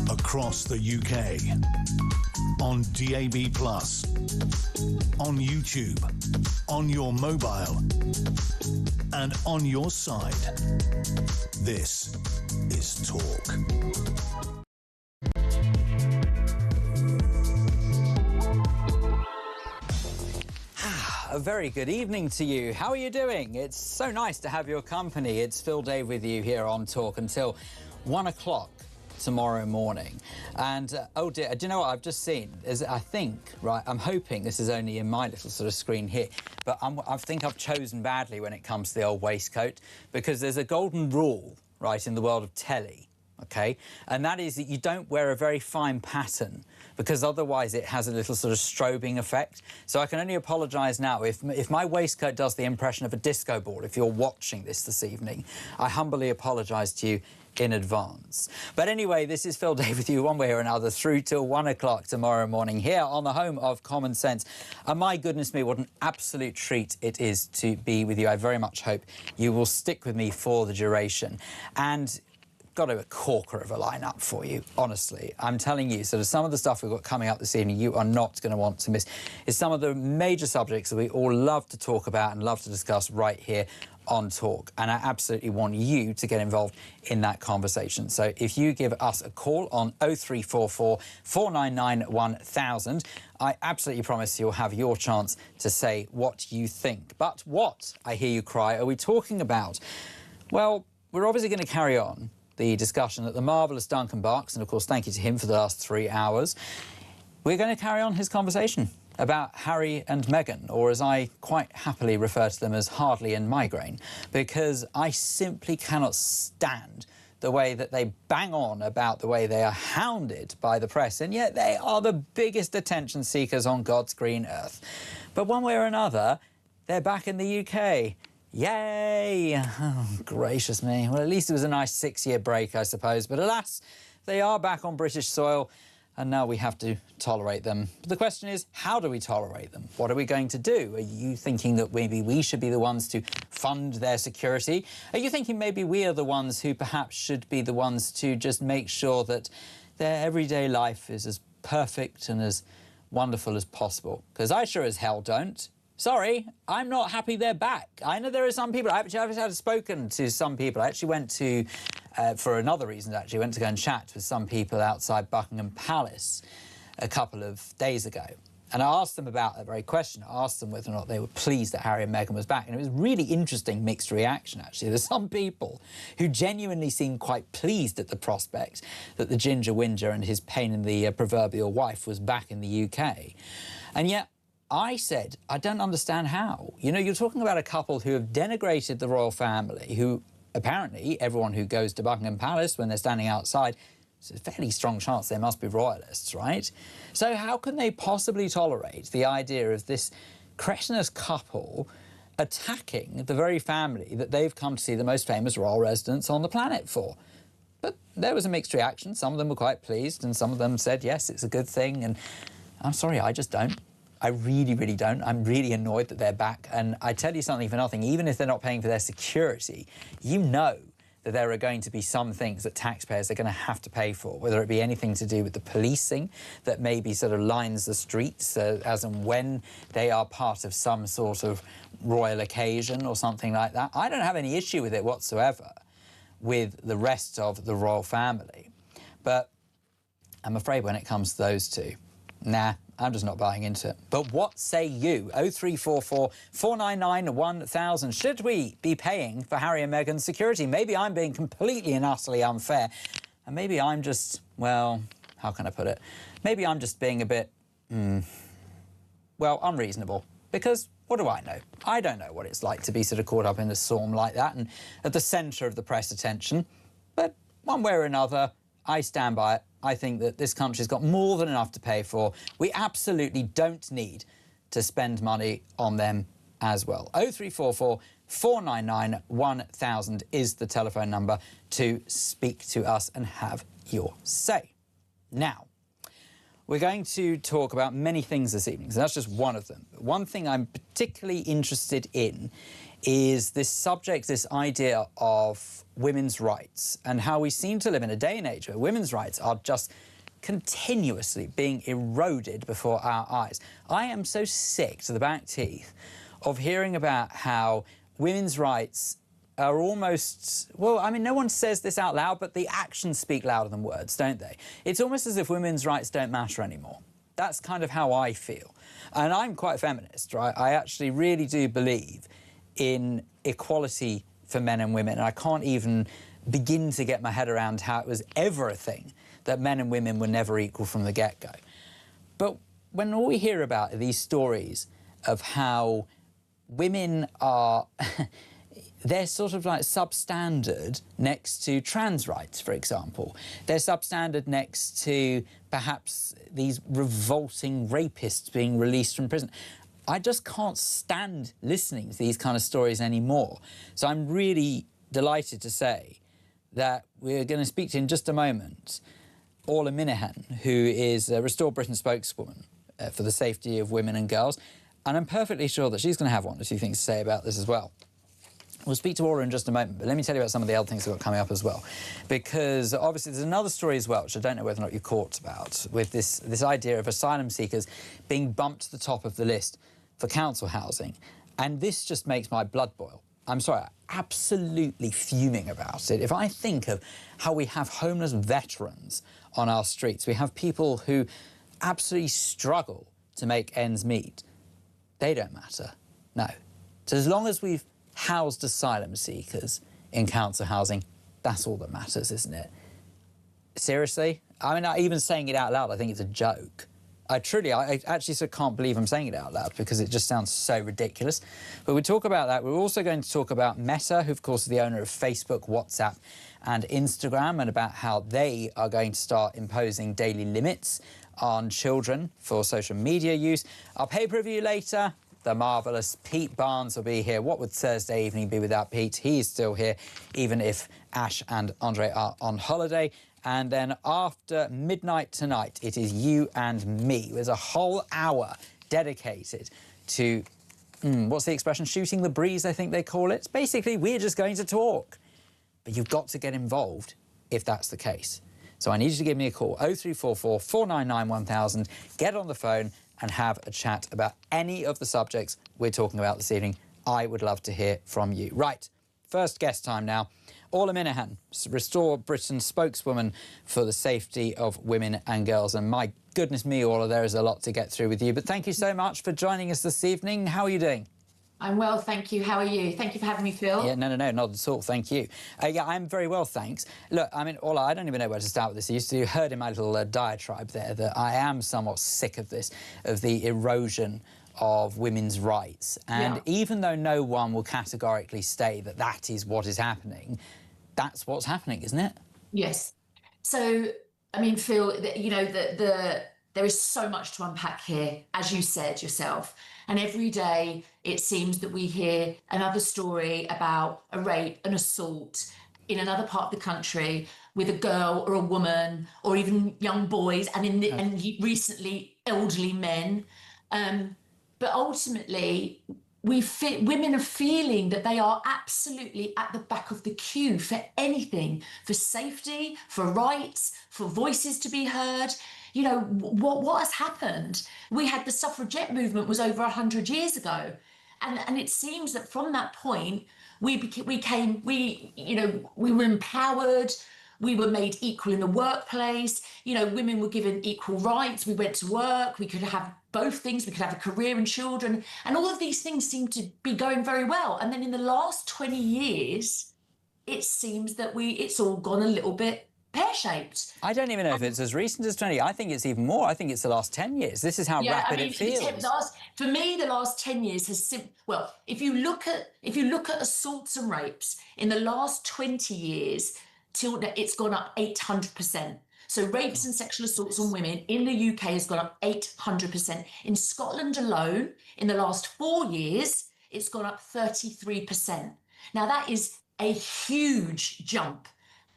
Across the UK, on DAB+, on YouTube, on your mobile, and on your side. This is Talk. A very good evening to you. How are you doing? It's so nice to have your company. It's Phil Dave with you here on Talk until 1 o'clock tomorrow morning. And oh dear, do you know what I've just seen? I think, right, I'm hoping this is only in my little sort of screen here, but I think I've chosen badly when it comes to the old waistcoat, because there's a golden rule, right, in the world of telly, okay? And that is that you don't wear a very fine pattern, because otherwise it has a little sort of strobing effect. So I can only apologise now if my waistcoat does the impression of a disco ball. If you're watching this evening, I humbly apologise to you in advance. But anyway, this is Phil Dave with you one way or another through till 1 o'clock tomorrow morning here on the home of common sense. And my goodness me, what an absolute treat it is to be with you. I very much hope you will stick with me for the duration. And got a corker of a lineup for you, honestly. I'm telling you, sort of some of the stuff we've got coming up this evening you are not going to want to miss. It's some of the major subjects that we all love to talk about and love to discuss right here on Talk, and I absolutely want you to get involved in that conversation. So if you give us a call on 0344 499 1000, I absolutely promise you'll have your chance to say what you think. But what, I hear you cry, are we talking about? Well, we're obviously going to carry on the discussion that the marvellous Duncan Barks, and of course thank you to him for the last 3 hours, we're going to carry on his conversation about Harry and Meghan, or as I quite happily refer to them as Hardley and Migraine, because I simply cannot stand the way that they bang on about the way they are hounded by the press, and yet they are the biggest attention seekers on God's green earth. But one way or another, they're back in the UK. Yay! Oh, gracious me. Well, at least it was a nice 6-year break, I suppose. But alas, they are back on British soil, and now we have to tolerate them. But the question is, how do we tolerate them? What are we going to do? Are you thinking that maybe we should be the ones to fund their security? Are you thinking maybe we are the ones who perhaps should be the ones to just make sure that their everyday life is as perfect and as wonderful as possible? Because I sure as hell don't. Sorry, I'm not happy they're back. I know there are some people, I've spoken to some people. I actually went to, for another reason actually, went to go and chat with some people outside Buckingham Palace a couple of days ago. And I asked them about that very question. I asked them whether or not they were pleased that Harry and Meghan was back. And it was really interesting mixed reaction, actually. There's some people who genuinely seemed quite pleased at the prospect that the Ginger Whinger and his pain in the proverbial wife was back in the UK. And yet, I said, I don't understand how. You know, you're talking about a couple who have denigrated the royal family, who apparently everyone who goes to Buckingham Palace when they're standing outside, it's a fairly strong chance they must be royalists, right? So how can they possibly tolerate the idea of this cretinous couple attacking the very family that they've come to see the most famous royal residence on the planet for? But there was a mixed reaction. Some of them were quite pleased and some of them said, yes, it's a good thing. And I'm sorry, I just don't. I really, really don't. I'm really annoyed that they're back. And I tell you something for nothing, even if they're not paying for their security, you know that there are going to be some things that taxpayers are going to have to pay for, whether it be anything to do with the policing that maybe sort of lines the streets as and when they are part of some sort of royal occasion or something like that. I don't have any issue with it whatsoever with the rest of the royal family. But I'm afraid when it comes to those two, nah, I'm just not buying into it. But what say you? 0344 499 1000. Should we be paying for Harry and Meghan's security? Maybe I'm being completely and utterly unfair. And maybe I'm just, well, how can I put it? Maybe I'm just being a bit Well, unreasonable. Because what do I know? I don't know what it's like to be sort of caught up in a storm like that and at the centre of the press attention. But one way or another, I stand by it. I think that this country's got more than enough to pay for. We absolutely don't need to spend money on them as well. 0344 499 1000 is the telephone number to speak to us and have your say. Now, we're going to talk about many things this evening, so that's just one of them. But one thing I'm particularly interested in is this subject, this idea of women's rights and how we seem to live in a day and age where women's rights are just continuously being eroded before our eyes. I am so sick to the back teeth of hearing about how women's rights are almost, well, I mean, no one says this out loud, but the actions speak louder than words, don't they? It's almost as if women's rights don't matter anymore. That's kind of how I feel. And I'm quite a feminist, right? I actually really do believe in equality for men and women. And I can't even begin to get my head around how it was ever a thing that men and women were never equal from the get-go. But when all we hear about are these stories of how women are... they're sort of like substandard next to trans rights, for example. They're substandard next to perhaps these revolting rapists being released from prison. I just can't stand listening to these kind of stories anymore. So I'm really delighted to say that we're going to speak to, in just a moment, Orla Minahan, who is a Restore Britain spokeswoman for the safety of women and girls. And I'm perfectly sure that she's going to have one or two things to say about this as well. We'll speak to Orla in just a moment, but let me tell you about some of the other things we've got coming up as well. Because obviously there's another story as well, which I don't know whether or not you caught about, with this idea of asylum seekers being bumped to the top of the list for council housing. And this just makes my blood boil. I'm sorry, I'm absolutely fuming about it. If I think of how we have homeless veterans on our streets, we have people who absolutely struggle to make ends meet, they don't matter, no. So as long as we've housed asylum seekers in council housing, that's all that matters, isn't it? Seriously? I mean, even saying it out loud, I think it's a joke. I actually sort of can't believe I'm saying it out loud because it just sounds so ridiculous. But we'll talk about that. We're also going to talk about Meta, who, of course, is the owner of Facebook, WhatsApp and Instagram, and about how they are going to start imposing daily limits on children for social media use. Our pay-per-view later. The marvellous Pete Barnes will be here. What would Thursday evening be without Pete? He's still here, even if Ash and Andre are on holiday. And then after midnight tonight, it is you and me. There's a whole hour dedicated to, what's the expression? Shooting the breeze, I think they call it. Basically, we're just going to talk. But you've got to get involved if that's the case. So I need you to give me a call, 0344 499 1000. Get on the phone and have a chat about any of the subjects we're talking about this evening. I would love to hear from you. Right, first guest time now. Orla Minahan, Restore Britain spokeswoman for the safety of women and girls. And my goodness me, Orla, there is a lot to get through with you. But thank you so much for joining us this evening. How are you doing? I'm well, thank you. How are you? Thank you for having me, Phil. Yeah, no, not at all. Thank you. Yeah, I'm very well, thanks. Look, I mean, Orla, I don't even know where to start with this. You heard in my little diatribe there that I am somewhat sick of this, of the erosion of women's rights. And even though no one will categorically say that that is what is happening, that's what's happening, isn't it? Yes. So, I mean, Phil, you know, there is so much to unpack here, as you said yourself. And every day it seems that we hear another story about a rape, an assault in another part of the country with a girl or a woman or even young boys and recently elderly men. But ultimately, women are feeling that they are absolutely at the back of the queue for anything, for safety, for rights, for voices to be heard. You know, what has happened? We had the suffragette movement was over 100 years ago. And it seems that from that point, we were empowered, we were made equal in the workplace, you know, women were given equal rights, we went to work, we could have both things, we could have a career and children, and all of these things seem to be going very well. And then in the last 20 years, it seems that it's all gone a little bit pear-shaped. I don't even know if it's as recent as 20. I think it's even more. I think it's the last 10 years. This is how rapid it feels. For me, the last 10 years has well, if you look at assaults and rapes in the last 20 years, it's gone up 800%. So rapes and sexual assaults on women in the UK has gone up 800%. In Scotland alone, in the last 4 years, it's gone up 33%. Now, that is a huge jump.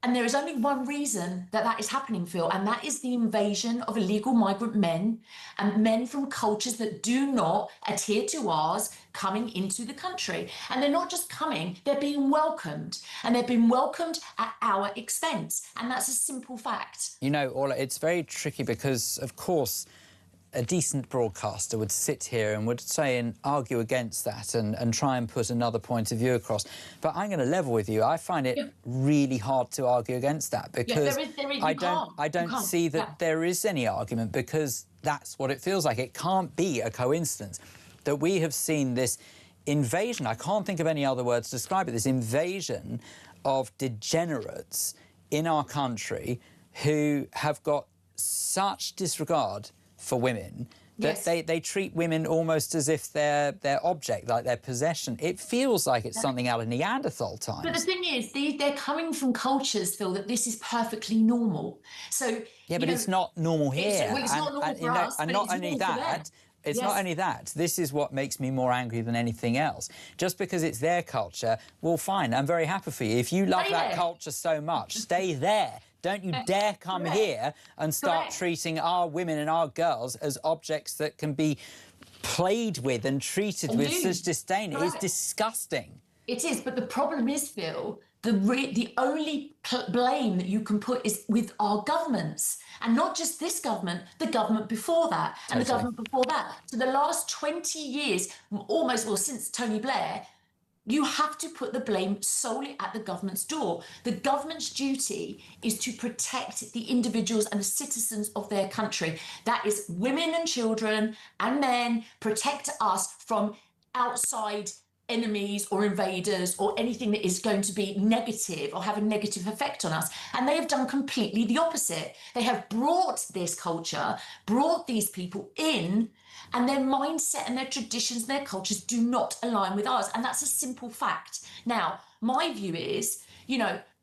And there is only one reason that is happening, Phil, and that is the invasion of illegal migrant men and men from cultures that do not adhere to ours coming into the country. And they're not just coming, they're being welcomed. And they've been welcomed at our expense. And that's a simple fact. You know, Orla, it's very tricky because, of course, a decent broadcaster would sit here and would say and argue against that and try and put another point of view across. But I'm going to level with you. I find it really hard to argue against that because I don't see that there is any argument, because that's what it feels like. It can't be a coincidence that we have seen this invasion. I can't think of any other words to describe it. This invasion of degenerates in our country who have got such disregard for women that they treat women almost as if they're their object, like their possession. It feels like it's something out of Neanderthal times. But the thing is, they're coming from cultures, Phil, that this is perfectly normal. So but it's not normal here. It's not normal for us, and not only that. It's not only that. This is what makes me more angry than anything else. Just because it's their culture, well, fine, I'm very happy for you. If you love that culture so much, stay there. Don't you dare come here and start treating our women and our girls as objects that can be played with and treated with such disdain. It is disgusting. It is, but the problem is, Phil, the only blame that you can put is with our governments. And not just this government, the government before that, and the government before that. So the last 20 years, almost, well, since Tony Blair, you have to put the blame solely at the government's door. The government's duty is to protect the individuals and the citizens of their country. That is women and children and men. Protect us from outside enemies or invaders or anything that is going to be negative or have a negative effect on us. And they have done completely the opposite. They have brought this culture, brought these people in, and their mindset and their traditions and their cultures do not align with ours. And that's a simple fact. Now, my view is,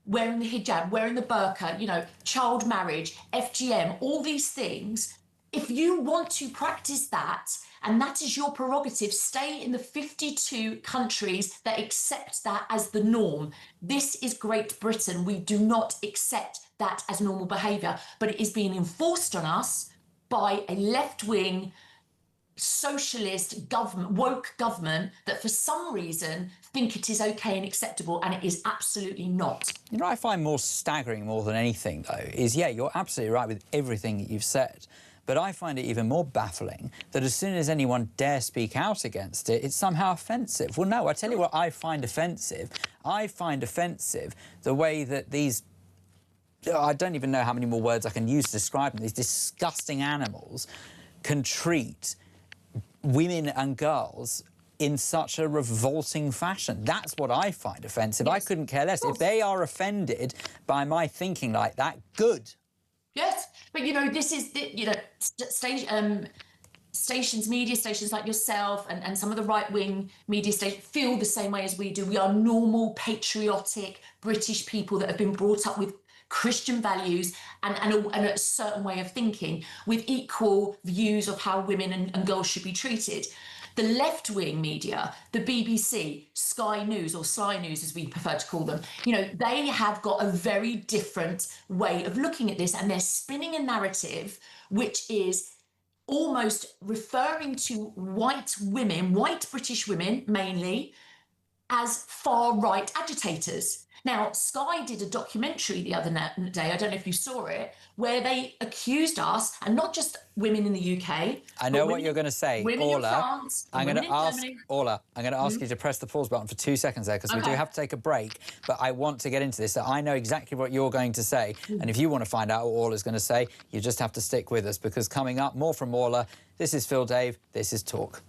wearing the hijab, wearing the burqa, child marriage, FGM, all these things. If you want to practice that, and that is your prerogative, stay in the 52 countries that accept that as the norm. This is Great Britain. We do not accept that as normal behaviour, but it is being enforced on us by a left-wing socialist government, woke government, that for some reason think it is okay and acceptable, and it is absolutely not. You know what I find more staggering more than anything, though, is, you're absolutely right with everything that you've said, but I find it even more baffling that as soon as anyone dare speak out against it, it's somehow offensive. Well, no, I tell you what I find offensive. I find offensive the way that these... I don't even know how many more words I can use to describe them. These disgusting animals can treat women and girls in such a revolting fashion. That's what I find offensive. Yes. I couldn't care less. If they are offended by my thinking like that, good. Yes, but this is stations, media stations like yourself and some of the right-wing media stations feel the same way as we do. We are normal, patriotic British people that have been brought up with Christian values and a certain way of thinking, with equal views of how women and girls should be treated. The left-wing media, the BBC, Sky News, or Sly News as we prefer to call them, they have got a very different way of looking at this, and they're spinning a narrative which is almost referring to white women, white British women mainly, as far-right agitators. Now, Sky did a documentary the other day, I don't know if you saw it, where they accused us, and not just women in the UK. I know what you're going to say, Orla. I'm going to ask you to press the pause button for 2 seconds there, because we do have to take a break, but I want to get into this. So I know exactly what you're going to say, and if you want to find out what Orla's going to say, you just have to stick with us, because coming up, more from Orla. This is Phil Dave, this is Talk.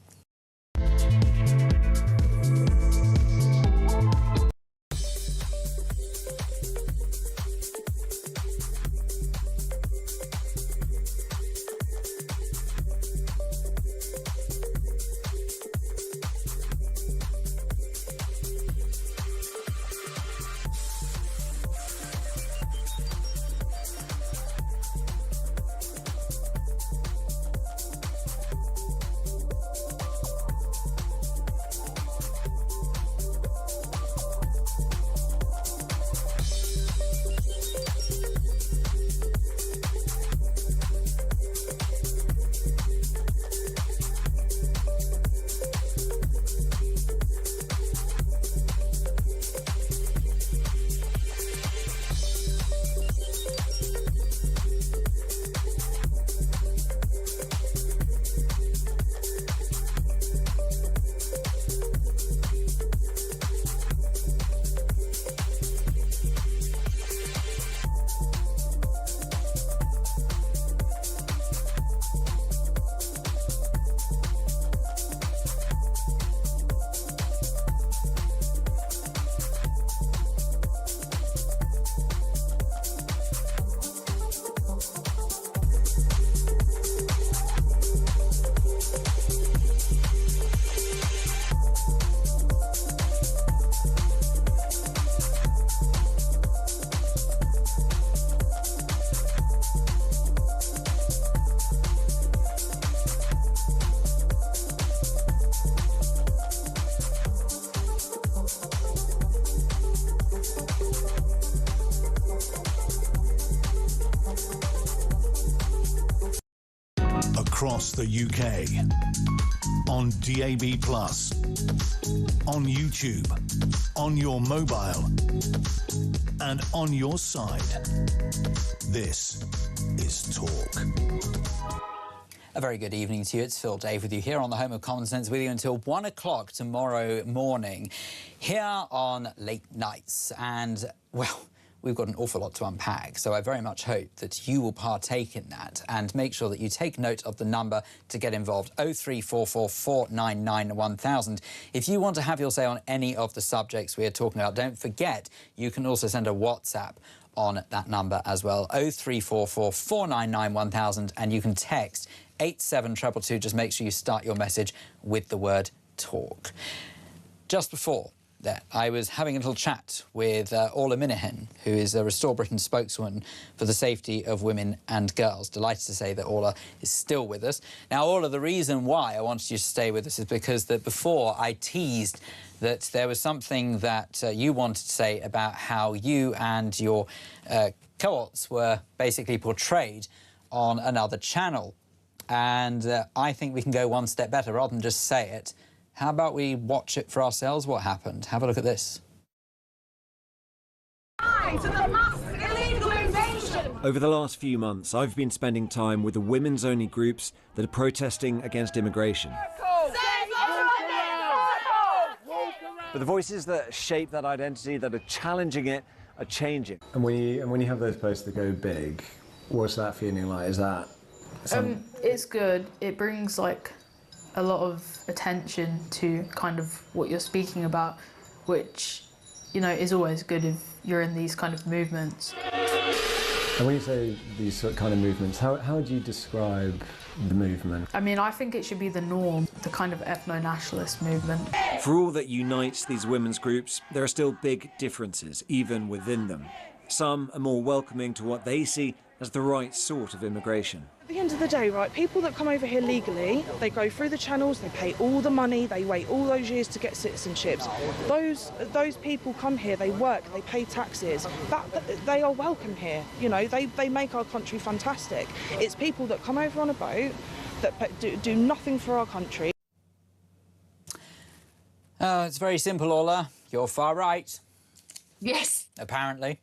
across the UK. On DAB+, on YouTube, on your mobile, and on your side. This is Talk. A very good evening to you. It's Phil Dave with you here on the home of Common Sense, with you until 1 o'clock tomorrow morning here on Late Nights. And, well, we've got an awful lot to unpack, so I very much hope that you will partake in that and make sure that you take note of the number to get involved, 0344 499 1000. If you want to have your say on any of the subjects we are talking about, don't forget you can also send a WhatsApp on that number as well, 0344 499 1000, and you can text 87222. Just make sure you start your message with the word talk. Just before that, I was having a little chat with Orla Minahan, who is a Restore Britain spokeswoman for the safety of women and girls. Delighted to say that Orla is still with us. Now, Orla, the reason why I wanted you to stay with us is because that before I teased that there was something that you wanted to say about how you and your cohorts were basically portrayed on another channel. And I think we can go one step better. Rather than just say it, how about we watch it for ourselves? What happened? Have a look at this. Over the last few months, I've been spending time with the women's-only groups that are protesting against immigration. But the voices that shape that identity, that are challenging it, are changing. And when you have those posts that go big, what's that feeling like? Is that it's good. It brings like a lot of attention to kind of what you're speaking about, which, you know, is always good if you're in these kind of movements. And when you say these kind of movements, how would you describe the movement? I mean, I think it should be the norm, the kind of ethno-nationalist movement. For all that unites these women's groups, there are still big differences, even within them. Some are more welcoming to what they see as the right sort of immigration. At the end of the day, right, people that come over here legally, they go through the channels, they pay all the money, they wait all those years to get citizenships. Those people come here, they work, they pay taxes. They are welcome here. You know, they make our country fantastic. It's people that come over on a boat that do nothing for our country. It's very simple, Orla. You're far right. Yes. Apparently.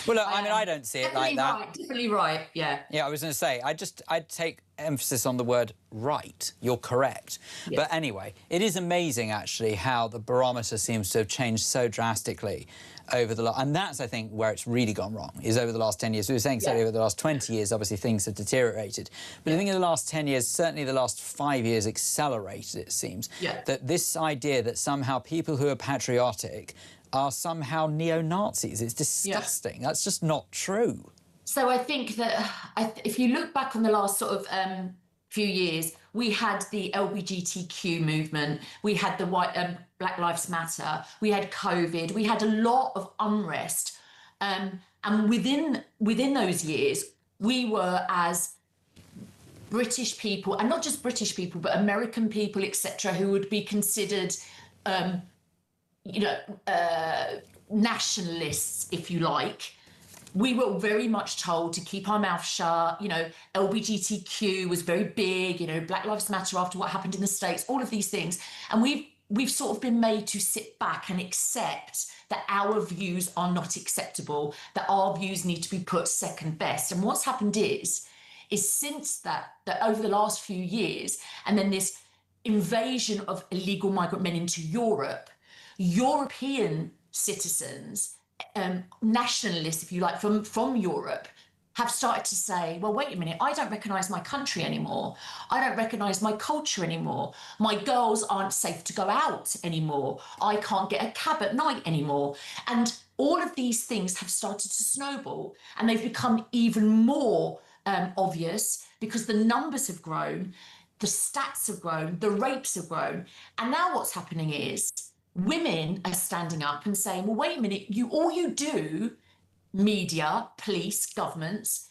Well, look, I mean, I don't see it like that. Right, definitely right, yeah. Yeah, I was going to say, I'd take emphasis on the word right. You're correct. Yes. But anyway, it is amazing, actually, how the barometer seems to have changed so drastically over the last... And that's, I think, where it's really gone wrong, is over the last 10 years. We were saying certainly over the last 20 years, obviously, things have deteriorated. But I think in the last 10 years, certainly the last 5 years, accelerated, it seems. Yeah. That this idea that somehow people who are patriotic are somehow neo-Nazis. It's disgusting. Yeah. That's just not true. So I think that if you look back on the last sort of few years, we had the LGBTQ movement, we had the Black Lives Matter, we had COVID, we had a lot of unrest. And within those years, we were, as British people, and not just British people, but American people, etc., who would be considered nationalists, if you like. We were very much told to keep our mouth shut. You know, LGBTQ was very big, you know, Black Lives Matter after what happened in the States, all of these things. And we've sort of been made to sit back and accept that our views are not acceptable, that our views need to be put second best. And what's happened is since that over the last few years, and then this invasion of illegal migrant men into Europe, European citizens, nationalists, if you like, from Europe, have started to say, well, wait a minute, I don't recognise my country anymore. I don't recognise my culture anymore. My girls aren't safe to go out anymore. I can't get a cab at night anymore. And all of these things have started to snowball, and they've become even more obvious because the numbers have grown, the stats have grown, the rapes have grown. And now what's happening is women are standing up and saying, well, wait a minute, all you do, media, police, governments,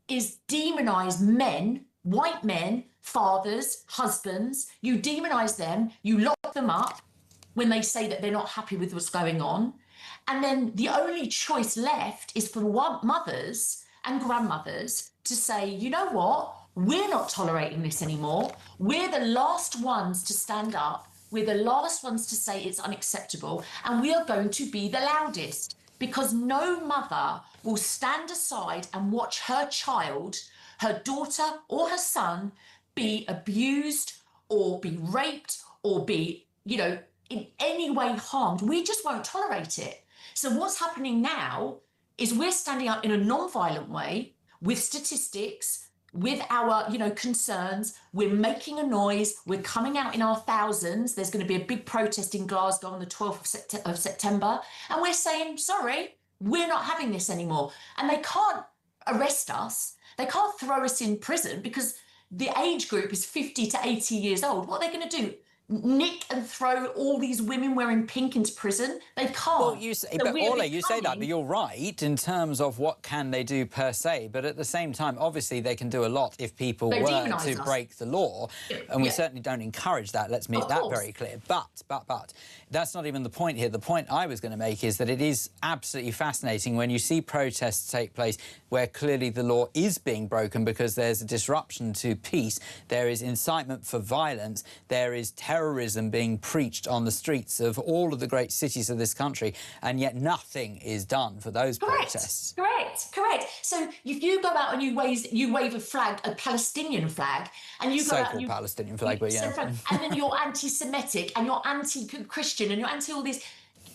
is demonise men, white men, fathers, husbands. You demonise them, you lock them up when they say that they're not happy with what's going on. And then the only choice left is for mothers and grandmothers to say, you know what, We're not tolerating this anymore. We're the last ones to stand up. We're the last ones to say it's unacceptable. And we are going to be the loudest, because no mother will stand aside and watch her child, her daughter or her son, be abused or be raped or be, in any way harmed. We just won't tolerate it. So what's happening now is we're standing up in a non-violent way with statistics, with our, concerns. We're making a noise. We're coming out in our thousands. There's going to be a big protest in Glasgow on the 12th of September. And we're saying, sorry, we're not having this anymore. And they can't arrest us. They can't throw us in prison because the age group is 50 to 80 years old. What are they going to do? Nick and throw all these women wearing pink into prison? They can't. Well, you say, but Orla, you say that, but you're right in terms of what can they do per se. But at the same time, obviously, they can do a lot if people were to break the law, and we certainly don't encourage that. Let's make that very clear. But that's not even the point here. The point I was going to make is that it is absolutely fascinating when you see protests take place where clearly the law is being broken because there's a disruption to peace, there is incitement for violence, there is terrorism being preached on the streets of all of the great cities of this country, and yet nothing is done for those protests. Correct. So if you go out and you wave a flag, a Palestinian flag, and you go out and Palestinian flag, but yeah. And then you're anti-Semitic and you're anti-Christian and you're anti all this,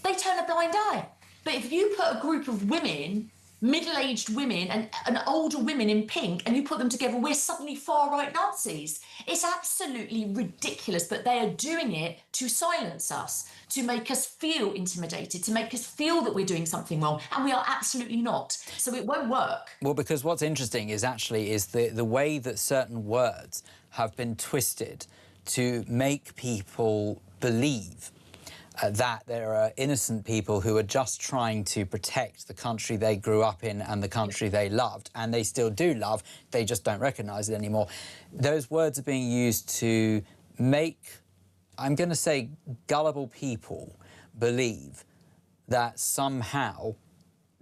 they turn a blind eye. But if you put a group of women, middle-aged women and older women in pink, and you put them together, we're suddenly far-right Nazis. It's absolutely ridiculous, but they are doing it to silence us, to make us feel intimidated, to make us feel that we're doing something wrong, and we are absolutely not. So it won't work. Well, because what's interesting is the way that certain words have been twisted to make people believe that there are innocent people who are just trying to protect the country they grew up in and the country they loved, and they still do love, they just don't recognise it anymore. Those words are being used to make, I'm going to say, gullible people believe that somehow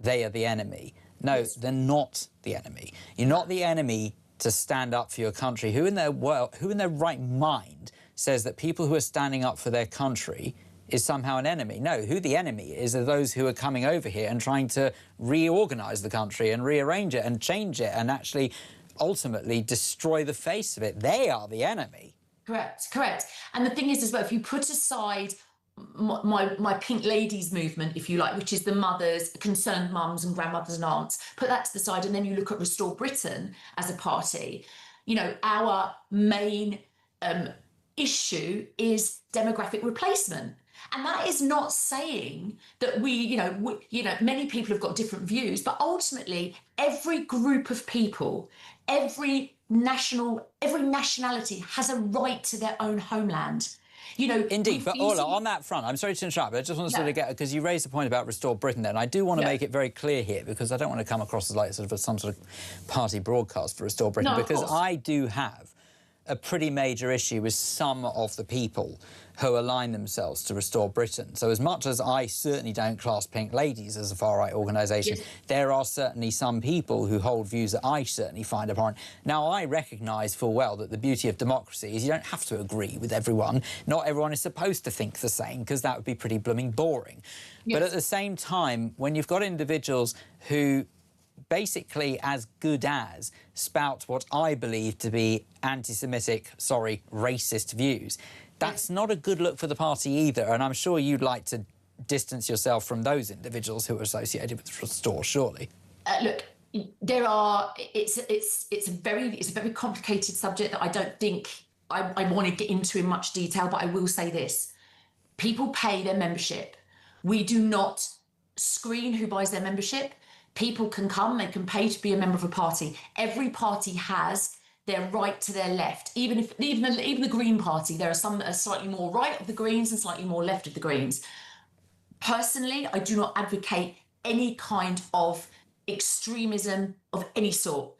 they are the enemy. No, they're not the enemy. You're not the enemy to stand up for your country. Who in their right mind says that people who are standing up for their country is somehow an enemy? No, who the enemy is are those who are coming over here and trying to reorganise the country and rearrange it and change it and actually ultimately destroy the face of it. They are the enemy. Correct. And the thing is as well, if you put aside my Pink Ladies movement, if you like, which is the mothers, concerned mums and grandmothers and aunts, put that to the side, and then you look at Restore Britain as a party, our main issue is demographic replacement. And that is not saying that many people have got different views, but ultimately every group of people, every nationality has a right to their own homeland. Indeed, but Orla, on that front, I'm sorry to interrupt, but I just want to sort of get, because you raised a point about Restore Britain there, and I do want to make it very clear here, because I don't want to come across as like some sort of party broadcast for Restore Britain, because I do have a pretty major issue with some of the people who align themselves to Restore Britain. So as much as I certainly don't class Pink Ladies as a far-right organisation, there are certainly some people who hold views that I certainly find abhorrent. Now, I recognise full well that the beauty of democracy is you don't have to agree with everyone. Not everyone is supposed to think the same, because that would be pretty blooming boring. But at the same time, when you've got individuals who basically as good as spout what I believe to be anti-Semitic, racist views, that's not a good look for the party either, and I'm sure you'd like to distance yourself from those individuals who are associated with Restore, surely. Look, it's a very complicated subject that I don't think I want to get into in much detail, but I will say this. People pay their membership. We do not screen who buys their membership. People can come, they can pay to be a member of a party. Every party has their right to their left. Even the Green Party, there are some that are slightly more right of the Greens and slightly more left of the Greens. Personally, I do not advocate any kind of extremism of any sort.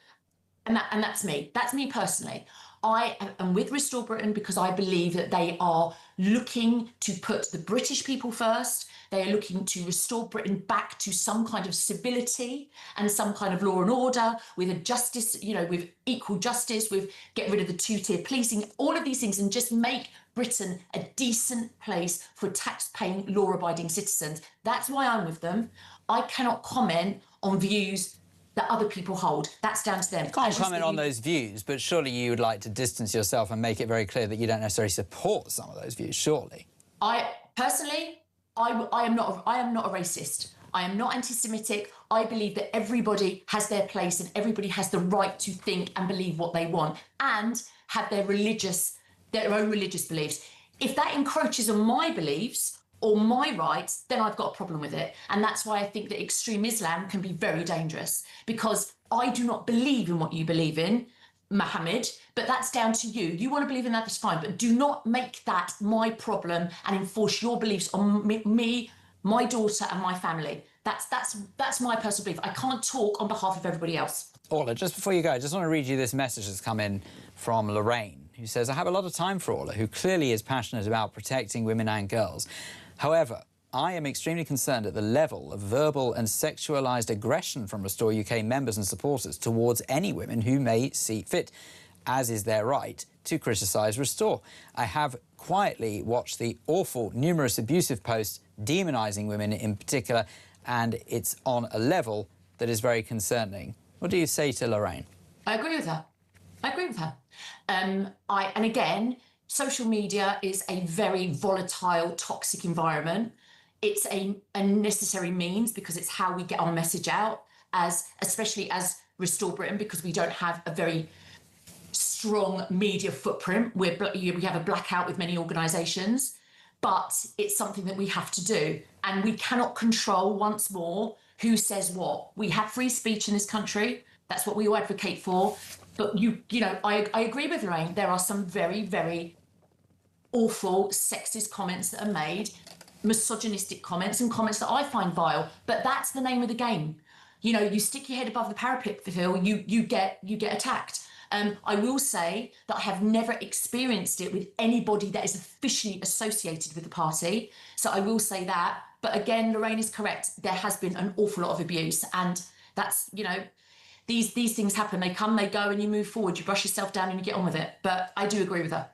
And that's me. That's me personally. I am with Restore Britain because I believe that they are looking to put the British people first. They are looking to restore Britain back to some kind of civility and some kind of law and order, with a justice, with equal justice, with get rid of the two-tier policing, all of these things, and just make Britain a decent place for tax-paying, law-abiding citizens. That's why I'm with them. I cannot comment on views that other people hold. That's down to them. Can't comment on those views, but surely you would like to distance yourself and make it very clear that you don't necessarily support some of those views, surely. I personally, I am not a racist. I am not anti-Semitic. I believe that everybody has their place and everybody has the right to think and believe what they want and have their own religious beliefs. If that encroaches on my beliefs or my rights, then I've got a problem with it. And that's why I think that extreme Islam can be very dangerous, because I do not believe in what you believe in, Mohammed, but that's down to you. You want to believe in that, that's fine, but do not make that my problem and enforce your beliefs on me, my daughter and my family. That's my personal belief. I can't talk on behalf of everybody else. Orla, just before you go, I just want to read you this message that's come in from Lorraine, who says, I have a lot of time for Orla, who clearly is passionate about protecting women and girls. However, I am extremely concerned at the level of verbal and sexualised aggression from Restore UK members and supporters towards any women who may see fit, as is their right, to criticise Restore. I have quietly watched the awful, numerous abusive posts demonising women in particular, and it's on a level that is very concerning. What do you say to Lorraine? I agree with her. And again, social media is a very volatile, toxic environment. It's a necessary means because it's how we get our message out, especially as Restore Britain, because we don't have a very strong media footprint. We have a blackout with many organisations, but it's something that we have to do. And we cannot control, once more, who says what. We have free speech in this country. That's what we all advocate for. But, I agree with Lorraine. There are some very, very awful sexist comments that are made, misogynistic comments and comments that I find vile. But that's the name of the game. You stick your head above the parapet, Phil, you get attacked. I will say that I have never experienced it with anybody that is officially associated with the party. So I will say that. But again, Lorraine is correct. There has been an awful lot of abuse. And that's, these things happen. They come, they go, and you move forward. You brush yourself down and you get on with it. But I do agree with her.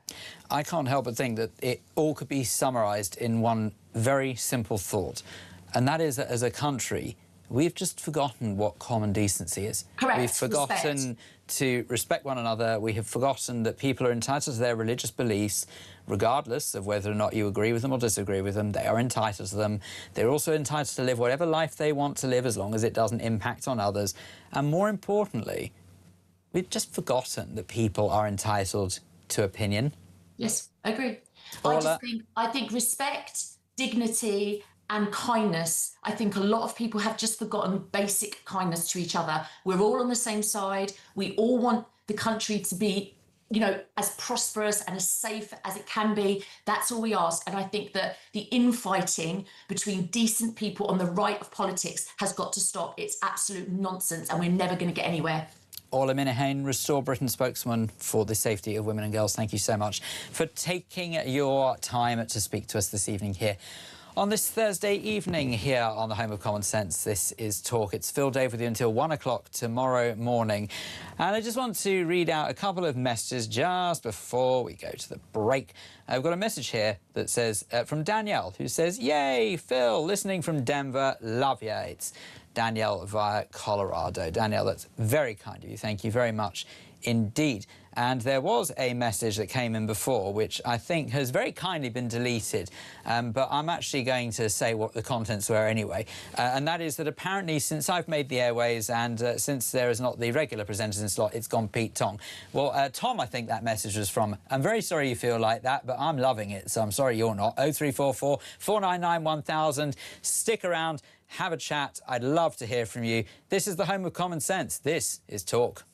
I can't help but think that it all could be summarised in one very simple thought. And that is that as a country, we've just forgotten what common decency is. Correct. We've forgotten to respect one another. We have forgotten that people are entitled to their religious beliefs, regardless of whether or not you agree with them or disagree with them. They are entitled to them. They're also entitled to live whatever life they want to live, as long as it doesn't impact on others. And more importantly, we've just forgotten that people are entitled to opinion. Yes, I agree. Orla. I think respect, dignity and kindness. I think a lot of people have just forgotten basic kindness to each other. We're all on the same side. We all want the country to be, as prosperous and as safe as it can be. That's all we ask. And I think that the infighting between decent people on the right of politics has got to stop. It's absolute nonsense and we're never going to get anywhere. Orla Minahane, Restore Britain spokeswoman for the safety of women and girls. Thank you so much for taking your time to speak to us this evening here. On this Thursday evening here on the home of Common Sense, this is Talk. It's Phil Dave with you until 1 o'clock tomorrow morning. And I just want to read out a couple of messages just before we go to the break. I've got a message here that says, from Danielle, who says, yay, Phil, listening from Denver, love ya. It's Danielle via Colorado. Danielle, that's very kind of you. Thank you very much indeed. And there was a message that came in before, which I think has very kindly been deleted, but I'm actually going to say what the contents were anyway, and that is that apparently since I've made the airways and since there is not the regular presenters in slot, it's gone Pete Tong. Well, Tom, I think that message was from. I'm very sorry you feel like that, but I'm loving it, so I'm sorry you're not. 0344 499 1000. Stick around, have a chat. I'd love to hear from you. This is the home of Common Sense. This is Talk.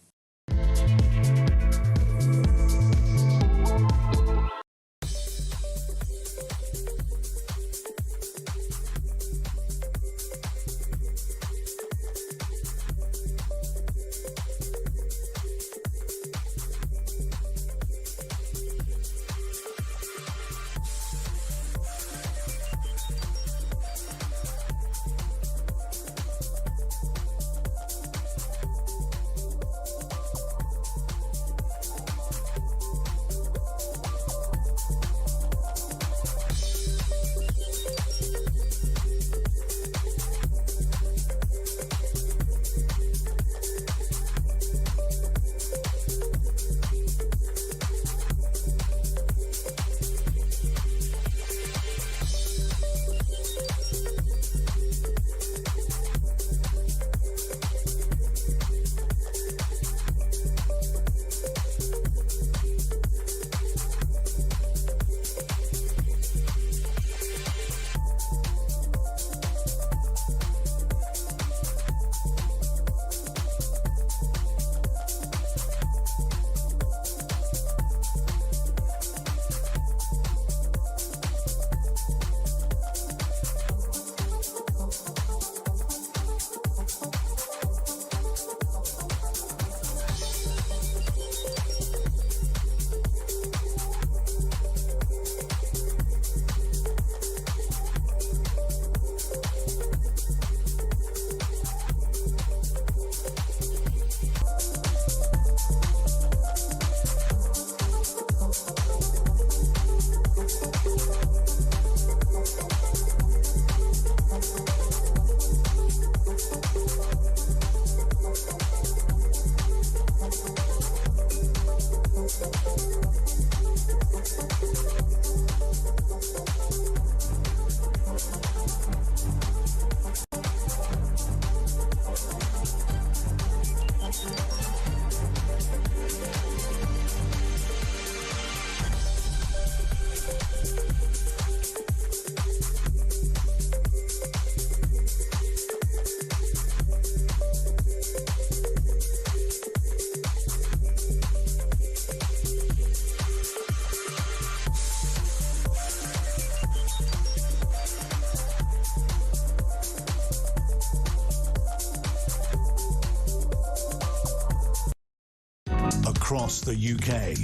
across the UK.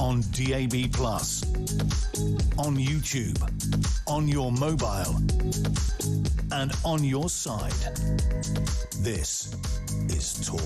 On DAB+, on YouTube, on your mobile, and on your side. This is Talk.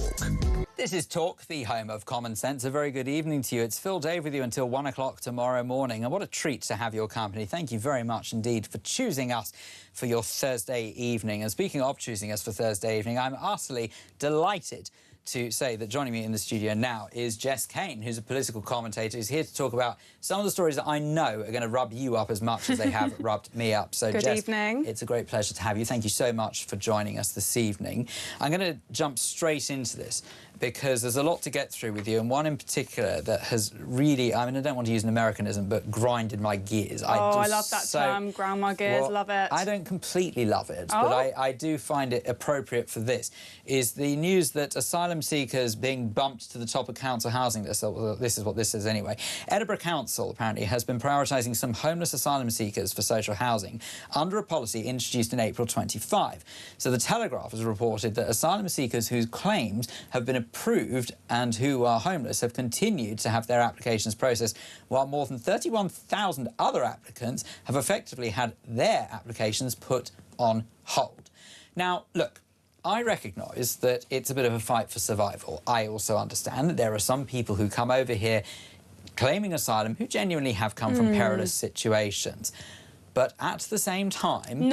This is Talk, the home of common sense. A very good evening to you. It's Phil Dave with you until 1 o'clock tomorrow morning. And what a treat to have your company. Thank you very much indeed for choosing us for your Thursday evening. And speaking of choosing us for Thursday evening, I'm utterly delighted to say that joining me in the studio now is Jess Kane, who's a political commentator, who's here to talk about some of the stories that I know are going to rub you up as much as they have rubbed me up. So, Good Jess, evening. it's a great pleasure to have you. Thank you so much for joining us this evening. I'm going to jump straight into this because there's a lot to get through with you, and one in particular that has really, I mean, I don't want to use an Americanism, but grinded my gears. I love that term, ground my gears, love it. I don't completely love it, but I do find it appropriate for this, is the news that asylum seekers being bumped to the top of council housing lists. This is what this is anyway. Edinburgh Council apparently has been prioritising some homeless asylum seekers for social housing under a policy introduced in April 25. So the Telegraph has reported that asylum seekers whose claims have been approved and who are homeless have continued to have their applications processed, while more than 31,000 other applicants have effectively had their applications put on hold. Now, look, I recognise that it's a bit of a fight for survival. I also understand that there are some people who come over here claiming asylum who genuinely have come from perilous situations. But at the same time,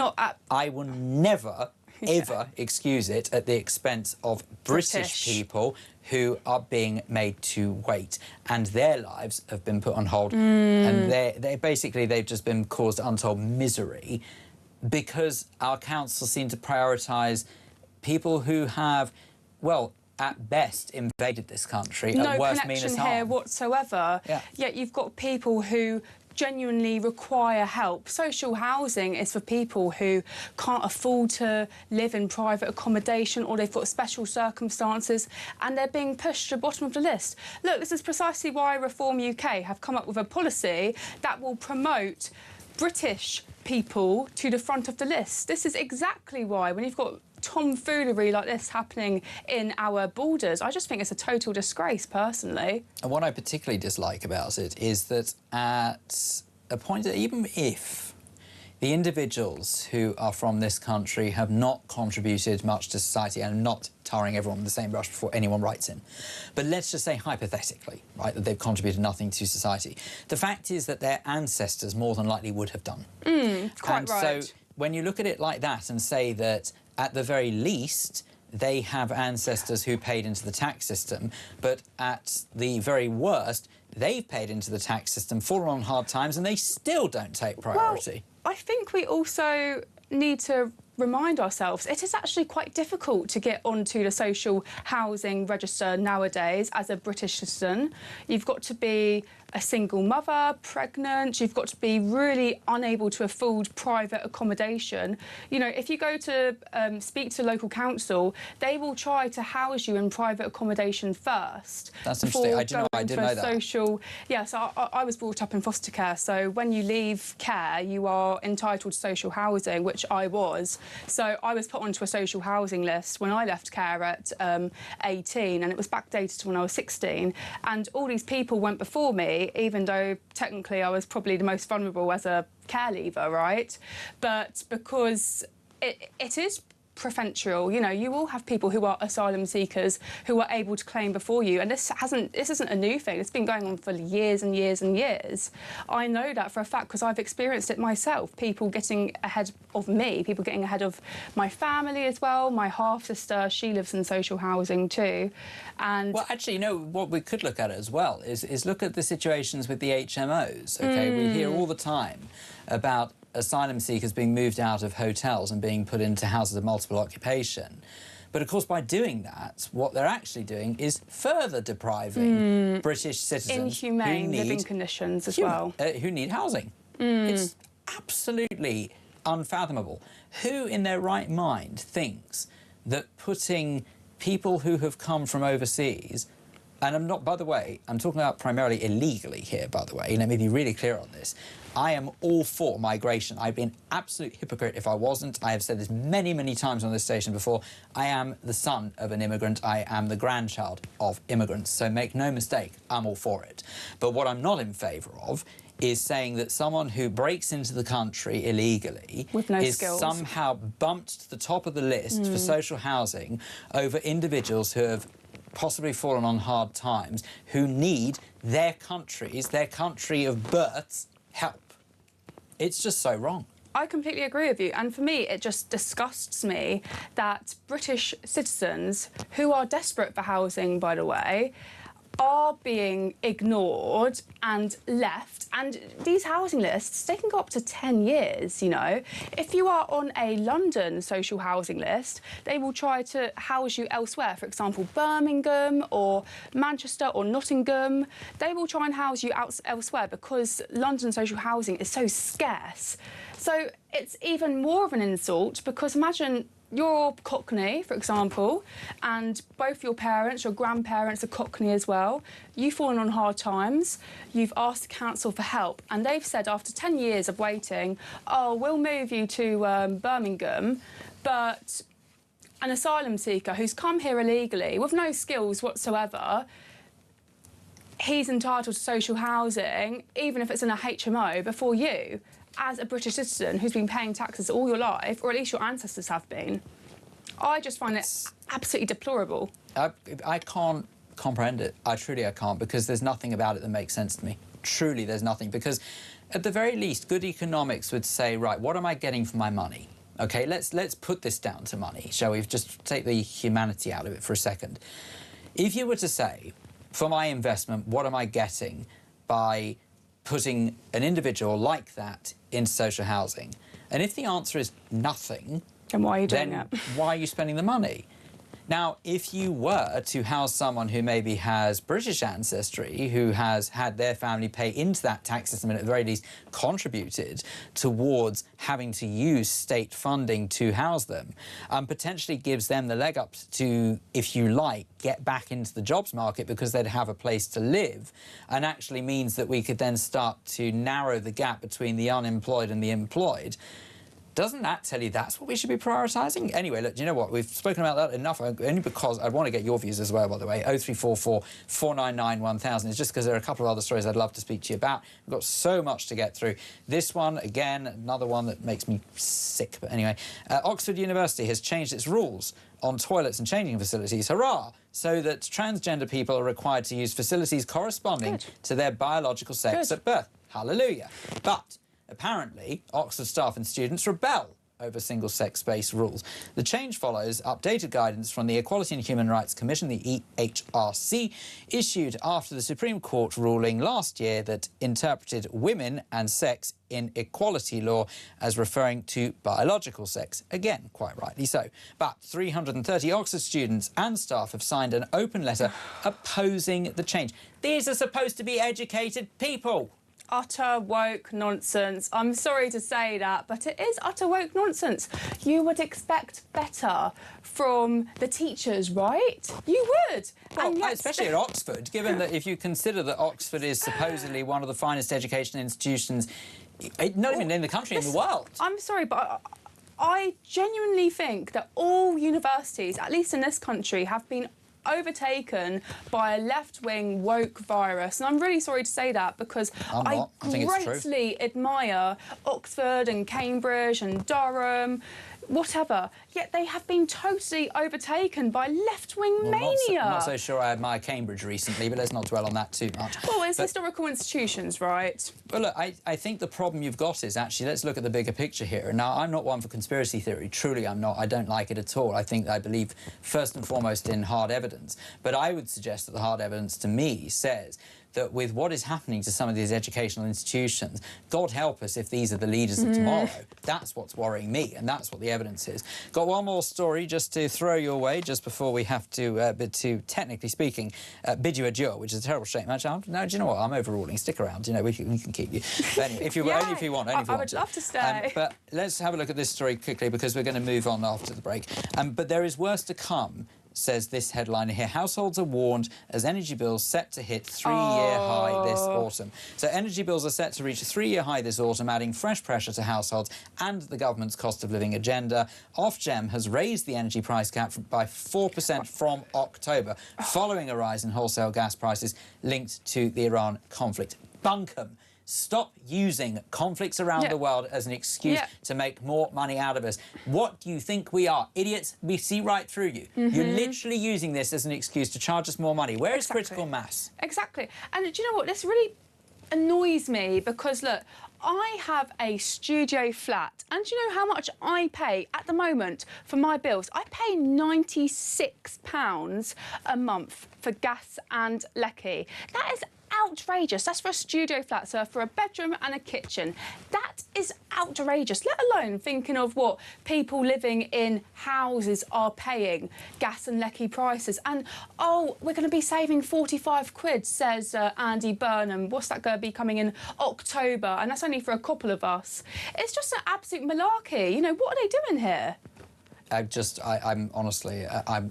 I will never, ever excuse it at the expense of British people who are being made to wait, and their lives have been put on hold, and they've just been caused untold misery because our council seem to prioritise people who have, well, at best invaded this country, at worst mean as harm. No connection here whatsoever. Yeah. Yet you've got people who genuinely require help. Social housing is for people who can't afford to live in private accommodation, or they've got special circumstances and they're being pushed to the bottom of the list. Look, this is precisely why Reform UK have come up with a policy that will promote British people to the front of the list. This is exactly why, when you've got tomfoolery like this happening in our borders, I just think it's a total disgrace, personally. And what I particularly dislike about it is that at a point that even if the individuals who are from this country have not contributed much to society, and I'm not tarring everyone with the same brush before anyone writes in, but let's just say hypothetically, right, that they've contributed nothing to society. The fact is that their ancestors more than likely would have done. Quite right. So when you look at it like that and say that at the very least they have ancestors who paid into the tax system, but at the very worst they've paid into the tax system, fallen on hard times, and they still don't take priority. Well, I think we also need to remind ourselves it is actually quite difficult to get onto the social housing register nowadays as a British citizen. You've got to be a single mother, pregnant, you've got to be really unable to afford private accommodation. You know, if you go to speak to local council, they will try to house you in private accommodation first. That's interesting. I didn't know that. Social, yeah, so I was brought up in foster care, so when you leave care, you are entitled to social housing, which I was. So I was put onto a social housing list when I left care at 18, and it was backdated to when I was 16. And all these people went before me, even though technically I was probably the most vulnerable as a care leaver, right? But because it is preferential, you know, you will have people who are asylum seekers who are able to claim before you, and this isn't a new thing. It's been going on for years and years and years. I know that for a fact because I've experienced it myself. People getting ahead of me, people getting ahead of my family as well. My half sister, she lives in social housing too, and well, actually, you know what we could look at as well is look at the situations with the HMOs. Okay, we hear all the time about asylum seekers being moved out of hotels and being put into houses of multiple occupation. But of course, by doing that, what they're actually doing is further depriving British citizens inhumane living conditions as well, who need housing. It's absolutely unfathomable. Who in their right mind thinks that putting people who have come from overseas and I'm not, by the way, I'm talking about primarily illegally here, by the way. Let me be really clear on this. I am all for migration. I'd be an absolute hypocrite if I wasn't. I have said this many, many times on this station before. I am the son of an immigrant. I am the grandchild of immigrants. So make no mistake, I'm all for it. But what I'm not in favour of is saying that someone who breaks into the country illegally with no is skills somehow bumped to the top of the list for social housing over individuals who have possibly fallen on hard times, who need their country of birth, help. It's just so wrong. I completely agree with you, and for me it just disgusts me that British citizens, who are desperate for housing, by the way, are being ignored and left. And these housing lists, they can go up to 10 years, you know. If you are on a London social housing list, they will try to house you elsewhere, for example, Birmingham or Manchester or Nottingham. They will try and house you elsewhere because London social housing is so scarce. So it's even more of an insult because imagine you're Cockney, for example, and both your parents, your grandparents are Cockney as well. You've fallen on hard times. You've asked the council for help, and they've said after 10 years of waiting, oh, we'll move you to Birmingham, but an asylum seeker who's come here illegally with no skills whatsoever, he's entitled to social housing, even if it's in a HMO, before you, as a British citizen who's been paying taxes all your life, or at least your ancestors have been. I just find it absolutely deplorable. I can't comprehend it. I can't, because there's nothing about it that makes sense to me. Truly, there's nothing. Because at the very least, good economics would say, right, what am I getting for my money? OK, let's put this down to money, shall we? Just take the humanity out of it for a second. If you were to say, for my investment, what am I getting by putting an individual like that into social housing? And if the answer is nothing, then why are you doing it? Why are you spending the money? Now, if you were to house someone who maybe has British ancestry, who has had their family pay into that tax system and at the very least contributed towards having to use state funding to house them, potentially gives them the leg up to, if you like, get back into the jobs market because they'd have a place to live, and actually means that we could then start to narrow the gap between the unemployed and the employed. Doesn't that tell you that's what we should be prioritising? Anyway, look, do you know what? We've spoken about that enough, only because I want to get your views as well, by the way. 0344 499 1000. It's just because there are a couple of other stories I'd love to speak to you about. We've got so much to get through. This one, again, another one that makes me sick. But anyway, Oxford University has changed its rules on toilets and changing facilities, hurrah, so that transgender people are required to use facilities corresponding to their biological sex at birth. Hallelujah. But apparently, Oxford staff and students rebel over single-sex space rules. The change follows updated guidance from the Equality and Human Rights Commission, the EHRC, issued after the Supreme Court ruling last year that interpreted women and sex in equality law as referring to biological sex. Again, quite rightly so. But 330 Oxford students and staff have signed an open letter opposing the change. These are supposed to be educated people. Utter woke nonsense. I'm sorry to say that, but it is utter woke nonsense. You would expect better from the teachers, right? You would. Well, and yet especially at Oxford, given that if you consider that Oxford is supposedly one of the finest educational institutions, not even in the country, in the world. I'm sorry, but I genuinely think that all universities, at least in this country, have been overtaken by a left-wing woke virus. And I'm really sorry to say that because I greatly admire Oxford and Cambridge and Durham, whatever, yet they have been totally overtaken by left-wing mania. I'm not so sure I admire Cambridge recently, but let's not dwell on that too much. Well, it's historical institutions, right? Well, look, I think the problem you've got is actually, let's look at the bigger picture here. Now, I'm not one for conspiracy theory. Truly, I'm not. I don't like it at all. I believe, first and foremost, in hard evidence. But I would suggest that the hard evidence, to me, says that with what is happening to some of these educational institutions, God help us if these are the leaders of tomorrow. That's what's worrying me, and that's what the evidence is. Got one more story just to throw your way, just before we have to, technically speaking, bid you adieu, which is a terrible shame. Actually, no, do you know what? I'm overruling. Stick around. You know, we can keep you. But anyway, if you, only if you want. I would love to stay. But let's have a look at this story quickly, because we're going to move on after the break. But there is worse to come. says this headline here: households are warned as energy bills set to hit three-year high this autumn. So energy bills are set to reach a three-year high this autumn, adding fresh pressure to households and the government's cost of living agenda. Ofgem has raised the energy price cap by 4% from October, following a rise in wholesale gas prices linked to the Iran conflict. Bunkum. Stop using conflicts around the world as an excuse to make more money out of us. What do you think we are? Idiots? We see right through you. You're literally using this as an excuse to charge us more money. Where is critical mass? Exactly. And do you know what? This really annoys me because, look, I have a studio flat, and do you know how much I pay at the moment for my bills? I pay £96 a month for gas and lecky. That is outrageous. That's for a studio flat, so for a bedroom and a kitchen. That is outrageous, let alone thinking of what people living in houses are paying, gas and lecky prices. And, oh, we're going to be saving 45 quid, says Andy Burnham. What's that going to be coming in October? And that's only for a couple of us. It's just an absolute malarkey. You know, what are they doing here? I'm honestly, I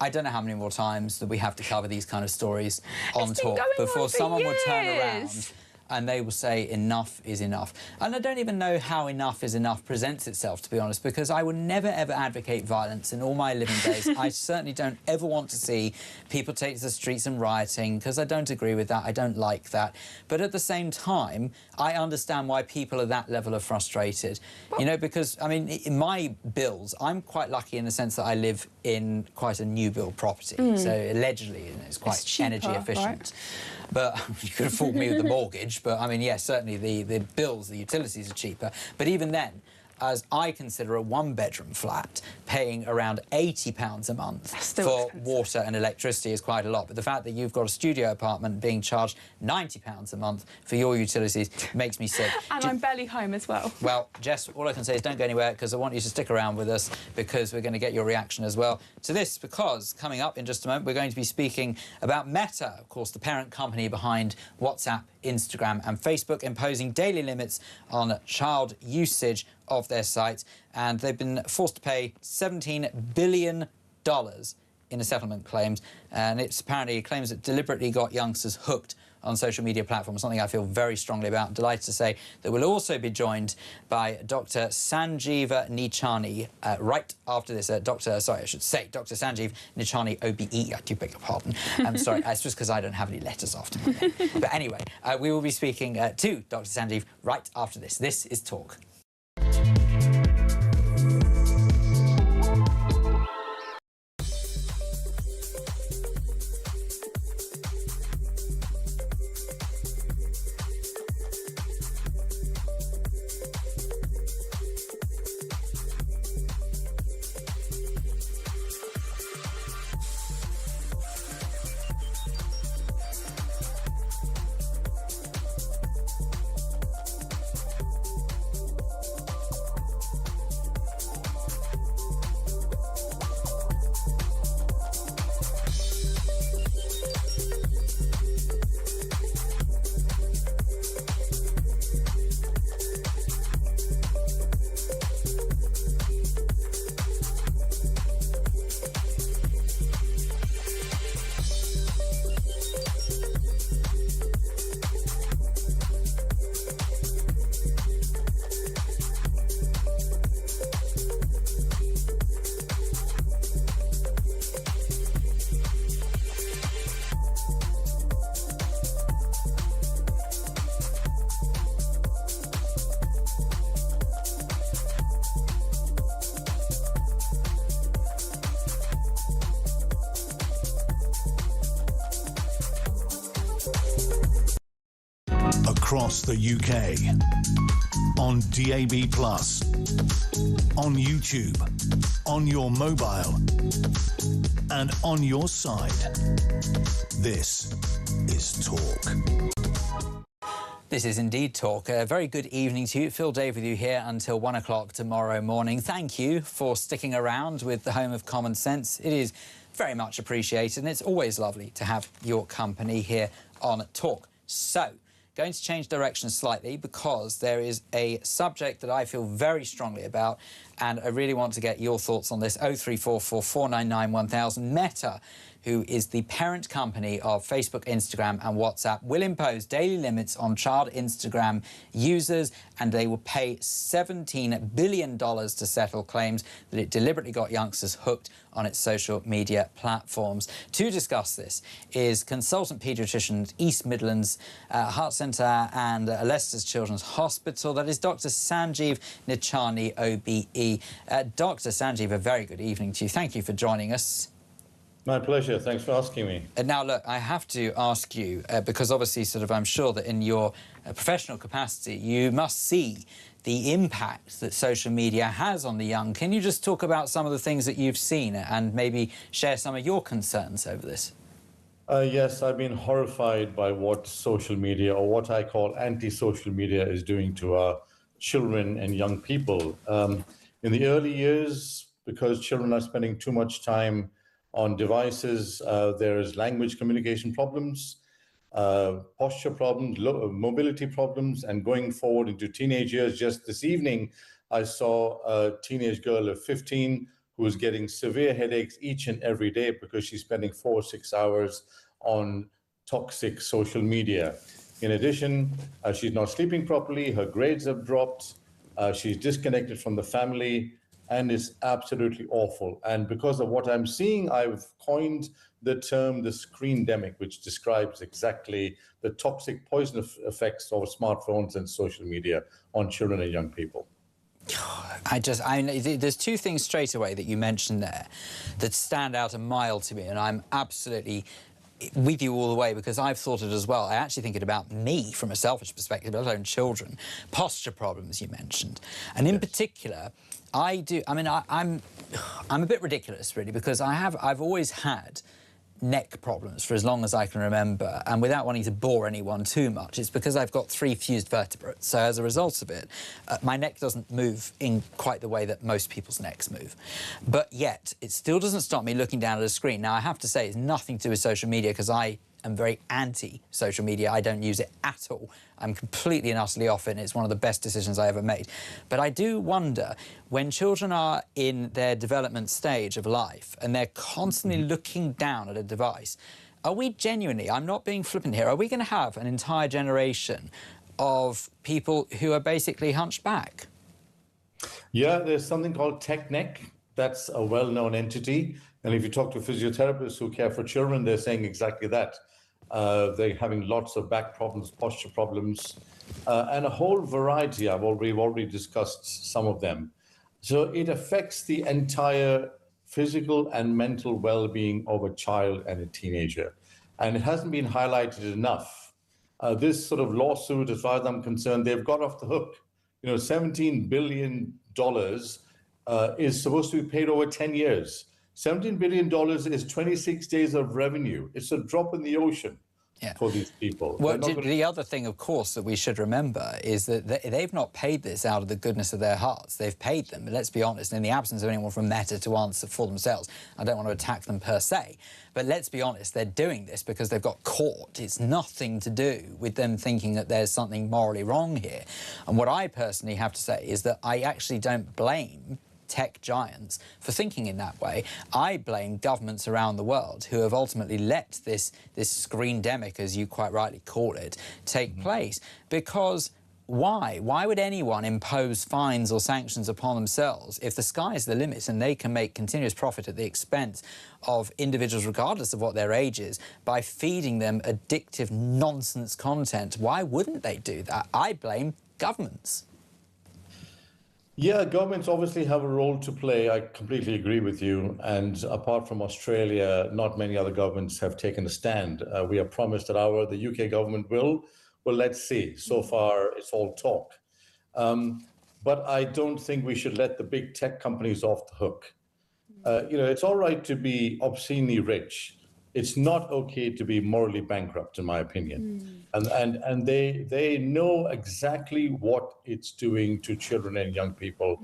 don't know how many more times that we have to cover these kind of stories on Talk before someone will turn around and they will say enough is enough. And I don't even know how enough is enough presents itself, to be honest, because I would never, ever advocate violence in all my living days. I certainly don't ever want to see people take to the streets and rioting, because I don't agree with that. I don't like that. But at the same time, I understand why people are that level of frustrated. You know, because, I mean, in my bills, I'm quite lucky in the sense that I live in quite a new build property. So allegedly, it's quite cheaper, energy efficient. Right? But you could afford me with the mortgage. But I mean, yes, certainly the bills, the utilities are cheaper. But even then, as I consider a one-bedroom flat, paying around £80 a month for water and electricity is quite a lot. But the fact that you've got a studio apartment being charged £90 a month for your utilities makes me sick. And I'm barely home as well. Well, Jess, all I can say is don't go anywhere, because I want you to stick around with us, because we're going to get your reaction as well to this, because coming up in just a moment, we're going to be speaking about Meta, of course, the parent company behind WhatsApp, Instagram and Facebook, imposing daily limits on child usage of their sites, and they've been forced to pay $17 billion in a settlement claims, and it's apparently claims it deliberately got youngsters hooked on social media platforms, something I feel very strongly about. Delighted to say that we'll also be joined by Dr. Sanjeev Nichani right after this. Dr. Sanjeev Nichani, OBE. I do beg your pardon. I'm sorry, it's just because I don't have any letters after my name. But anyway, we will be speaking to Dr. Sanjeev right after this. This is Talk. Across the UK, on DAB+, on YouTube, on your mobile, and on your side. This is Talk. This is indeed Talk. A very good evening to you. Phil Dave with you here until 1 o'clock tomorrow morning. Thank you for sticking around with the home of common sense. It is very much appreciated, and it's always lovely to have your company here on Talk. So, going to change direction slightly because there is a subject that I feel very strongly about, and I really want to get your thoughts on this. 0344 499 1000. Meta, who is the parent company of Facebook, Instagram and WhatsApp, will impose daily limits on child Instagram users, and they will pay $17 billion to settle claims that it deliberately got youngsters hooked on its social media platforms. To discuss this is consultant paediatrician at East Midlands Heart Centre and Leicester's Children's Hospital. That is Dr. Sanjeev Nichani, OBE. Dr. Sanjeev, a very good evening to you. Thank you for joining us. My pleasure. Thanks for asking me. Now, look, I have to ask you, because obviously I'm sure that in your professional capacity, you must see the impact that social media has on the young. Can you just talk about some of the things that you've seen and maybe share some of your concerns over this? Yes, I've been horrified by what social media, or what I call anti-social media, is doing to our children and young people. In the early years, because children are spending too much time on devices, there is language communication problems, posture problems, mobility problems, and going forward into teenage years. Just this evening, I saw a teenage girl of 15 who is getting severe headaches each and every day because she's spending 4 or 6 hours on toxic social media. In addition, she's not sleeping properly, her grades have dropped, she's disconnected from the family, and is absolutely awful. And because of what I'm seeing, I've coined the term the screendemic, which describes exactly the toxic poison effects of smartphones and social media on children and young people. There's two things straight away that you mentioned there that stand out a mile to me, and I'm absolutely with you all the way, because I've thought it as well. I actually think it about me from a selfish perspective, let alone children. Posture problems you mentioned, and in particular, I'm a bit ridiculous really, because I've always had neck problems for as long as I can remember, and without wanting to bore anyone too much, it's because I've got 3 fused vertebrates. So as a result of it, my neck doesn't move in quite the way that most people's necks move. But yet, it still doesn't stop me looking down at a screen. Now, I have to say, it's nothing to do with social media, because I am very anti-social media. I don't use it at all. I'm completely and utterly off it, and it's one of the best decisions I ever made. But I do wonder, when children are in their development stage of life and they're constantly looking down at a device, are we genuinely, I'm not being flippant here, are we going to have an entire generation of people who are basically hunched back? Yeah, there's something called tech neck. That's a well-known entity. And if you talk to physiotherapists who care for children, they're saying exactly that. They're having lots of back problems, posture problems, and a whole variety. We've already discussed some of them. So it affects the entire physical and mental well-being of a child and a teenager. And it hasn't been highlighted enough. This sort of lawsuit, as far as I'm concerned, they've got off the hook. You know, $17 billion is supposed to be paid over 10 years. $17 billion is 26 days of revenue. It's a drop in the ocean for these people. Well, the other thing, of course, that we should remember is that they've not paid this out of the goodness of their hearts. They've paid them, but let's be honest, in the absence of anyone from Meta to answer for themselves, I don't want to attack them per se, but let's be honest, they're doing this because they've got caught. It's nothing to do with them thinking that there's something morally wrong here. And what I personally have to say is that I actually don't blame tech giants for thinking in that way. I blame governments around the world who have ultimately let this screendemic, as you quite rightly call it, take place. Because why? Why would anyone impose fines or sanctions upon themselves if the sky is the limit and they can make continuous profit at the expense of individuals, regardless of what their age is, by feeding them addictive nonsense content? Why wouldn't they do that? I blame governments. Yeah, governments obviously have a role to play. I completely agree with you. And apart from Australia, not many other governments have taken a stand. We are promised that the UK government will. Well, let's see. So far, it's all talk. But I don't think we should let the big tech companies off the hook. It's all right to be obscenely rich. It's not okay to be morally bankrupt, in my opinion. And they know exactly what it's doing to children and young people.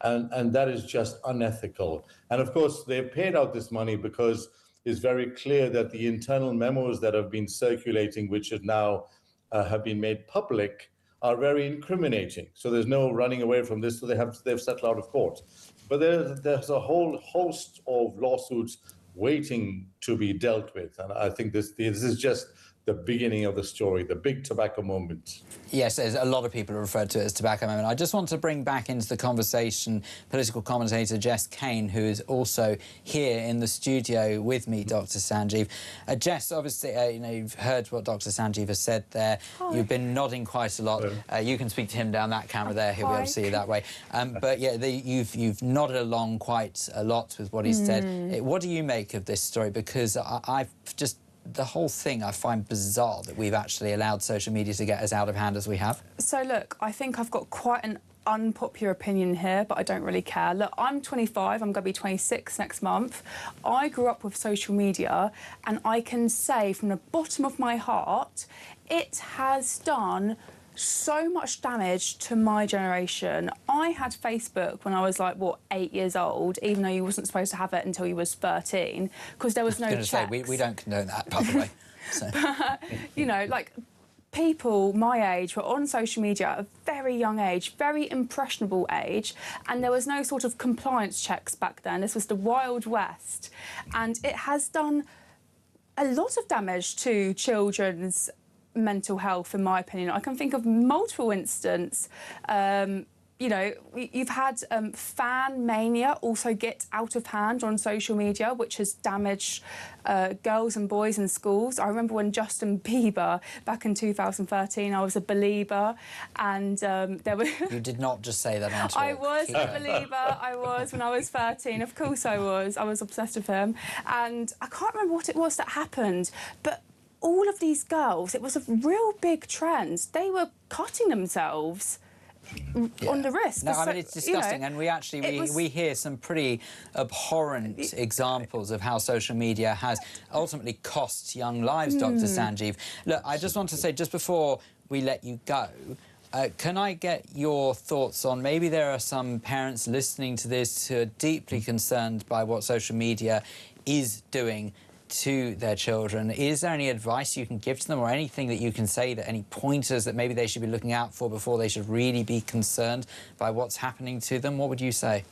And that is just unethical. And of course, they've paid out this money because it's very clear that the internal memos that have been circulating, which is now have been made public are very incriminating. So there's no running away from this. So they've settled out of court. But there's a whole host of lawsuits waiting to be dealt with, and I think this is just the beginning of the story, the big tobacco moment. Yes, there's a lot of people who refer to it as tobacco moment. I just want to bring back into the conversation political commentator Jess Kane, who is also here in the studio with me, Dr. Sanjeev. Jess, obviously, you've heard what Dr. Sanjeev has said there. Hi. You've been nodding quite a lot. You can speak to him down that camera there. He'll be able to see you that way. But yeah, you've nodded along quite a lot with what he said. What do you make of this story? Because I've just... the whole thing I find bizarre that we've actually allowed social media to get as out of hand as we have. So look, I think I've got quite an unpopular opinion here, but I don't really care. Look, I'm 25, I'm going to be 26 next month. I grew up with social media, and I can say from the bottom of my heart, it has done so much damage to my generation. I had Facebook when I was like, what, 8 years old, even though you wasn't supposed to have it until you was 13, because there was no checks. Say, we don't condone that, by the way. So. But, you know, like, people my age were on social media at a very young age, very impressionable age, and there was no sort of compliance checks back then. This was the Wild West, and it has done a lot of damage to children's mental health, in my opinion. I can think of multiple instances. You know, you've had fan mania also get out of hand on social media, which has damaged girls and boys in schools. I remember when Justin Bieber, back in 2013, I was a believer, and there were... You did not just say that on talk. I was a believer, I was, when I was 13. Of course I was. I was obsessed with him. And I can't remember what it was that happened, but all of these girls, it was a real big trend. They were cutting themselves on the wrist. No, I mean, it's disgusting, and we hear some pretty abhorrent examples of how social media has ultimately cost young lives, Dr. Sanjeev. Look, I just want to say, just before we let you go, can I get your thoughts on, maybe there are some parents listening to this who are deeply concerned by what social media is doing to their children. Is there any advice you can give to them, or anything that you can say, that any pointers that maybe they should be looking out for before they should really be concerned by what's happening to them? What would you say?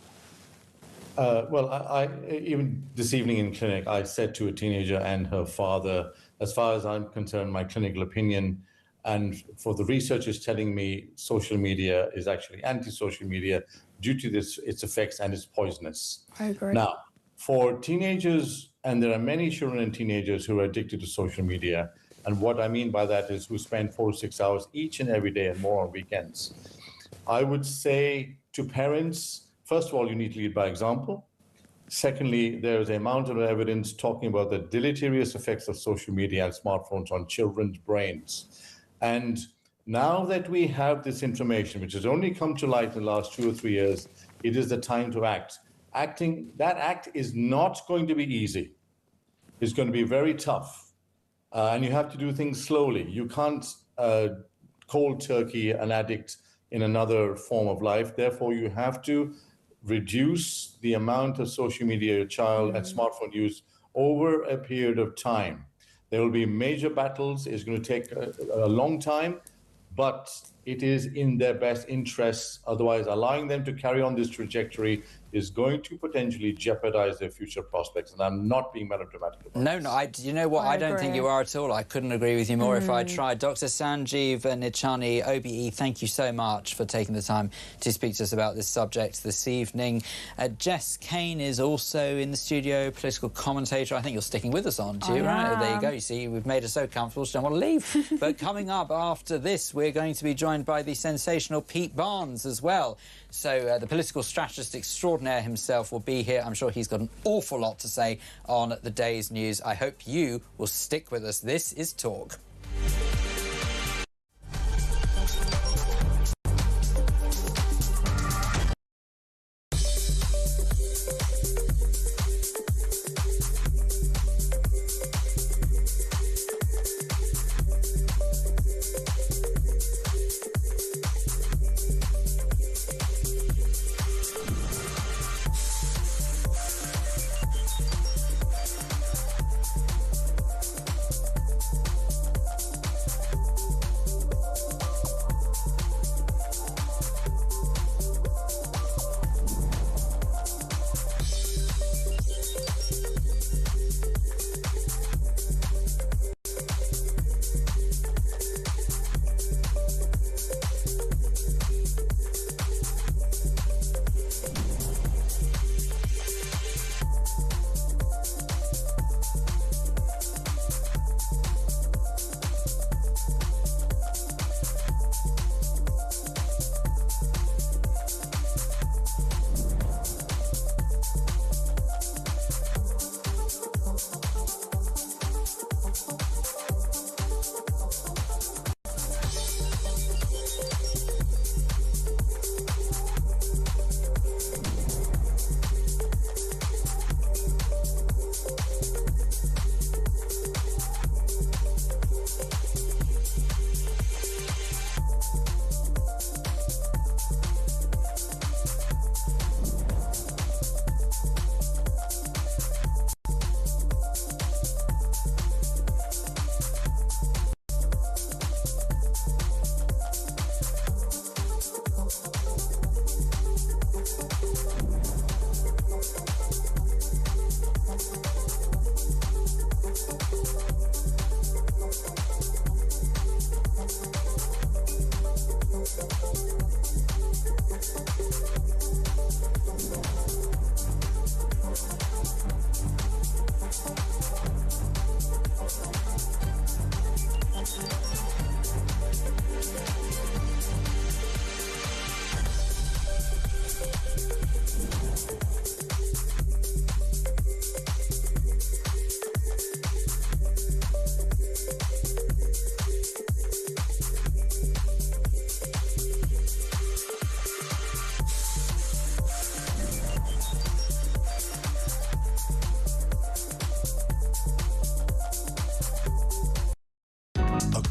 Well, I even this evening in clinic, I said to a teenager and her father, as far as I'm concerned, my clinical opinion, and for the researchers telling me, social media is actually anti-social media due to its effects, and it's poisonous. I agree. Now, for teenagers, and there are many children and teenagers who are addicted to social media, and what I mean by that is who spend 4 to 6 hours each and every day and more on weekends. I would say to parents, first of all, you need to lead by example. Secondly, there is a mountain of evidence talking about the deleterious effects of social media and smartphones on children's brains. And now that we have this information, which has only come to light in the last 2 or 3 years, it is the time to act. That act is not going to be easy. It's going to be very tough. And you have to do things slowly. You can't cold turkey an addict in another form of life. Therefore, you have to reduce the amount of social media your child and smartphone use over a period of time. There will be major battles. It's going to take a long time, but it is in their best interests. Otherwise, allowing them to carry on this trajectory is going to potentially jeopardize their future prospects. And I'm not being melodramatic about No, you know what? I don't think you are at all. I couldn't agree with you more if I tried. Dr. Sanjeev Nichani, OBE, thank you so much for taking the time to speak to us about this subject this evening. Jess Kane is also in the studio, political commentator. I think you're sticking with us, aren't you? Right, there you go. You see, we've made her so comfortable she don't want to leave. But coming up after this, we're going to be joined by the sensational Pete Barnes as well. So the political strategist extraordinaire himself will be here. I'm sure he's got an awful lot to say on the day's news. I hope you will stick with us. This is Talk.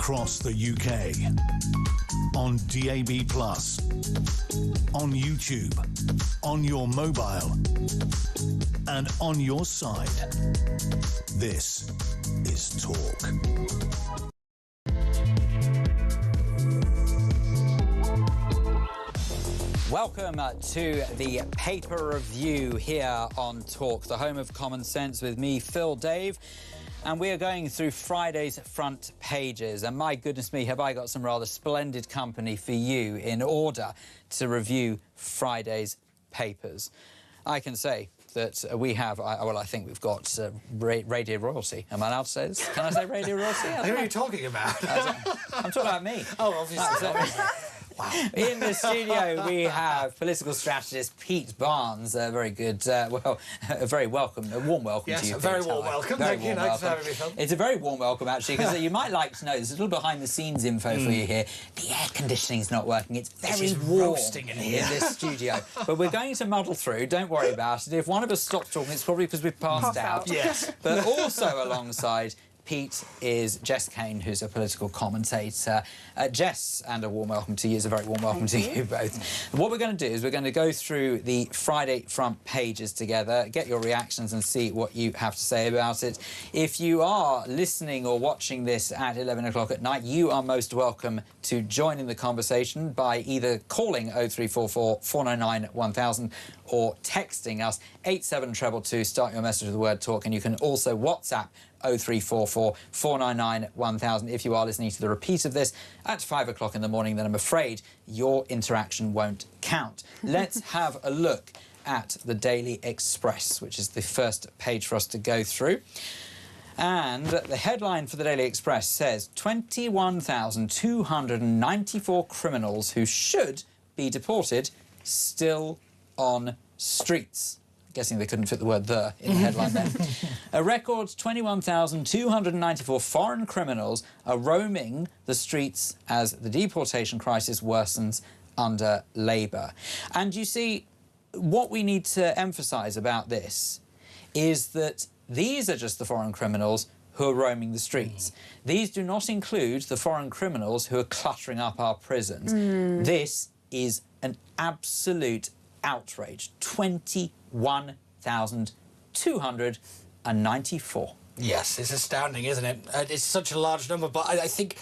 across the UK. On DAB+, on YouTube, on your mobile, and on your side. This is Talk. Welcome to the paper review here on Talk, the home of common sense, with me, Phil Dave. And we are going through Friday's front pages. And my goodness me, have I got some rather splendid company for you in order to review Friday's papers. I can say that we have, well, I think we've got radio royalty. Am I allowed to say this? Can I say radio royalty? Who are you talking about? I'm talking about me. Oh, obviously. Wow. In the studio, we have political strategist Pete Barnes. Very good, well, a very welcome, a warm welcome to you, Pete. Very warm welcome. Thank you. Nice to have me, Phil. It's a very warm welcome, actually, because you might like to know, there's a little behind-the-scenes info for you here. The air conditioning's not working. It's very warm roasting in here. in this studio. But we're going to muddle through. Don't worry about it. If one of us stops talking, it's probably because we've passed out. Yes. But also alongside Pete is Jess Kane, who's a political commentator. Jess, and a warm welcome to you, a very warm welcome to you both. What we're going to do is we're going to go through the Friday front pages together, get your reactions and see what you have to say about it. If you are listening or watching this at 11 o'clock at night, you are most welcome to join in the conversation by either calling 0344 499 1000 or texting us 87222, start your message with the word talk, and you can also WhatsApp 0344 499 1000 if you are listening to the repeat of this at 5 o'clock in the morning. Then I'm afraid your interaction won't count. Let's have a look at the Daily Express, which is the first page for us to go through. And the headline for the Daily Express says 21,294 criminals who should be deported still on streets. Guessing they couldn't fit the word "the" in the headline then. A record 21,294 foreign criminals are roaming the streets as the deportation crisis worsens under Labour. And you see, what we need to emphasise about this is that these are just the foreign criminals who are roaming the streets. These do not include the foreign criminals who are cluttering up our prisons. This is an absolute outrage. 21,294. Yes, it's astounding, isn't it? It's such a large number, but I think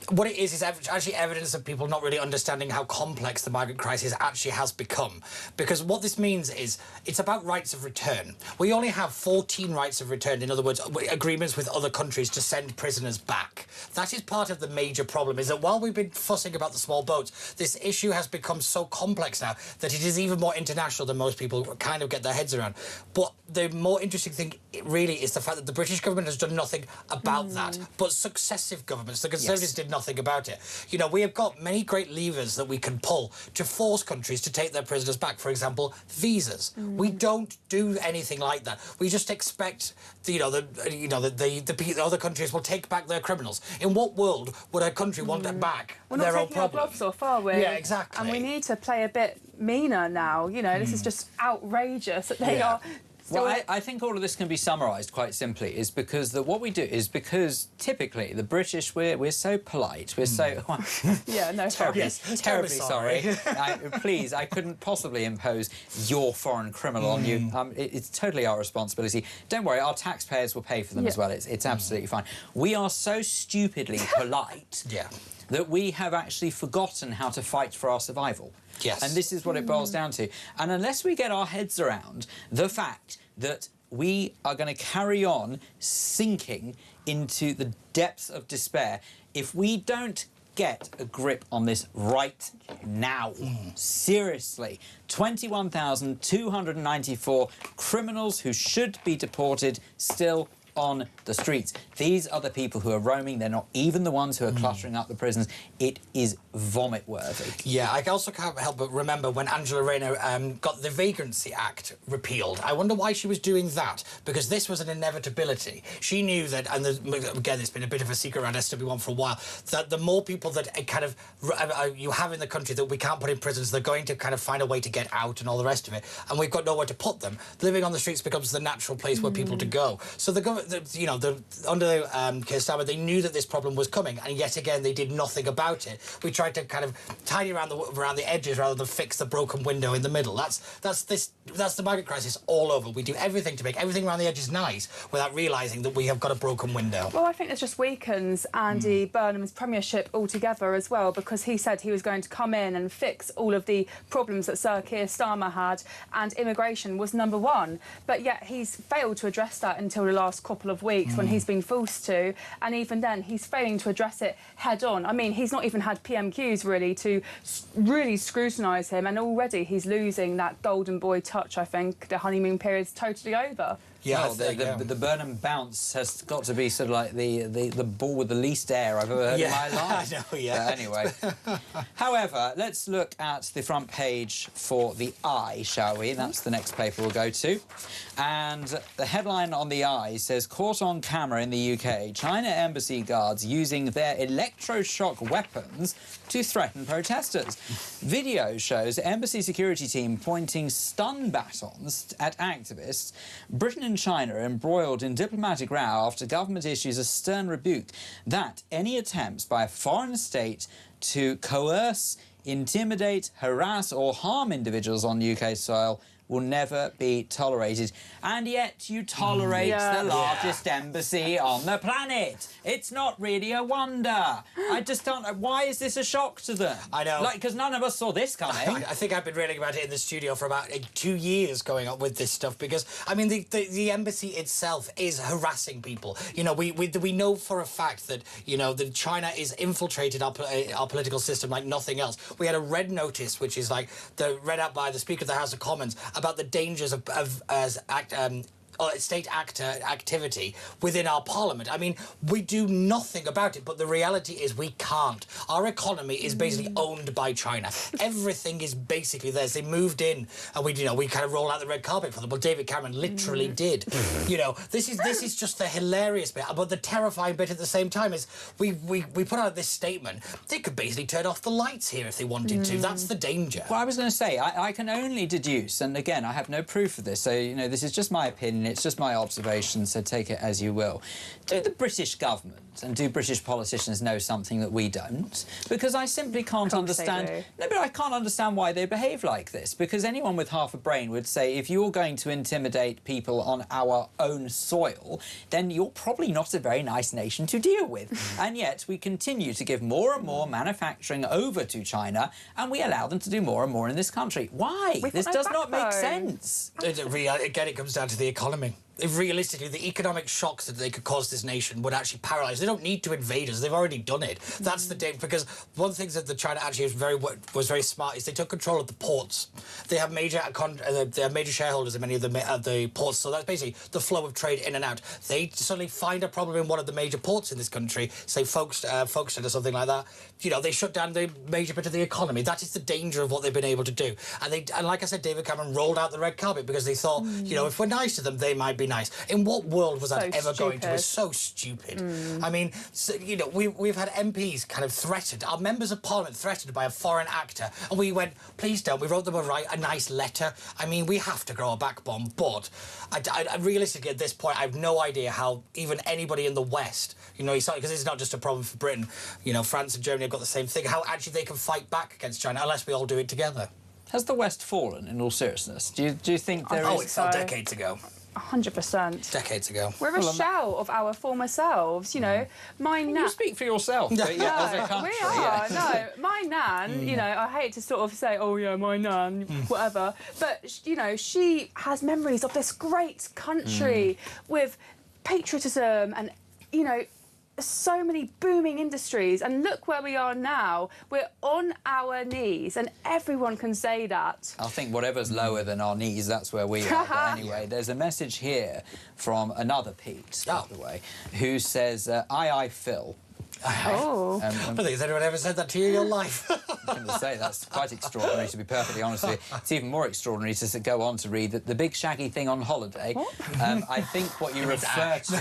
what it is actually evidence of people not really understanding how complex the migrant crisis actually has become. Because what this means is it's about rights of return. We only have 14 rights of return, in other words, agreements with other countries to send prisoners back. That is part of the major problem, is that while we've been fussing about the small boats, this issue has become so complex now that it is even more international than most people kind of get their heads around. But the more interesting thing really is the fact that the British government has done nothing about that, but successive governments, the Conservatives did nothing about it. You know, we have got many great levers that we can pull to force countries to take their prisoners back. For example, visas. We don't do anything like that. We just expect, the other countries will take back their criminals. In what world would a country want them back? We're not taking our gloves off, are we? Yeah, exactly. And we need to play a bit meaner now. You know, this is just outrageous that they are. Well, I think all of this can be summarised quite simply, is because what we do is because typically the British, we're so polite, we're so... Yeah, no, terribly sorry. Please, I couldn't possibly impose your foreign criminal on you. It's totally our responsibility. Don't worry, our taxpayers will pay for them as well. It's absolutely fine. We are so stupidly polite that we have actually forgotten how to fight for our survival. Yes. And this is what it boils down to. And unless we get our heads around the fact that we are going to carry on sinking into the depths of despair, if we don't get a grip on this right now, seriously, 21,294 criminals who should be deported still on the streets. These are the people who are roaming. They're not even the ones who are cluttering up the prisons. It is vomit-worthy. Yeah, I also can't help but remember when Angela Rayner got the Vagrancy Act repealed. I wonder why she was doing that, because this was an inevitability. She knew that, and again, it's been a bit of a secret around SW1 for a while, that the more people that you have in the country that we can't put in prisons, they're going to kind of find a way to get out and all the rest of it, and we've got nowhere to put them. Living on the streets becomes the natural place where people to go. So under Keir Starmer, they knew that this problem was coming, and yet again they did nothing about it. We tried to kind of tidy around the edges rather than fix the broken window in the middle. That's the migrant crisis all over. We do everything to make everything around the edges nice without realising that we have got a broken window. Well, I think this just weakens Andy Burnham's premiership altogether as well, because he said he was going to come in and fix all of the problems that Sir Keir Starmer had, and immigration was number one. But yet he's failed to address that until the last couple of weeks when he's been forced to, and even then he's failing to address it head on. I mean, he's not even had PMQs really to really scrutinise him, and already he's losing that golden boy touch. I think the honeymoon period's totally over. Yeah, well, the Burnham bounce has got to be sort of like the ball with the least air I've ever heard in my life. I know, yeah. Anyway. However, let's look at the front page for the Eye, shall we? That's the next paper we'll go to. And the headline on the Eye says, caught on camera in the UK, China embassy guards using their electroshock weapons to threaten protesters. Video shows embassy security team pointing stun batons at activists. Britain and China are embroiled in diplomatic row after government issues a stern rebuke that any attempts by a foreign state to coerce, intimidate, harass or harm individuals on UK soil will never be tolerated. And yet you tolerate the largest embassy on the planet. It's not really a wonder. I just don't... Why is this a shock to them? I know. Like, because none of us saw this coming. I think I've been railing about it in the studio for about 2 years going on with this stuff, because, I mean, the embassy itself is harassing people. You know, we know for a fact that, you know, that China is infiltrated our political system like nothing else. We had a red notice, which is like read out by the Speaker of the House of Commons, about the dangers of state actor activity within our parliament. I mean, we do nothing about it, but the reality is we can't. Our economy is basically owned by China. Everything is basically theirs. They moved in, and we kind of roll out the red carpet for them. Well, David Cameron literally did. You know, this is just the hilarious bit, but the terrifying bit at the same time is we put out this statement. They could basically turn off the lights here if they wanted to. That's the danger. Well, I was going to say, I can only deduce, and again, I have no proof of this, so, you know, this is just my opinion. It's just my observation, so take it as you will. Do the British government and do British politicians know something that we don't? Because I simply can't understand... No, but I can't understand why they behave like this, because anyone with half a brain would say if you're going to intimidate people on our own soil, then you're probably not a very nice nation to deal with. And yet we continue to give more and more manufacturing over to China, and we allow them to do more and more in this country. Why? This does not make sense. Again, it comes down to the economy. If realistically, the economic shocks that they could cause this nation would actually paralyse. They don't need to invade us. They've already done it. That's the danger. Because one thing that the China actually was very smart is they took control of the ports. They have major shareholders in many of the ports. So that's basically the flow of trade in and out. They suddenly find a problem in one of the major ports in this country, say Folkestone or something like that. You know, they shut down the major bit of the economy. That is the danger of what they've been able to do. And like I said, David Cameron rolled out the red carpet because they thought, you know, if we're nice to them, they might be nice. In what world was that ever going to? It's so stupid. I mean, you know, we've had MPs kind of threatened, our members of Parliament threatened by a foreign actor, and we went, please don't. We wrote them a nice letter. I mean, we have to grow a backbone, but I realistically at this point, I have no idea how even anybody in the West, you know, because it's not just a problem for Britain. You know, France and Germany have got the same thing. How actually they can fight back against China unless we all do it together. Has the West fallen, in all seriousness? Do you think there is... Oh, it fell decades ago. 100%. Decades ago. We're a shell of our former selves, you know. My nan... You speak for yourself, but yeah, as a country. We are, no. My nan, you know, I hate to sort of say, oh, yeah, my nan, whatever, but, you know, she has memories of this great country with patriotism and, you know, so many booming industries, and look where we are now. We're on our knees, and everyone can say that. I think whatever's lower than our knees, that's where we are. But anyway, there's a message here from another Pete, by the way, who says, aye, Phil. Oh. I don't think has anyone ever said that to you in your life. I was going to say, that's quite extraordinary, to be perfectly honest with you. It's even more extraordinary to go on to read that the big shaggy thing on holiday. I think what you refer to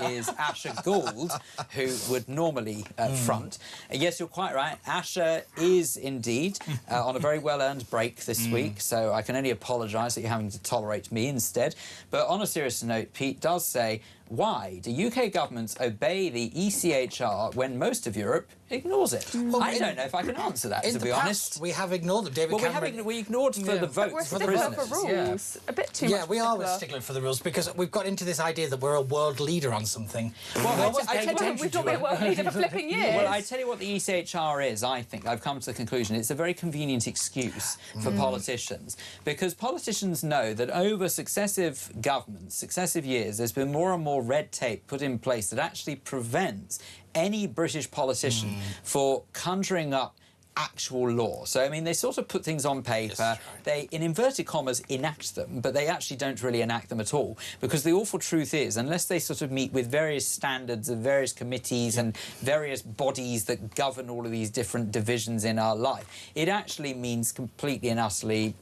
is Asha Gould, who would normally front. Yes, you're quite right. Asha is indeed on a very well-earned break this week, so I can only apologise that you're having to tolerate me instead. But on a serious note, Pete does say, why do UK governments obey the ECHR when most of Europe ignores it? I don't know if I can answer that, to be honest. We have ignored them. David Cameron... we ignored for the votes We're for stickler prisoners. for rules. A bit too much. Yeah, we are a stickler for the rules because we've got into this idea that we're a world leader on something. Well, We've not been world leader for flipping years. Well, I tell you what the ECHR is, I think. I've come to the conclusion. It's a very convenient excuse for politicians, because politicians know that over successive governments, successive years, there's been more and more red tape put in place that actually prevents any British politician for conjuring up actual law. So, I mean, they sort of put things on paper, they, in inverted commas, enact them, but they actually don't really enact them at all. Because the awful truth is, unless they sort of meet with various standards of various committees and various bodies that govern all of these different divisions in our life, it actually means completely and utterly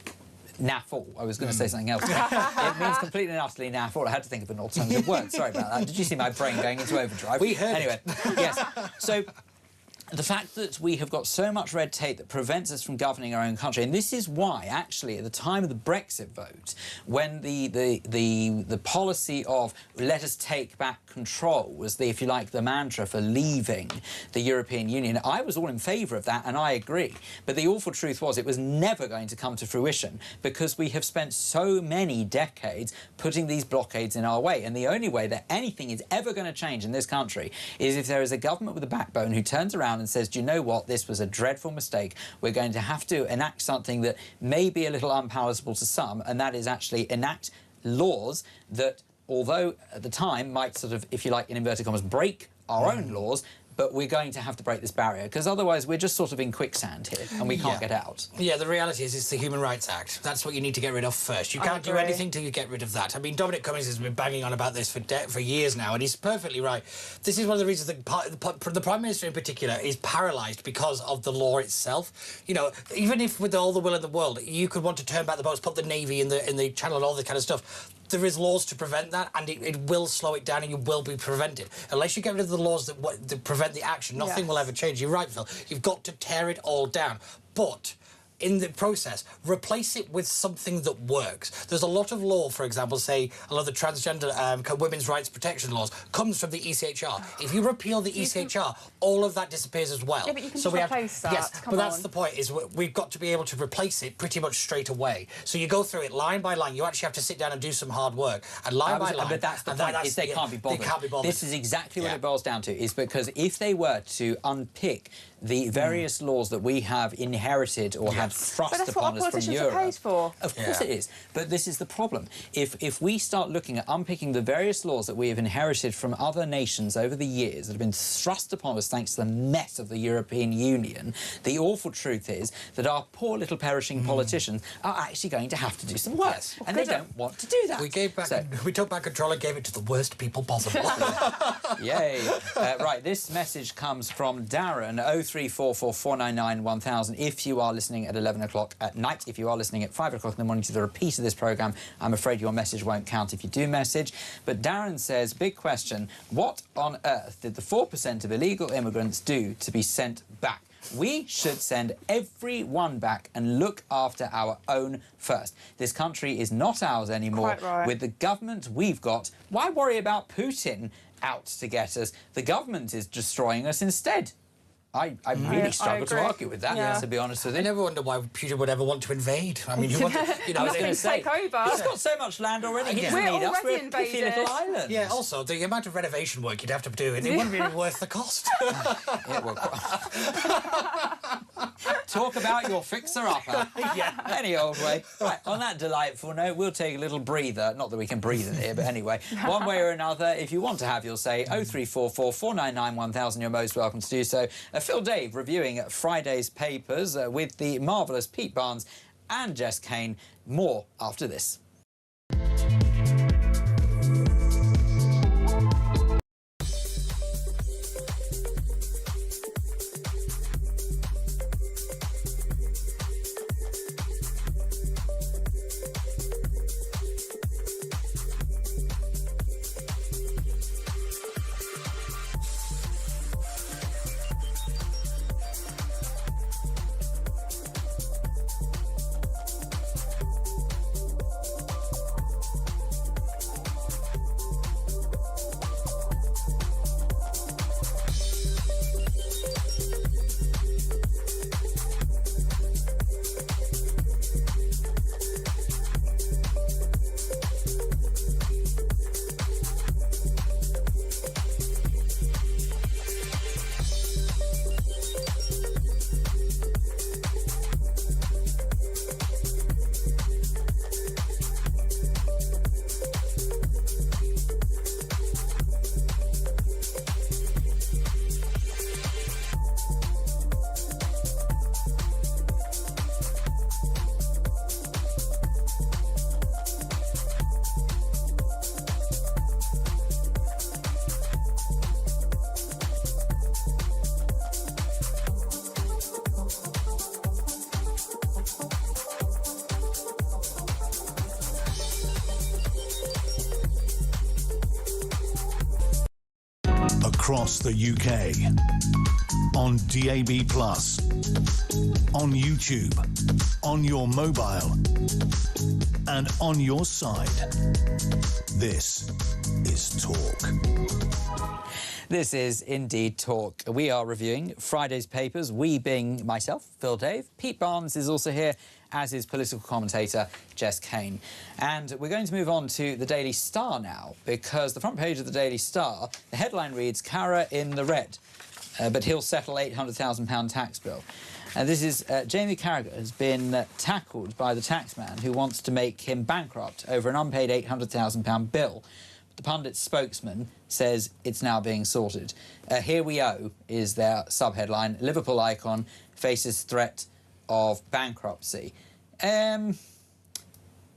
naff all. I was going to say something else. It means completely and utterly naff all. I had to think of an alternative word. Sorry about that. Did you see my brain going into overdrive? We heard Anyway, yes. So the fact that we have got so much red tape that prevents us from governing our own country, and this is why, actually, at the time of the Brexit vote, when the policy of let us take back control was the, if you like, the mantra for leaving the European Union, I was all in favour of that, and I agree. But the awful truth was it was never going to come to fruition because we have spent so many decades putting these blockades in our way. And the only way that anything is ever going to change in this country is if there is a government with a backbone who turns around and says, do you know what, this was a dreadful mistake. We're going to have to enact something that may be a little unpalatable to some, and that is actually enact laws that, although at the time might sort of, if you like, in inverted commas, break our own laws, but we're going to have to break this barrier, because otherwise we're just sort of in quicksand here and we can't get out. Yeah, the reality is it's the Human Rights Act. That's what you need to get rid of first. You can't do anything till you get rid of that. I mean, Dominic Cummings has been banging on about this for years now, and he's perfectly right. This is one of the reasons that the Prime Minister in particular is paralysed because of the law itself. You know, even if with all the will in the world, you could want to turn back the boats, put the Navy in the channel and all this kind of stuff, there is laws to prevent that, and it will slow it down and you will be prevented. Unless you get rid of the laws that prevent the action, nothing will ever change. You're right, Phil. You've got to tear it all down. But in the process, replace it with something that works. There's a lot of law, for example, say, a lot of the transgender women's rights protection laws comes from the ECHR. If you repeal the ECHR, all of that disappears as well. Yeah, but you can just replace that. Yes, but that's the point, is we've got to be able to replace it pretty much straight away. So you go through it line by line. You actually have to sit down and do some hard work. And line by line... But that's the point, is they can't be bothered. They can't be bothered. This is exactly what it boils down to, is because if they were to unpick the various laws that we have inherited or had thrust upon us from Europe. Paid for. Of course it is. But this is the problem. If we start looking at unpicking the various laws that we have inherited from other nations over the years that have been thrust upon us thanks to the mess of the European Union, the awful truth is that our poor little perishing politicians are actually going to have to do some work. And they don't want to do that. We took back control and gave it to the worst people possible. Yay. Right, this message comes from Darren, 0344 499 1000. If you are listening at 11 o'clock at night, if you are listening at 5 o'clock in the morning to the repeat of this programme, I'm afraid your message won't count if you do message. But Darren says, big question, what on earth did the 4% of illegal immigrants do to be sent back? We should send everyone back and look after our own first. This country is not ours anymore. Quite right. With the government we've got, why worry about Putin out to get us? The government is destroying us instead. I really struggle to argue with that, to be honest with you. I never wonder why Putin would ever want to invade. I mean, I was going to say, take over. He's got so much land already. He doesn't need us. We're a piffy little island. Yeah, also, the amount of renovation work you'd have to do, it wouldn't be worth the cost. Talk about your fixer-upper. Any old way. Right, on that delightful note, we'll take a little breather. Not that we can breathe in here, but anyway, one way or another, if you want to have your say, 0344 499 1000, you're most welcome to do so. Phil Dave reviewing Friday's papers with the marvellous Pete Barnes and Jess Kane. More after this. across the UK. On DAB+, on YouTube, on your mobile, and on your side. This is Talk. This is indeed Talk. We are reviewing Friday's papers, we being myself, Phil Dave. Pete Barnes is also here, as is political commentator Jess Kane. And we're going to move on to the Daily Star now, because the front page of the Daily Star, the headline reads, Cara in the red, but he'll settle £800,000 tax bill. And this is Jamie Carragher has been tackled by the taxman who wants to make him bankrupt over an unpaid £800,000 bill. The pundit's spokesman says it's now being sorted. Here we owe is their subheadline. Liverpool icon faces threat of bankruptcy.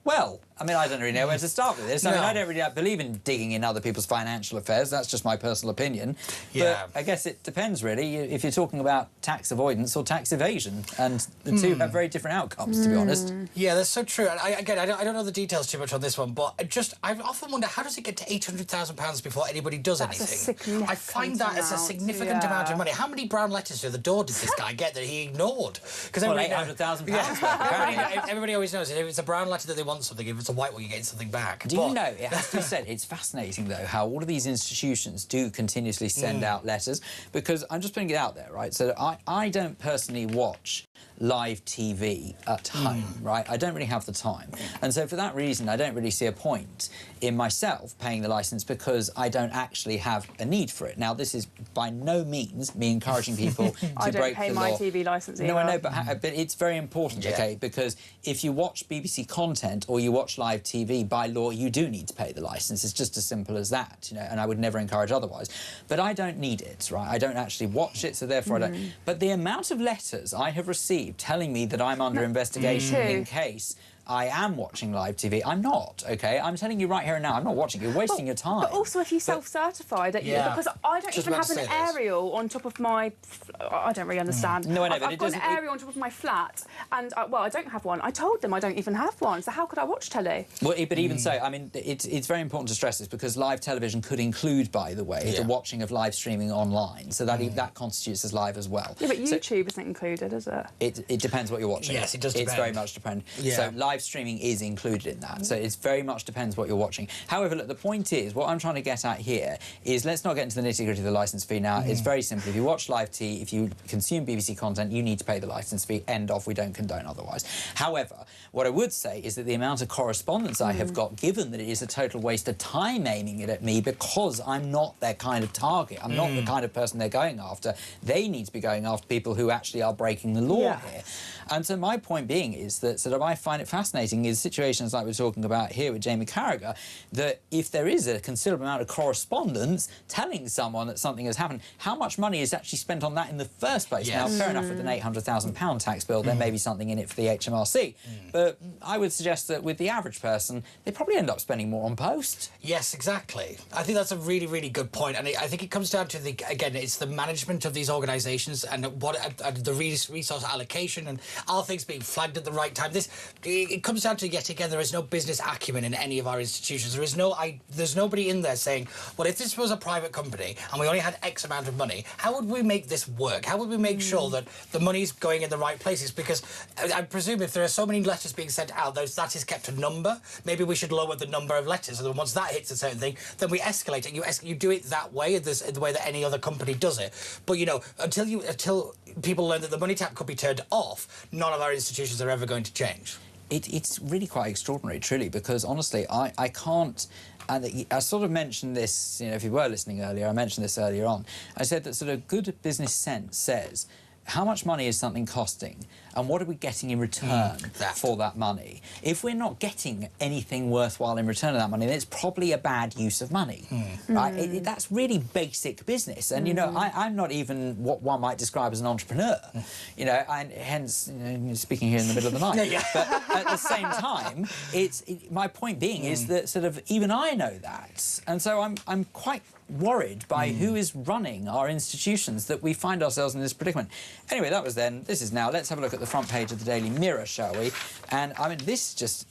Well, I mean, I don't really know where to start with this. I mean, I don't really believe in digging in other people's financial affairs. That's just my personal opinion. Yeah. But I guess it depends, really, if you're talking about tax avoidance or tax evasion. And the two have very different outcomes, to be honest. Yeah, that's so true. And I don't know the details too much on this one, but I often wonder, how does it get to £800,000 before anybody does anything? I find that as a significant amount of money. How many brown letters through the door did this guy get that he ignored? Because £800,000. Everybody always knows that if it's a brown letter that they want something, if it's a white one, you're getting something back. Do you know, it has to be said, it's fascinating, though, how all of these institutions do continuously send out letters, because I'm just putting it out there, right? So I don't personally watch live TV at home, right? I don't really have the time. And so for that reason, I don't really see a point in myself paying the licence because I don't actually have a need for it. Now, this is by no means me encouraging people to break the law. I don't pay my TV licence either. No, I know, but it's very important, OK? Because if you watch BBC content or you watch live TV, by law, you do need to pay the licence. It's just as simple as that, you know, and I would never encourage otherwise. But I don't need it, right? I don't actually watch it, so therefore I don't. But the amount of letters I have received telling me that I'm under investigation in case I am watching live TV. I'm not, OK? I'm telling you right here and now, I'm not watching. You're wasting your time. But also if you self-certify, because I don't even have an aerial on top of my... I don't really understand. No, I know, but I've got an aerial on top of my flat, and, well, I don't have one. I told them I don't even have one, so how could I watch telly? Well, but even so, I mean, it's very important to stress this, because live television could include, by the way, the watching of live streaming online, so that constitutes as live as well. Yeah, but YouTube isn't included, is it? It depends what you're watching. Yes, it does depend. It's very much depend. Yeah. So live streaming is included in that, so it's very much depends what you're watching. However, look, the point is, what I'm trying to get at here is, let's not get into the nitty-gritty of the licence fee now. It's very simple. If you watch live TV, if you consume BBC content, you need to pay the licence fee. End of. We don't condone otherwise. However, what I would say is that the amount of correspondence I have got, given that it is a total waste of time aiming it at me, because I'm not their kind of target, I'm not the kind of person they're going after, they need to be going after people who actually are breaking the law here. And so my point being is that sort of I find it fascinating is situations like we're talking about here with Jamie Carragher, that if there is a considerable amount of correspondence telling someone that something has happened, how much money is actually spent on that in the first place? Now, fair enough, with an £800,000 tax bill, there may be something in it for the HMRC, but I would suggest that with the average person, they probably end up spending more on post. Yes, exactly. I think that's a really, really good point, and I think it comes down to, again, it's the management of these organisations and the resource allocation and are things being flagged at the right time. It comes down to, yet again, there is no business acumen in any of our institutions. There's nobody in there saying, well, if this was a private company and we only had X amount of money, how would we make this work? How would we make sure that the money's going in the right places? Because I presume if there are so many letters being sent out, that is kept a number. Maybe we should lower the number of letters, and then once that hits a certain thing, then we escalate it. You do it that way, the way that any other company does it. But, you know, until people learn that the money tap could be turned off, none of our institutions are ever going to change. It's really quite extraordinary, truly, because honestly, I can't... And I sort of mentioned this, you know, if you were listening earlier, I mentioned this earlier on. I said that sort of good business sense says, how much money is something costing, and what are we getting in return for that money? If we're not getting anything worthwhile in return of that money, then it's probably a bad use of money, right? That's really basic business, and, you know, I'm not even what one might describe as an entrepreneur, you know, and hence, you know, speaking here in the middle of the night. But at the same time, my point being is that sort of even I know that, and so I'm quite worried by who is running our institutions that we find ourselves in this predicament. Anyway, that was then. This is now. Let's have a look at the front page of the Daily Mirror, shall we? And, I mean, this just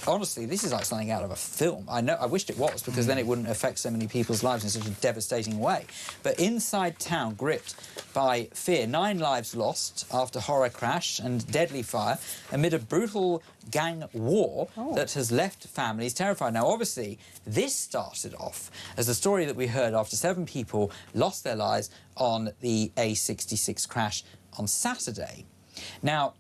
honestly, this is like something out of a film. I wished it was, because then it wouldn't affect so many people's lives in such a devastating way. But inside town, gripped by fear, 9 lives lost after horror crash and deadly fire amid a brutal gang war that has left families terrified. Now, obviously, this started off as a story that we heard after 7 people lost their lives on the A66 crash on Saturday. Now,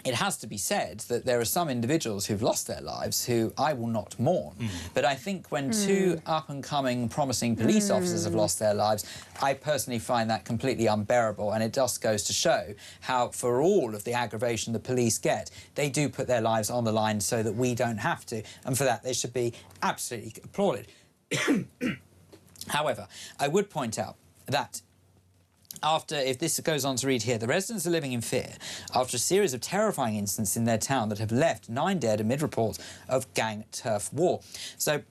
it has to be said that there are some individuals who've lost their lives who I will not mourn. But I think when 2 up-and-coming, promising police officers have lost their lives, I personally find that completely unbearable, and it just goes to show how, for all of the aggravation the police get, they do put their lives on the line so that we don't have to, and for that they should be absolutely applauded. However, I would point out that if this goes on to read here, the residents are living in fear after a series of terrifying incidents in their town that have left 9 dead amid reports of gang turf war. So,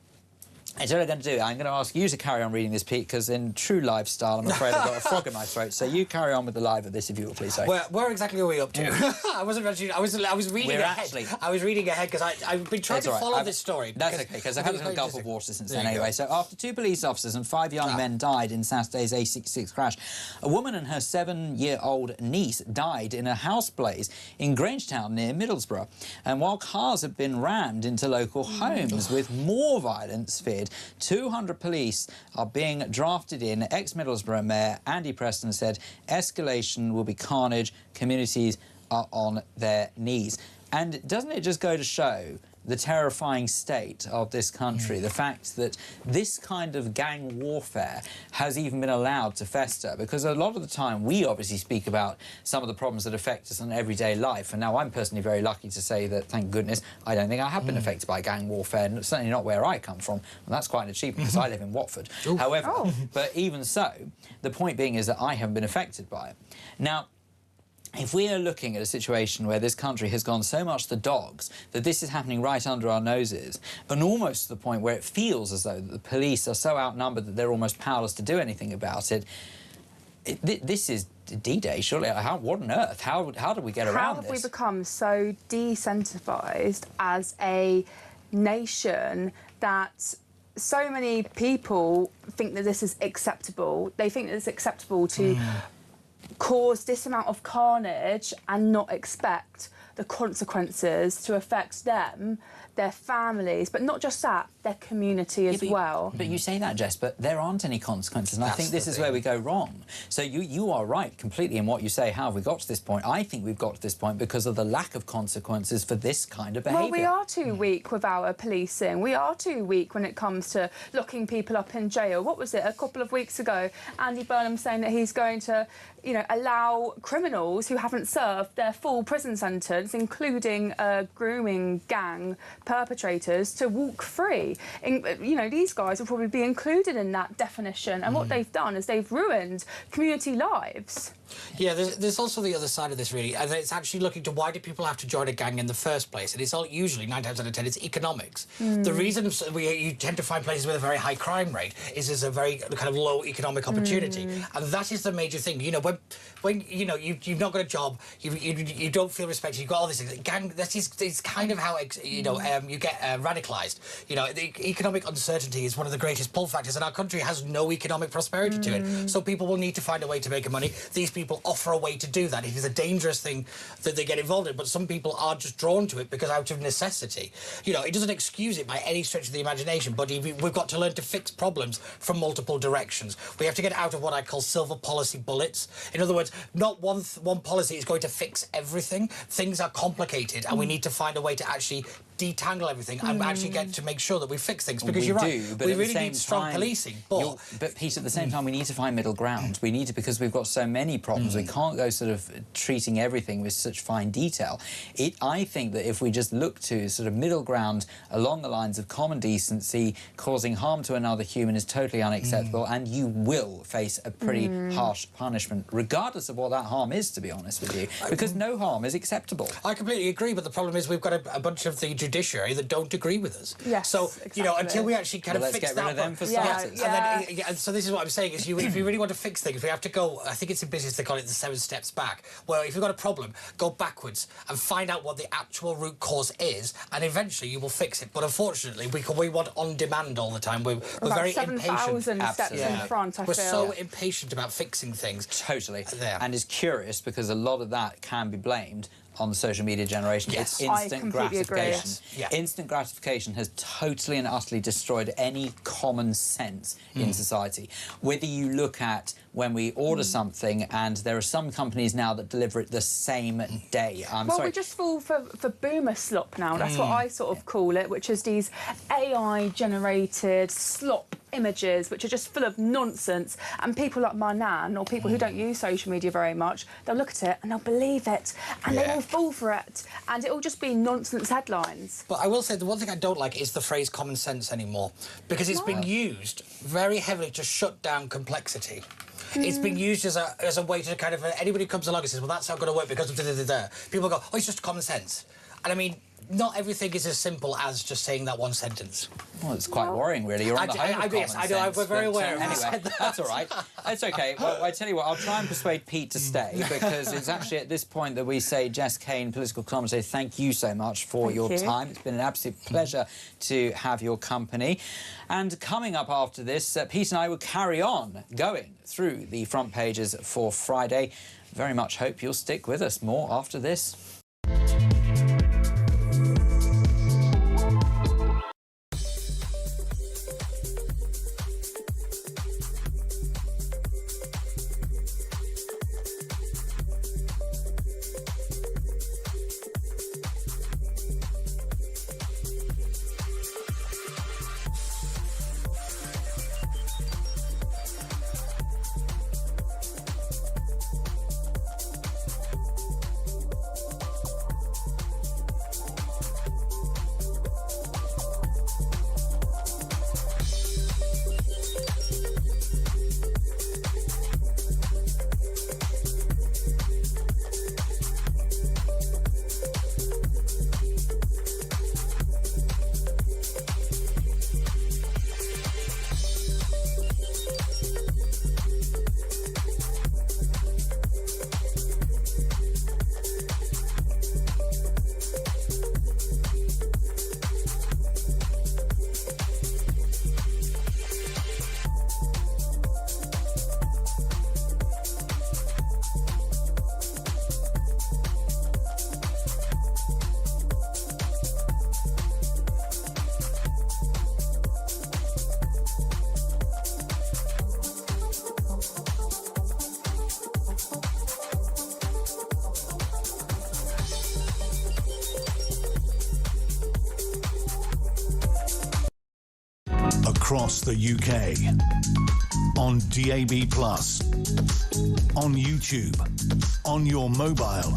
I don't know what I'm going to do. I'm going to ask you to carry on reading this, Pete, because in true live style, I'm afraid I've got a frog in my throat. So you carry on with the live of this, if you will, please. Where exactly are we up to? I wasn't actually. I was reading ahead. I was reading ahead because I've been trying to follow this story. That's okay, because I've had a gulp of water since then anyway. So after 2 police officers and 5 young men died in Saturday's A66 crash, a woman and her 7-year-old niece died in a house blaze in Grangetown near Middlesbrough. And while cars have been rammed into local homes with more violence feared, 200 police are being drafted in. Ex-Middlesbrough Mayor Andy Preston said escalation will be carnage, communities are on their knees. And doesn't it just go to show the terrifying state of this country, the fact that this kind of gang warfare has even been allowed to fester? Because a lot of the time we obviously speak about some of the problems that affect us in everyday life, and now I'm personally very lucky to say that, thank goodness, I don't think I have been affected by gang warfare, and certainly not where I come from, and that's quite an achievement because I live in Watford. However, but even so, the point being is that I haven't been affected by it. Now, if we are looking at a situation where this country has gone so much to the dogs that this is happening right under our noses, and almost to the point where it feels as though the police are so outnumbered that they're almost powerless to do anything about it, this is D-Day, surely. What on earth? How do we get around this? How have we become so decentralised as a nation that so many people think that this is acceptable? They think that it's acceptable to cause this amount of carnage and not expect the consequences to affect them, their families, but not just that, their community as well. But you say that, Jess, but there aren't any consequences, and I think this is where we go wrong. So you are right completely in what you say. How have we got to this point? I think we've got to this point because of the lack of consequences for this kind of behaviour. Well, we are too weak with our policing. We are too weak when it comes to locking people up in jail. What was it, a couple of weeks ago, Andy Burnham saying that he's going to, you know, allow criminals who haven't served their full prison sentence, including grooming gang perpetrators, to walk free. You know, these guys will probably be included in that definition, and what they've done is they've ruined community lives. Yeah, there's also the other side of this, really, and it's actually looking to why do people have to join a gang in the first place? And it's all usually, 9 times out of 10, it's economics. The reason you tend to find places with a very high crime rate is there's a very kind of low economic opportunity, and that is the major thing. You know, when you know you've not got a job, you don't feel respected, you've got all these things. Gang, it's kind of how you get radicalised. You know, the economic uncertainty is one of the greatest pull factors, and our country has no economic prosperity to it. So people will need to find a way to make money. These people offer a way to do that. It is a dangerous thing that they get involved in, but some people are just drawn to it because out of necessity. You know, it doesn't excuse it by any stretch of the imagination, but we've got to learn to fix problems from multiple directions. We have to get out of what I call silver policy bullets. In other words, not one policy is going to fix everything. Things are complicated, and we need to find a way to actually detangle everything and actually get to make sure that we fix things, because you're right, we really need strong policing, but Pete, at the same time we need to find middle ground. We need to, because we've got so many problems, we can't go sort of treating everything with such fine detail. I think that if we just look to sort of middle ground along the lines of common decency, causing harm to another human is totally unacceptable, and you will face a pretty harsh punishment regardless of what that harm is, to be honest with you, because no harm is acceptable. I completely agree, but the problem is we've got a bunch of the judiciary that don't agree with us. Yes, so, you know, exactly. until we actually kind of let's fix get that... rid of them for Yeah, starters. And so this is what I'm saying, is if you really want to fix things, we have to go, I think it's in business they call it the 7 steps back, where if you've got a problem, go backwards and find out what the actual root cause is, and eventually you will fix it. But unfortunately, we want on demand all the time. We're very impatient. 7,000 steps in front, I We're feel. so impatient about fixing things. Totally. There. And is curious because a lot of that can be blamed on the social media generation. Yes. It's I instant completely agree. gratification. Yeah. Instant gratification has totally and utterly destroyed any common sense in society. Whether you look at when we order something, and there are some companies now that deliver it the same day. We just fall for boomer slop now. That's what I sort of call it, which is these AI-generated slop images which are just full of nonsense, and people like my nan, or people who don't use social media very much, they'll look at it and they'll believe it, and they will fall for it, and it'll just be nonsense headlines. But I will say the one thing I don't like is the phrase common sense anymore, because it's been used very heavily to shut down complexity. It's been used as a way to kind of... anybody who comes along and says, well, that's not going to work because of da-da-da-da. People go, oh, it's just common sense. And I mean, not everything is as simple as just saying that one sentence. Well, it's quite worrying, really. You're on the home of common yes, I know, sense, we're very but, aware of anyway, that. that's all right. It's OK. Well, I tell you what, I'll try and persuade Pete to stay, because it's actually at this point that we say, Jess Kane, political commentator, thank you so much for your time. It's been an absolute pleasure to have your company. And coming up after this, Pete and I will carry on going through the front pages for Friday. Very much hope you'll stick with us. More after this. Across the UK, on DAB+, on YouTube, on your mobile,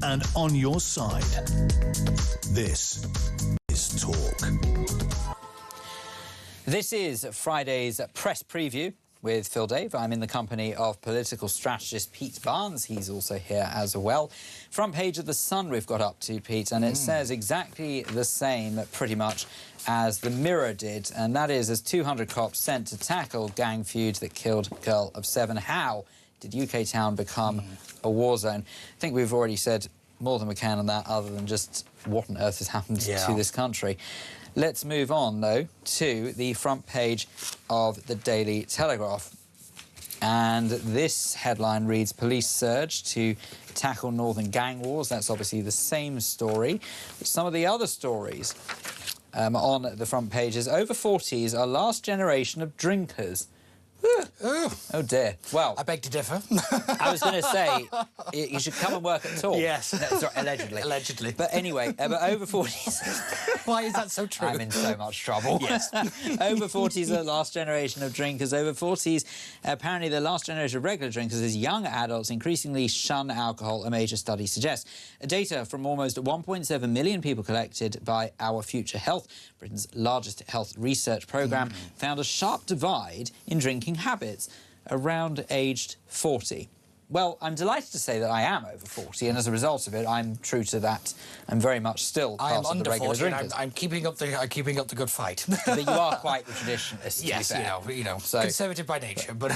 and on your side. This is Talk. This is Friday's press preview with Phil Dave. I'm in the company of political strategist Pete Barnes. He's also here as well. Front page of The Sun we've got up to, Pete, and it says exactly the same, pretty much, as the Mirror did, and that is as 200 cops sent to tackle gang feud that killed a girl of 7. How did UK town become a war zone? I think we've already said more than we can on that, other than just what on earth has happened to this country. Let's move on, though, to the front page of the Daily Telegraph. And this headline reads, Police surge to tackle northern gang wars. That's obviously the same story. But some of the other stories on the front pages, over 40s are last generation of drinkers. Oh dear. Well, I beg to differ. I was going to say, you should come and work at Talk. Yes. No, sorry, allegedly. Allegedly. But anyway, but over 40s... Why is that so true? I'm in so much trouble. Yes. Over 40s are the last generation of drinkers. Over 40s, apparently the last generation of regular drinkers is young adults increasingly shun alcohol, a major study suggests. Data from almost 1.7 million people collected by Our Future Health, Britain's largest health research programme, found a sharp divide in drinking habits around aged 40. Well, I'm delighted to say that I am over 40, and as a result of it, I'm true to that. I'm very much still I am part of under the regular 40 and drinkers. I'm keeping up the good fight. But you are quite the traditionalist, to yes, be fair. you know, So- conservative by nature, but...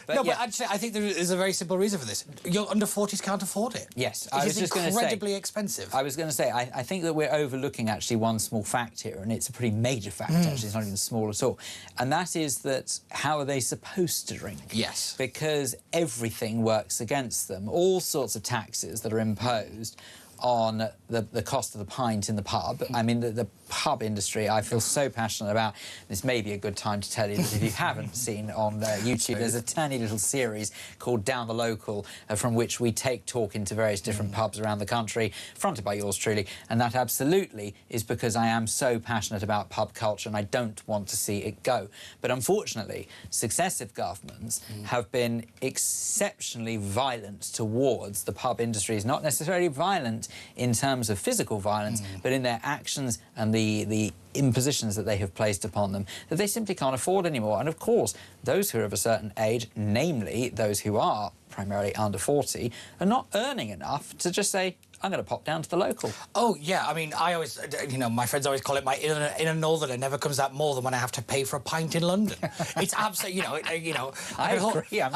But yeah. actually, I think there is a very simple reason for this. Your under 40s can't afford it. Yes, It I is was just going to say... incredibly expensive. I was going to say, I think that we're overlooking actually one small fact here, and it's a pretty major fact, actually. It's not even small at all. And that is that how are they supposed to drink? Yes. Because everything works against them. All sorts of taxes that are imposed on the cost of the pint in the pub. I mean, the pub industry, I feel so passionate about. This may be a good time to tell you that if you haven't seen on YouTube, there's a tiny little series called Down the Local, from which we take talk into various different pubs around the country, fronted by yours truly, and that absolutely is because I am so passionate about pub culture and I don't want to see it go. But unfortunately, successive governments have been exceptionally violent towards the pub industry. It's not necessarily violent in terms of physical violence, but in their actions and the impositions that they have placed upon them that they simply can't afford anymore. And of course, those who are of a certain age, namely those who are primarily under 40, are not earning enough to just say, I'm going to pop down to the local. Oh, yeah. I mean, I always, you know, my friends always call it my inner northerner never comes out more than when I have to pay for a pint in London. It's absolutely, I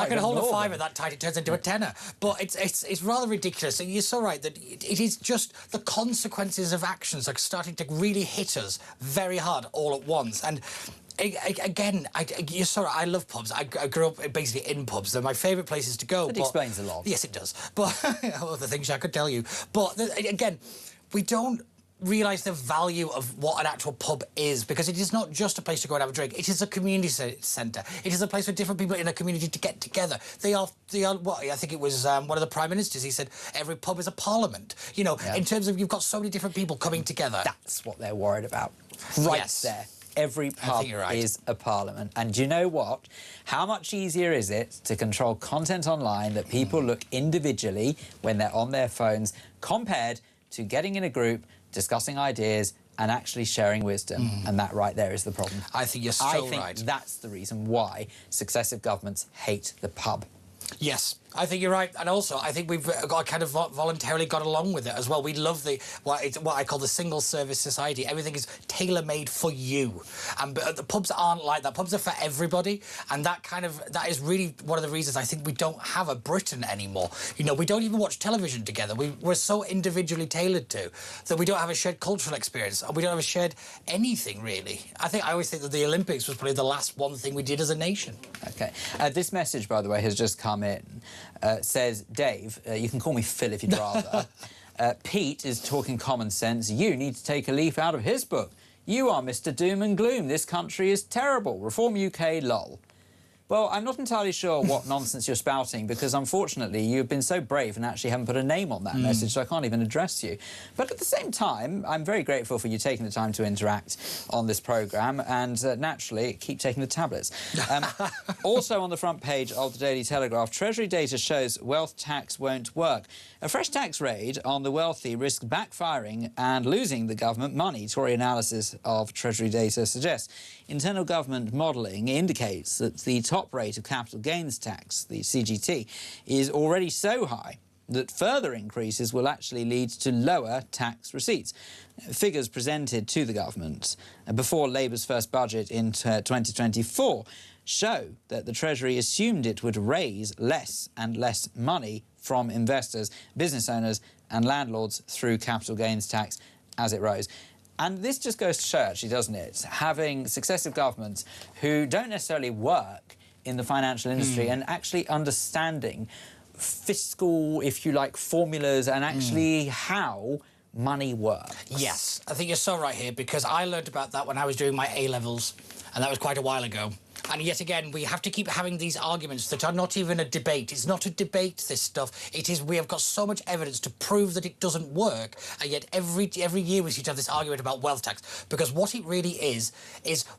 can hold a fiver that tight, it turns into a tenner. But it's rather ridiculous. And you're so right that it is just the consequences of actions are starting to really hit us very hard all at once. And again, you're sorry, I love pubs. I grew up basically in pubs. They're my favourite places to go. That explains a lot. Yes, it does. But other things I could tell you. But again, we don't realise the value of what an actual pub is, because it is not just a place to go and have a drink. It is a community centre. It is a place for different people in a community to get together. They are what I think it was one of the prime ministers. He said every pub is a parliament. You know, in terms of you've got so many different people coming together. That's what they're worried about. Right there. Every pub is a parliament. And do you know what? How much easier is it to control content online that people look individually when they're on their phones compared to getting in a group, discussing ideas and actually sharing wisdom? And that right there is the problem. I think you're so right. I think that's the reason why successive governments hate the pub. Yes, I think you're right, and also I think we've got kind of voluntarily got along with it as well. We love what I call the single service society. Everything is tailor-made for you, and the pubs aren't like that. Pubs are for everybody, and that is really one of the reasons I think we don't have a Britain anymore. You know, we don't even watch television together. We're so individually tailored to that we don't have a shared cultural experience, and we don't have a shared anything really. I always think that the Olympics was probably the last one thing we did as a nation. Okay, this message, by the way, has just come in. Says, Dave, you can call me Phil if you'd rather. Pete is talking common sense. You need to take a leaf out of his book. You are Mr. Doom and Gloom. This country is terrible. Reform UK, lol. Well, I'm not entirely sure what nonsense you're spouting, because unfortunately you've been so brave and actually haven't put a name on that message, so I can't even address you. But at the same time, I'm very grateful for you taking the time to interact on this programme, and naturally, keep taking the tablets. Also on the front page of the Daily Telegraph, Treasury data shows wealth tax won't work. A fresh tax raid on the wealthy risks backfiring and losing the government money, Tory analysis of Treasury data suggests. Internal government modelling indicates that the top rate of capital gains tax, the CGT, is already so high that further increases will actually lead to lower tax receipts. Figures presented to the government before Labour's first budget in 2024 show that the Treasury assumed it would raise less and less money from investors, business owners and landlords through capital gains tax as it rose. And this just goes to show, actually, doesn't it, having successive governments who don't necessarily work in the financial industry and actually understanding fiscal, if you like, formulas and actually how money works. Yes, I think you're so right here, because I learned about that when I was doing my A-levels, and that was quite a while ago. And yet again, we have to keep having these arguments that are not even a debate. It's not a debate, this stuff. It is, we have got so much evidence to prove that it doesn't work, and yet every year we seem to have this argument about wealth tax, because what it really is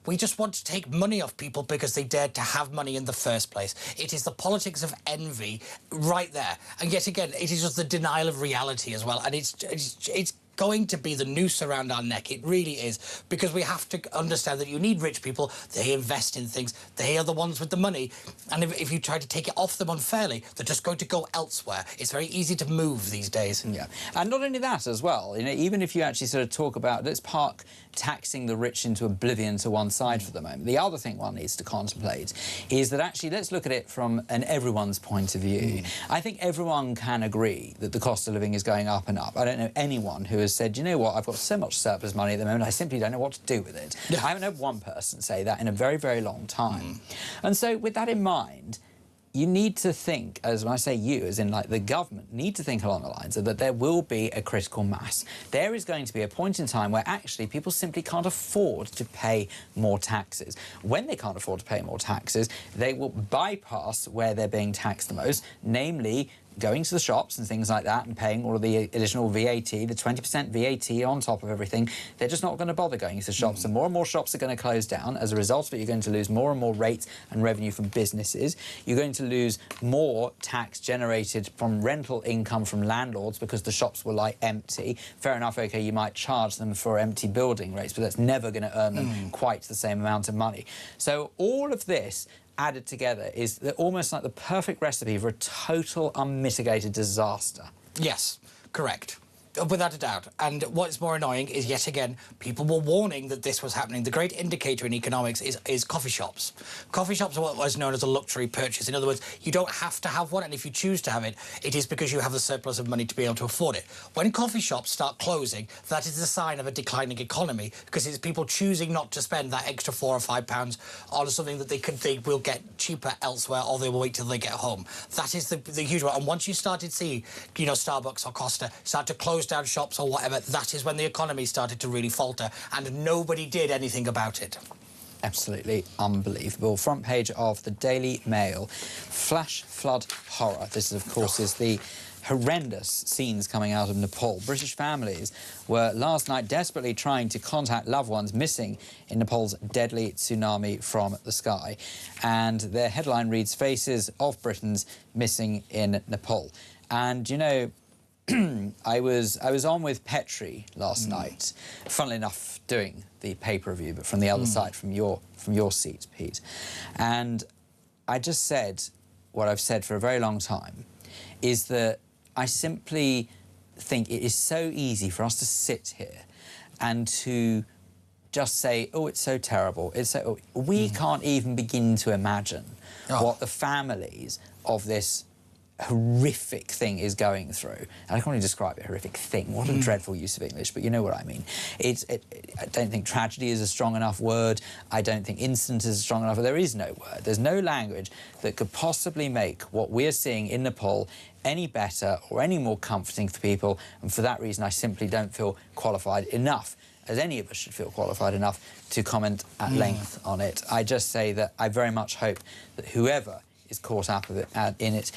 we just want to take money off people because they dared to have money in the first place. It is the politics of envy right there. And yet again, it is just the denial of reality as well. And it's going to be the noose around our neck. It really is, because we have to understand that you need rich people. They invest in things. They are the ones with the money. And if you try to take it off them unfairly, they're just going to go elsewhere. It's very easy to move these days. Yeah, and not only that as well, you know, even if you actually sort of talk about, let's park taxing the rich into oblivion to one side for the moment. The other thing one needs to contemplate is that actually let's look at it from an everyone's point of view. I think everyone can agree that the cost of living is going up and up. I don't know anyone who has said, you know what, I've got so much surplus money at the moment, I simply don't know what to do with it. I haven't had one person say that in a very, very long time. And so with that in mind, you need to think, as when I say you, as in like the government, need to think along the lines of that there will be a critical mass. There is going to be a point in time where actually people simply can't afford to pay more taxes. When they can't afford to pay more taxes, they will bypass where they're being taxed the most, namely going to the shops and things like that and paying all of the additional VAT, the 20% VAT on top of everything. They're just not going to bother going to the shops, and more shops are going to close down. As a result of it, you're going to lose more and more rates and revenue from businesses. You're going to lose more tax generated from rental income from landlords because the shops were like empty. Fair enough, OK, you might charge them for empty building rates, but that's never going to earn them quite the same amount of money. So all of this added together is almost like the perfect recipe for a total unmitigated disaster. Yes, correct. Without a doubt. And what's more annoying is, yet again, people were warning that this was happening. The great indicator in economics is coffee shops. Coffee shops are what is known as a luxury purchase. In other words, you don't have to have one, and if you choose to have it, it is because you have the surplus of money to be able to afford it. When coffee shops start closing, that is a sign of a declining economy, because it's people choosing not to spend that extra £4 or £5 on something that they will get cheaper elsewhere, or they will wait till they get home. That is the huge one. And once you started seeing, you know, Starbucks or Costa start to close down shops or whatever, that is when the economy started to really falter, and nobody did anything about it. Absolutely unbelievable. Front page of the Daily Mail. Flash flood horror. This, of course, is the horrendous scenes coming out of Nepal. British families were last night desperately trying to contact loved ones missing in Nepal's deadly tsunami from the sky. And their headline reads, "Faces of Britons Missing in Nepal." And, you know, I was on with Petri last night, funnily enough doing the paper review, but from the other side, from your seat, Pete. And I just said what I've said for a very long time, is that I simply think it is so easy for us to sit here and to just say, oh, it's so terrible. It's so... We can't even begin to imagine what the families of this horrific thing is going through. And I can't really describe it, horrific thing. What a dreadful use of English, but you know what I mean. I don't think tragedy is a strong enough word. I don't think incident is strong enough. There is no word. There's no language that could possibly make what we're seeing in Nepal any better or any more comforting for people. And for that reason, I simply don't feel qualified enough, as any of us should feel qualified enough, to comment at length on it. I just say that I very much hope that whoever is caught up in it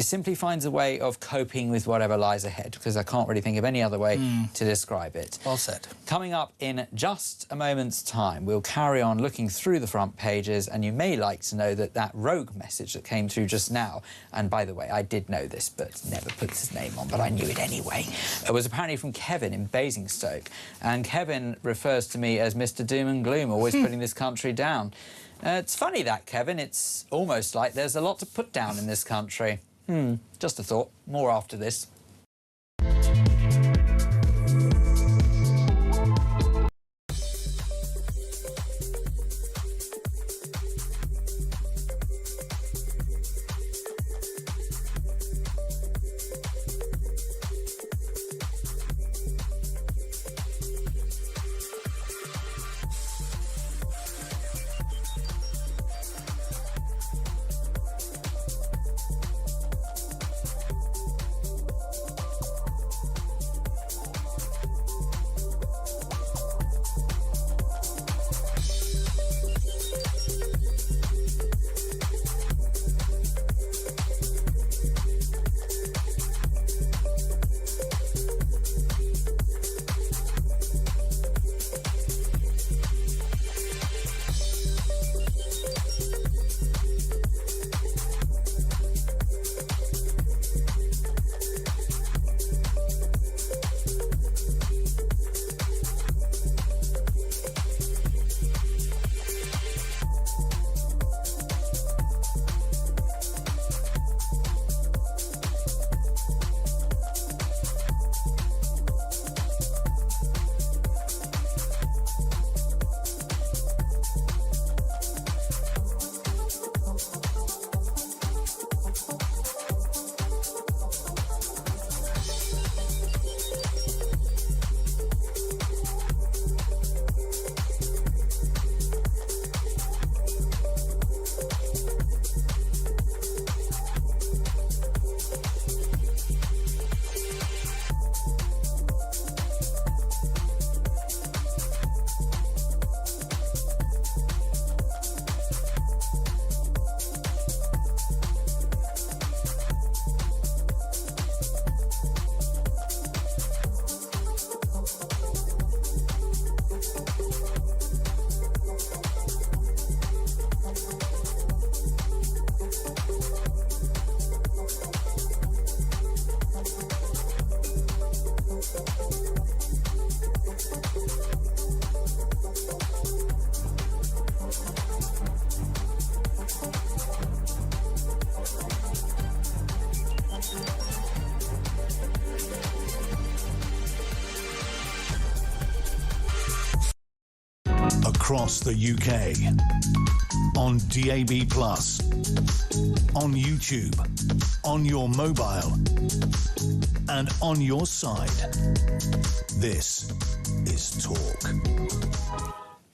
simply finds a way of coping with whatever lies ahead, because I can't really think of any other way to describe it. Well said. Coming up in just a moment's time, we'll carry on looking through the front pages, and you may like to know that that rogue message that came through just now, and by the way, I did know this, but never put his name on, but I knew it anyway, it was apparently from Kevin in Basingstoke, and Kevin refers to me as Mr. Doom and Gloom, always putting this country down. It's funny that, Kevin. It's almost like there's a lot to put down in this country. Just a thought. More after this. across the UK. On DAB+, on YouTube, on your mobile, and on your side. This is Talk.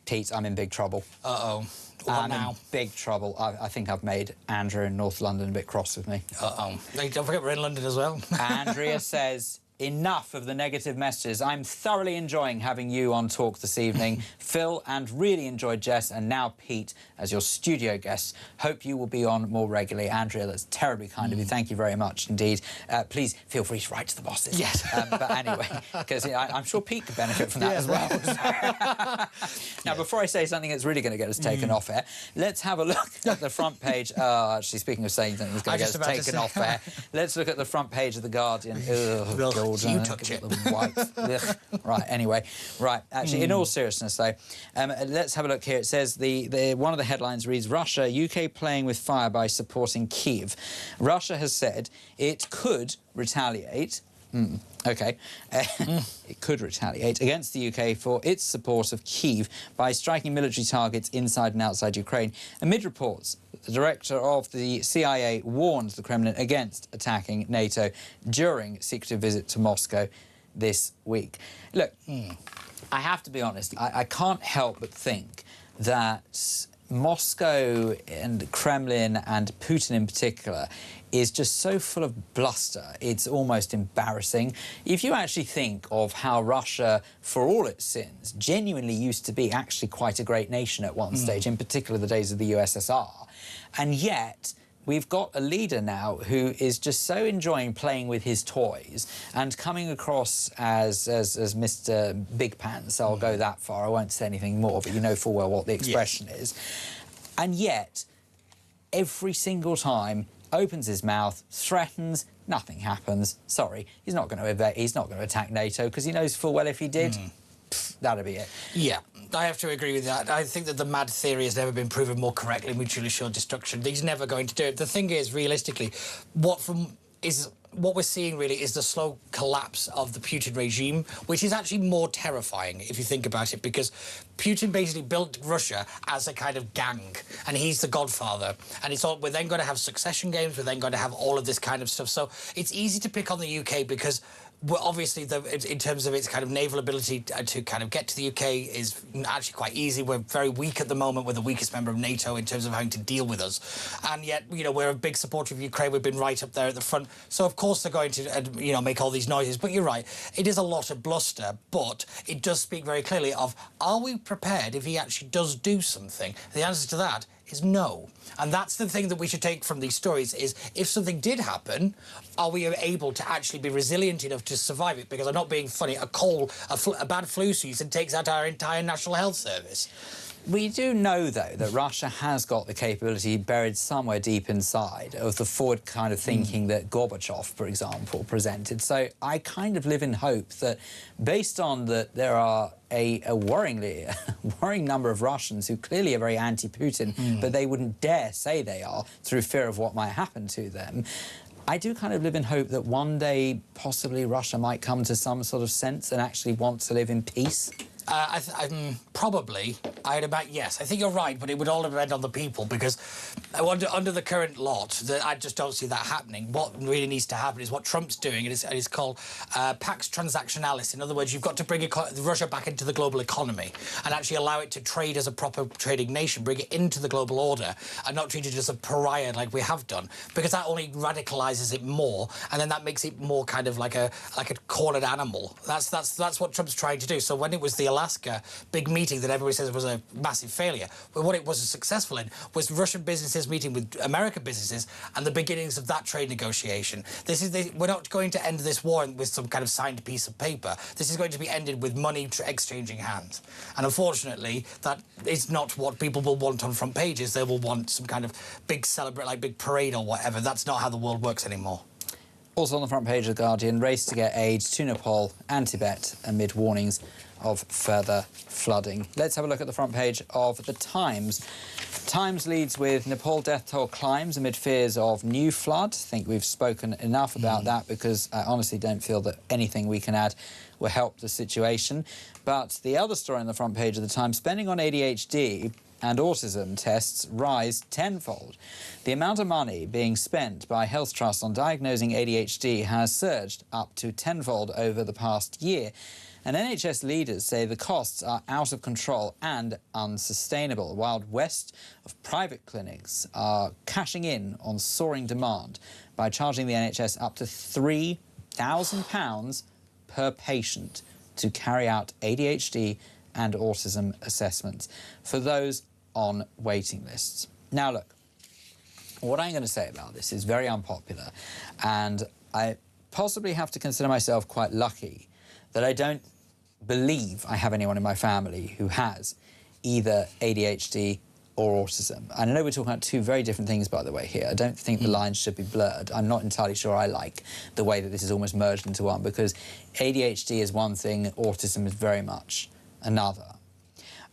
Pete, I'm in big trouble. Uh-oh. What I'm now? in big trouble. I think I've made Andrew in North London a bit cross with me. Uh-oh. Hey, don't forget we're in London as well. Andrea says, enough of the negative messages. I'm thoroughly enjoying having you on Talk this evening. Phil, and really enjoyed Jess, and now Pete as your studio guests. Hope you will be on more regularly. Andrea, that's terribly kind of you. Thank you very much indeed. Please feel free to write to the bosses. Yes. But anyway, because I'm sure Pete could benefit from that as well. Now, before I say something that's really going to get us taken off air, let's have a look at the front page. Actually, speaking of saying something that's going to get us taken off air, let's look at the front page of The Guardian. Ugh, you touch it. Right, anyway. Right, actually, in all seriousness, though, let's have a look here. It says one of the headlines reads, Russia, UK playing with fire by supporting Kyiv. Russia has said it could retaliate. OK. It could retaliate against the UK for its support of Kyiv by striking military targets inside and outside Ukraine, amid reports that the director of the CIA warned the Kremlin against attacking NATO during a secretive visit to Moscow this week. Look, I have to be honest, I can't help but think that Moscow and Kremlin and Putin in particular is just so full of bluster, it's almost embarrassing. If you actually think of how Russia, for all its sins, genuinely used to be actually quite a great nation at one stage, in particular the days of the USSR, and yet we've got a leader now who is just so enjoying playing with his toys and coming across as Mr. Big Pants. I'll go that far. I won't say anything more, but you know full well what the expression is. And yet, every single time, opens his mouth, threatens, nothing happens. Sorry, he's not going to attack NATO because he knows full well if he did, that'd be it. Yeah, I have to agree with that. I think that the MAD theory has never been proven more correctly, mutually assured destruction. He's never going to do it. The thing is, realistically, what we're seeing really is the slow collapse of the Putin regime, which is actually more terrifying if you think about it, because Putin basically built Russia as a kind of gang, and he's the godfather. And we're then going to have succession games, we're then going to have all of this kind of stuff. So it's easy to pick on the UK because obviously, in terms of its kind of naval ability to kind of get to the UK is actually quite easy. We're very weak at the moment. We're the weakest member of NATO in terms of having to deal with us. And yet, you know, we're a big supporter of Ukraine. We've been right up there at the front. So, of course, they're going to, you know, make all these noises. But you're right. It is a lot of bluster. But it does speak very clearly of, are we prepared if he actually does do something? The answer to that is no. And that's the thing that we should take from these stories is, if something did happen, are we able to actually be resilient enough to survive it? Because I'm not being funny, a bad flu season takes out our entire National Health Service. We do know, though, that Russia has got the capability buried somewhere deep inside of the forward kind of thinking that Gorbachev, for example, presented. So I kind of live in hope that, based on that, there are a worrying number of Russians who clearly are very anti-Putin, but they wouldn't dare say they are through fear of what might happen to them. I do kind of live in hope that one day, possibly, Russia might come to some sort of sense and actually want to live in peace. Probably, I'd imagine, yes. I think you're right, but it would all depend on the people, because under the current lot, I just don't see that happening. What really needs to happen is what Trump's doing, and it's called Pax Transactionalis. In other words, you've got to bring Russia back into the global economy and actually allow it to trade as a proper trading nation, bring it into the global order, and not treat it as a pariah like we have done, because that only radicalises it more, and then that makes it more kind of like a cornered animal. That's what Trump's trying to do. So when it was the Alaska big meeting that everybody says was a massive failure, but what it was successful in was Russian businesses meeting with American businesses and the beginnings of that trade negotiation. We're not going to end this war with some kind of signed piece of paper. This is going to be ended with money exchanging hands. And unfortunately, that is not what people will want on front pages. They will want some kind of big big parade or whatever. That's not how the world works anymore. Also on the front page of The Guardian, race to get aid to Nepal and Tibet amid warnings of further flooding. Let's have a look at the front page of The Times. Times leads with Nepal death toll climbs amid fears of new flood. I think we've spoken enough about that because I honestly don't feel that anything we can add will help the situation. But the other story on the front page of The Times, spending on ADHD and autism tests rise tenfold. The amount of money being spent by health trusts on diagnosing ADHD has surged up to tenfold over the past year. And NHS leaders say the costs are out of control and unsustainable. The Wild West of private clinics are cashing in on soaring demand by charging the NHS up to £3,000 per patient to carry out ADHD and autism assessments for those on waiting lists. Now, look, what I'm going to say about this is very unpopular, and I possibly have to consider myself quite lucky that I don't believe I have anyone in my family who has either ADHD or autism. And I know we're talking about two very different things, by the way, here. I don't think the lines should be blurred. I'm not entirely sure I like the way that this is almost merged into one, because ADHD is one thing, autism is very much another.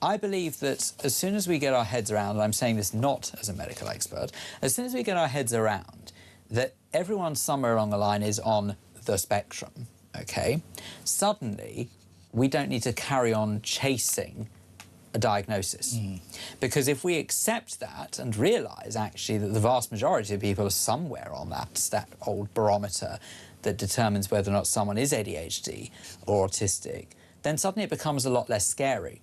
I believe that as soon as we get our heads around, and I'm saying this not as a medical expert, as soon as we get our heads around that everyone somewhere along the line is on the spectrum, OK, suddenly we don't need to carry on chasing a diagnosis. Because if we accept that and realise, actually, that the vast majority of people are somewhere on that old barometer that determines whether or not someone is ADHD or autistic, then suddenly it becomes a lot less scary.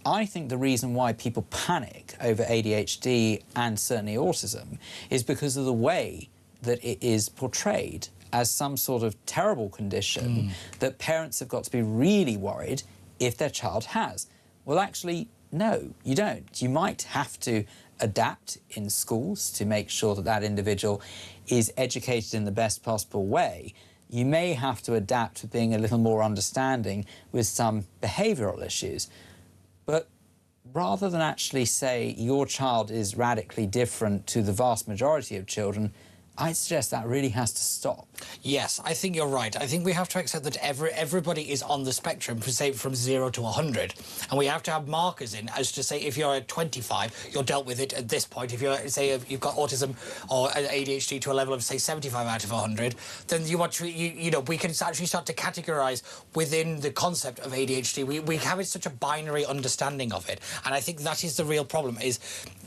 I think the reason why people panic over ADHD and certainly autism is because of the way that it is portrayed as some sort of terrible condition that parents have got to be really worried if their child has. Well, actually, no, you don't. You might have to adapt in schools to make sure that that individual is educated in the best possible way. You may have to adapt to being a little more understanding with some behavioural issues. But rather than actually say your child is radically different to the vast majority of children, I suggest that really has to stop. Yes, I think you're right. I think we have to accept that everybody is on the spectrum, say from 0 to 100, and we have to have markers in as to say if you're at 25, you're dealt with it at this point. If you're, say, if you've got autism or ADHD to a level of, say, 75 out of 100, then you want to, you know, we can actually start to categorise within the concept of ADHD. We have such a binary understanding of it, and I think that is the real problem. Is,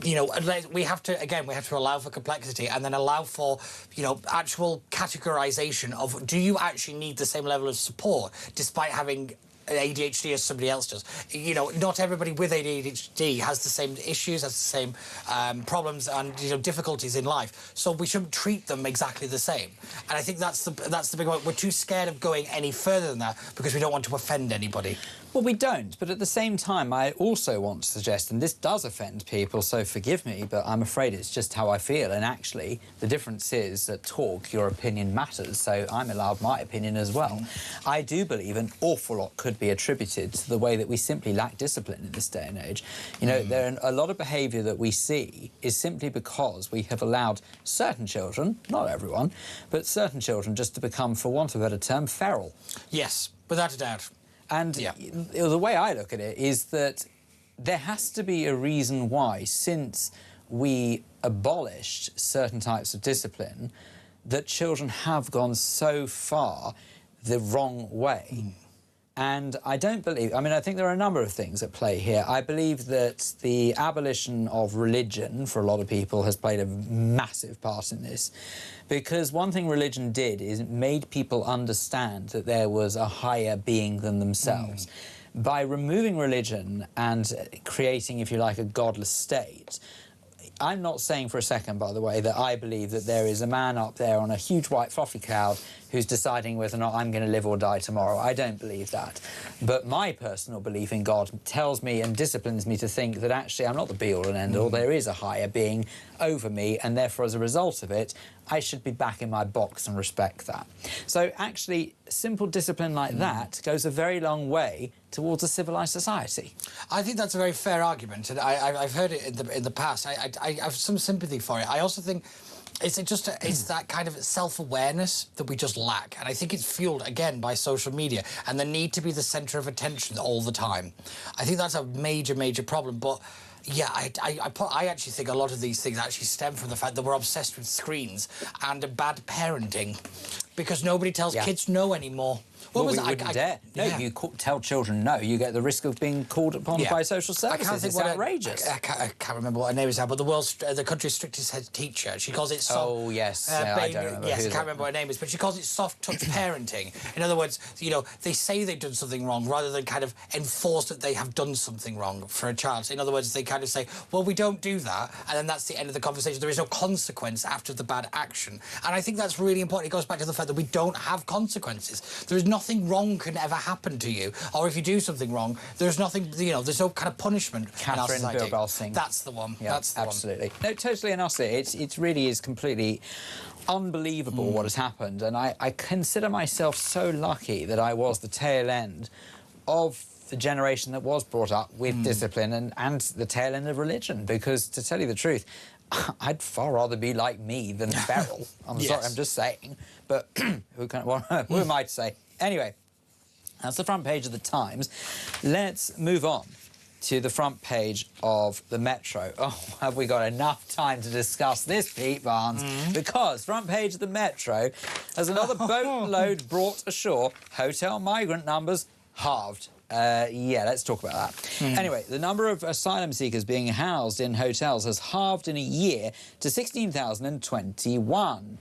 you know, we have to allow for complexity and then allow for, you know, actual categorization of, do you actually need the same level of support despite having ADHD as somebody else does? You know, not everybody with ADHD has the same issues, has the same problems and, you know, difficulties in life. So we shouldn't treat them exactly the same. And I think that's the big one. We're too scared of going any further than that because we don't want to offend anybody. Well, we don't, but at the same time, I also want to suggest, and this does offend people, so forgive me, but I'm afraid it's just how I feel, and actually, the difference is that talk, your opinion matters, so I'm allowed my opinion as well. I do believe an awful lot could be attributed to the way that we simply lack discipline in this day and age. You know, there are a lot of behaviour that we see is simply because we have allowed certain children, not everyone, but certain children just to become, for want of a better term, feral. Yes, without a doubt. And the way I look at it is that there has to be a reason why, since we abolished certain types of discipline, that children have gone so far the wrong way. And I don't believe... I mean, I think there are a number of things at play here. I believe that the abolition of religion, for a lot of people, has played a massive part in this. Because one thing religion did is it made people understand that there was a higher being than themselves. By removing religion and creating, if you like, a godless state, I'm not saying for a second, by the way, that I believe that there is a man up there on a huge white fluffy cloud who's deciding whether or not I'm going to live or die tomorrow. I don't believe that. But my personal belief in God tells me and disciplines me to think that actually I'm not the be-all and end-all. There is a higher being over me, and therefore, as a result of it, I should be back in my box and respect that. So actually, simple discipline like that goes a very long way towards a civilised society. I think that's a very fair argument, and I've heard it in the past. I have some sympathy for it. I also think it's that kind of self-awareness that we just lack. And I think it's fueled, again, by social media and the need to be the centre of attention all the time. I think that's a major, major problem. But yeah, I actually think a lot of these things actually stem from the fact that we're obsessed with screens and bad parenting because nobody tells kids no anymore. Well, we wouldn't dare. No, you tell children no, you get the risk of being called upon by social services. It's outrageous. I can't remember what her name is now, but the country's strictest head teacher, she calls it soft... Oh, yes. I don't remember. Yes, I can't remember what her name is, but she calls it soft-touch parenting. In other words, you know, they say they've done something wrong rather than kind of enforce that they have done something wrong for a child. So in other words, they kind of say, well, we don't do that, and then that's the end of the conversation. There is no consequence after the bad action. And I think that's really important. It goes back to the fact that we don't have consequences. There is nothing wrong can ever happen to you, or if you do something wrong, there's nothing, you know, there's no kind of punishment in our society. That's the one. Yeah, that's the absolutely. one. No, totally and utterly. It really is completely unbelievable what has happened, and I consider myself so lucky that I was the tail end of the generation that was brought up with discipline and the tail end of religion, because to tell you the truth, I'd far rather be like me than feral. I'm sorry, I'm just saying. But who am I to say? Anyway, that's the front page of the Times. Let's move on to the front page of the Metro. Oh, have we got enough time to discuss this, Pete Barnes? Because front page of the Metro has another boatload brought ashore. Hotel migrant numbers halved. Yeah, let's talk about that. Anyway, the number of asylum seekers being housed in hotels has halved in a year to 16,021.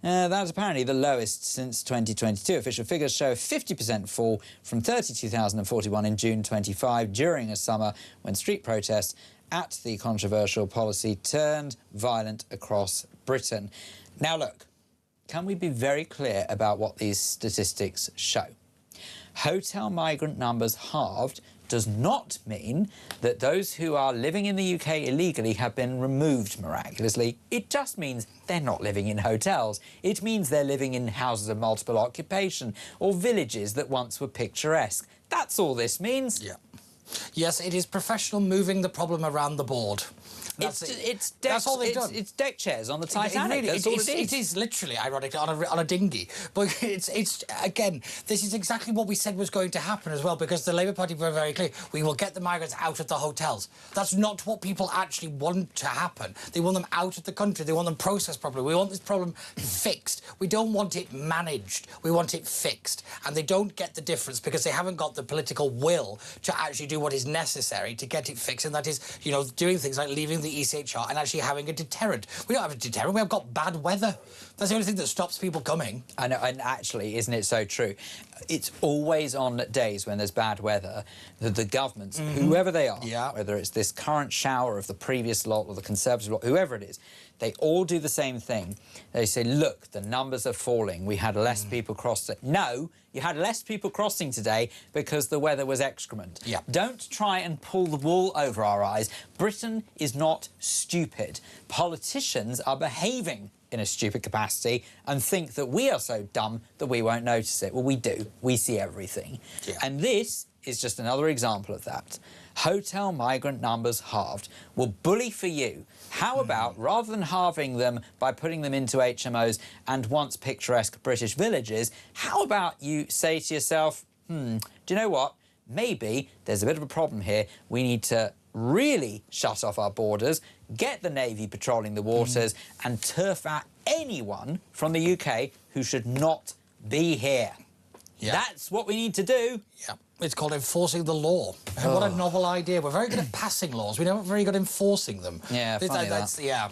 That's apparently the lowest since 2022. Official figures show a 50% fall from 32,041 in June 25 during a summer when street protests at the controversial policy turned violent across Britain. Now, look, can we be very clear about what these statistics show? Hotel migrant numbers halved does not mean that those who are living in the UK illegally have been removed miraculously. It just means they're not living in hotels. It means they're living in houses of multiple occupation or villages that once were picturesque. That's all this means. Yeah. Yes, it is professional moving the problem around the board. That's all they've done. It's deck chairs on the Titanic. It is literally, ironically, on a dinghy. But it's again, this is exactly what we said was going to happen as well, because the Labour Party were very clear. We will get the migrants out of the hotels. That's not what people actually want to happen. They want them out of the country. They want them processed properly. We want this problem fixed. We don't want it managed. We want it fixed. And they don't get the difference because they haven't got the political will to actually do what is necessary to get it fixed, and that is, you know, doing things like leaving the ECHR and actually having a deterrent. We don't have a deterrent, we have got bad weather. That's the only thing that stops people coming. I know, and actually, isn't it so true? It's always on days when there's bad weather that the governments, whoever they are, whether it's this current shower of the previous lot or the Conservative lot, whoever it is, they all do the same thing. They say, look, the numbers are falling. We had less people crossing. No, you had less people crossing today because the weather was excrement. Yeah. Don't try and pull the wool over our eyes. Britain is not stupid. Politicians are behaving in a stupid capacity and think that we are so dumb that we won't notice it. Well, we do. We see everything. Yeah. And this is just another example of that. Hotel migrant numbers halved. Well, bully for you. How about, rather than halving them by putting them into HMOs and once picturesque British villages, how about you say to yourself, do you know what? Maybe there's a bit of a problem here. We need to really shut off our borders, get the Navy patrolling the waters and turf out anyone from the UK who should not be here. Yeah. That's what we need to do. Yeah. It's called enforcing the law. What a novel idea. We're very good at passing laws. We're not very good at enforcing them. Yeah, funny yeah.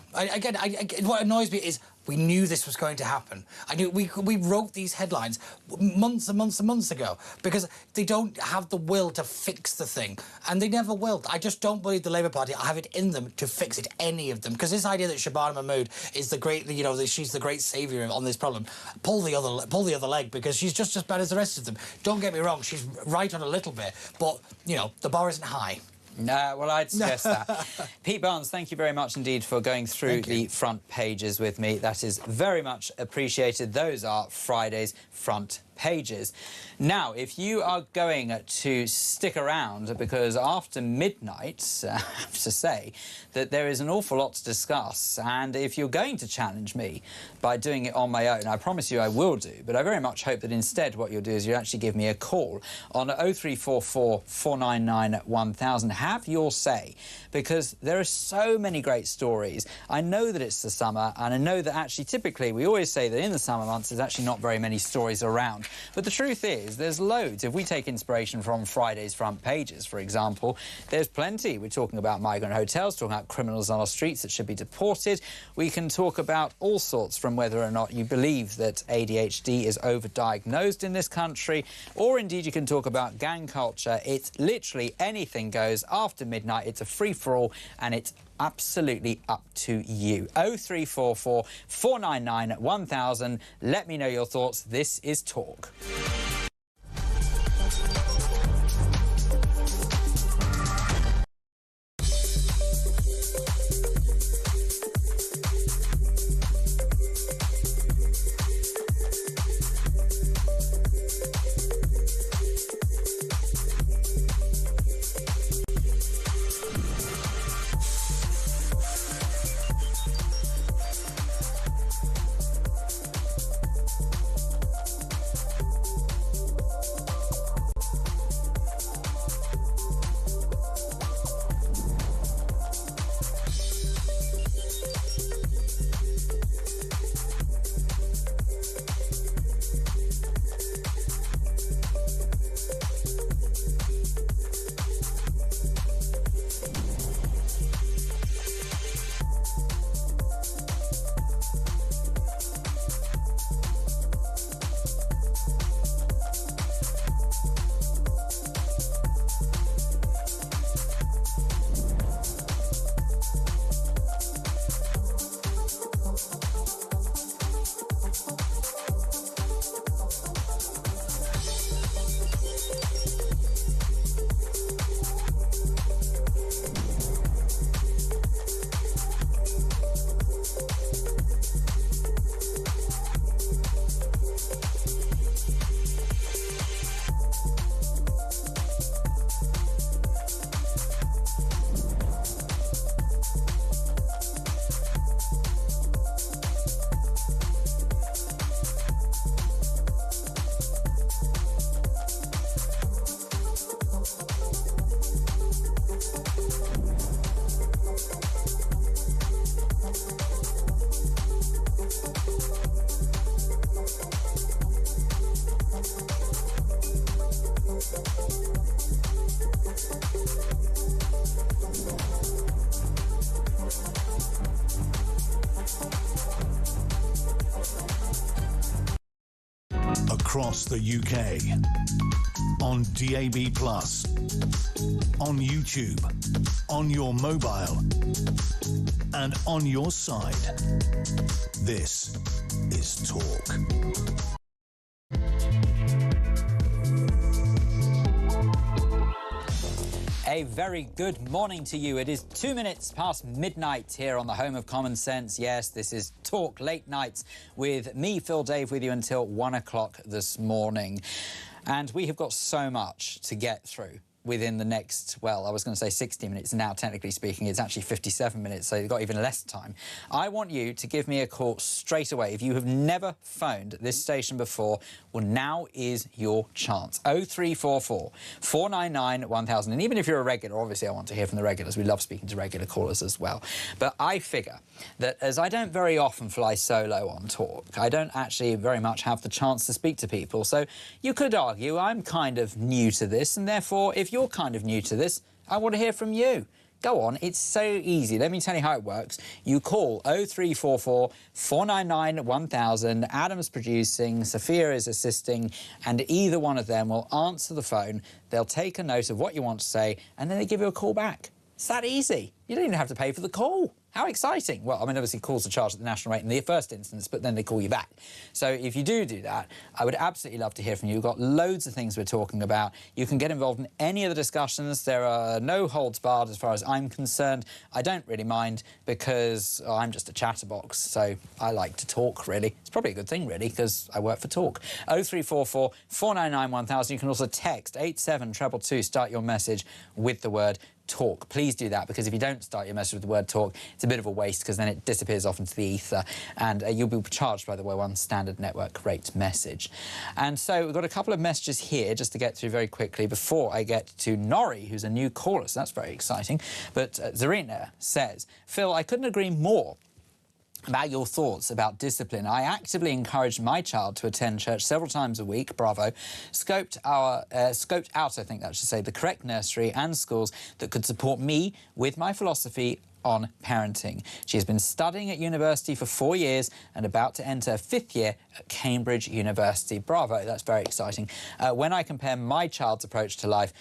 What annoys me is we knew this was going to happen. I knew we wrote these headlines months and months and months ago because they don't have the will to fix the thing, and they never will. I just don't believe the Labour Party have it in them to fix it, any of them. Because this idea that Shabana Mahmood is the great, you know, she's the great saviour on this problem, pull the other leg, because she's just as bad as the rest of them. Don't get me wrong, she's right on a little bit, but you know the bar isn't high. No, well, I'd suggest that. Pete Barnes, thank you very much indeed for going through the front pages with me. That is very much appreciated. Those are Friday's front pages. pages. Now, if you are going to stick around, because after midnight, I have to say that there is an awful lot to discuss, and if you're going to challenge me by doing it on my own, I promise you I will do, but I very much hope that instead what you'll do is you actually give me a call on 0344 499 1000. Have your say, because there are so many great stories. I know that it's the summer, and I know that actually typically we always say that in the summer months there's actually not very many stories around, but the truth is there's loads. If we take inspiration from Friday's front pages, for example, there's plenty. We're talking about migrant hotels, talking about criminals on our streets that should be deported. We can talk about all sorts, from whether or not you believe that ADHD is overdiagnosed in this country, or indeed you can talk about gang culture. It's literally anything goes. After midnight, it's a free-for-all, and it's absolutely up to you. 0344 499 1000. Let me know your thoughts. This is Talk. Across the UK, on DAB+, on YouTube, on your mobile, and on your side. This is Talk. A very good morning to you. It is 2 minutes past midnight here on the home of common sense. Yes, this is Talk Late Nights with me, Phil Dave, with you until 1 o'clock this morning. And we have got so much to get through within the next, well, I was going to say 60 minutes. Now, technically speaking, it's actually 57 minutes, so you've got even less time. I want you to give me a call straight away. If you have never phoned this station before, well, now is your chance. 0344 499 1000. And even if you're a regular, obviously I want to hear from the regulars. We love speaking to regular callers as well. But I figure that as I don't very often fly solo on Talk, I don't actually very much have the chance to speak to people. So you could argue I'm kind of new to this, and therefore, if you're kind of new to this, I want to hear from you. Go on, it's so easy. Let me tell you how it works. You call 0344 499 1000. Adam's producing, Sophia is assisting, and either one of them will answer the phone. They'll take a note of what you want to say, and then they give you a call back. It's that easy. You don't even have to pay for the call. How exciting. Well, I mean, obviously calls are charged at the national rate in the first instance, but then they call you back. So if you do that, I would absolutely love to hear from you. We've got loads of things we're talking about. You can get involved in any of the discussions. There are no holds barred as far as I'm concerned. I don't really mind because I'm just a chatterbox, so I like to talk, really. It's probably a good thing, really, because I work for Talk. 0344 499 1000. You can also text 87222, start your message with the word talk. Please do that, because if you don't start your message with the word talk, it's a bit of a waste, because then it disappears off into the ether, and you'll be charged by the one standard network rate message. And so we've got a couple of messages here just to get through very quickly before I get to Norrie, who's a new caller, so that's very exciting. But Zarina says, Phil, I couldn't agree more about your thoughts about discipline. I actively encouraged my child to attend church several times a week, bravo, scoped out, I think that should say, the correct nursery and schools that could support me with my philosophy on parenting. She has been studying at university for 4 years and about to enter 5th year at Cambridge University. Bravo, that's very exciting. When I compare my child's approach to life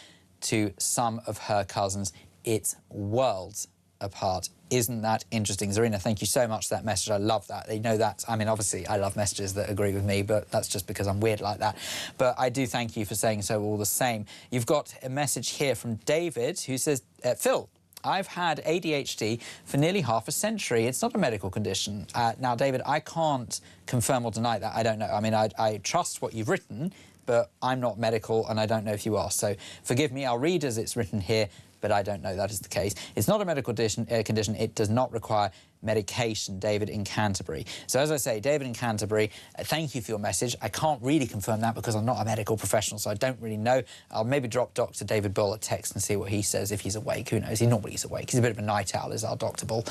to some of her cousins, it's worlds apart. Isn't that interesting? Zarina, thank you so much for that message. I love that. You know that, I mean, obviously, I love messages that agree with me, but that's just because I'm weird like that. But I do thank you for saying so all the same. You've got a message here from David, who says, Phil, I've had ADHD for nearly half a century. It's not a medical condition. Now, David, I can't confirm or deny that. I don't know. I mean, I trust what you've written, but I'm not medical, and I don't know if you are. So forgive me, I'll read as it's written here, but I don't know that is the case. It's not a medical condition. It does not require medication, David in Canterbury. So as I say, David in Canterbury, thank you for your message. I can't really confirm that because I'm not a medical professional, so I don't really know. I'll maybe drop Dr. David Bull a text and see what he says if he's awake. Who knows? He normally is awake. He's a bit of a night owl, is our Dr. Bull.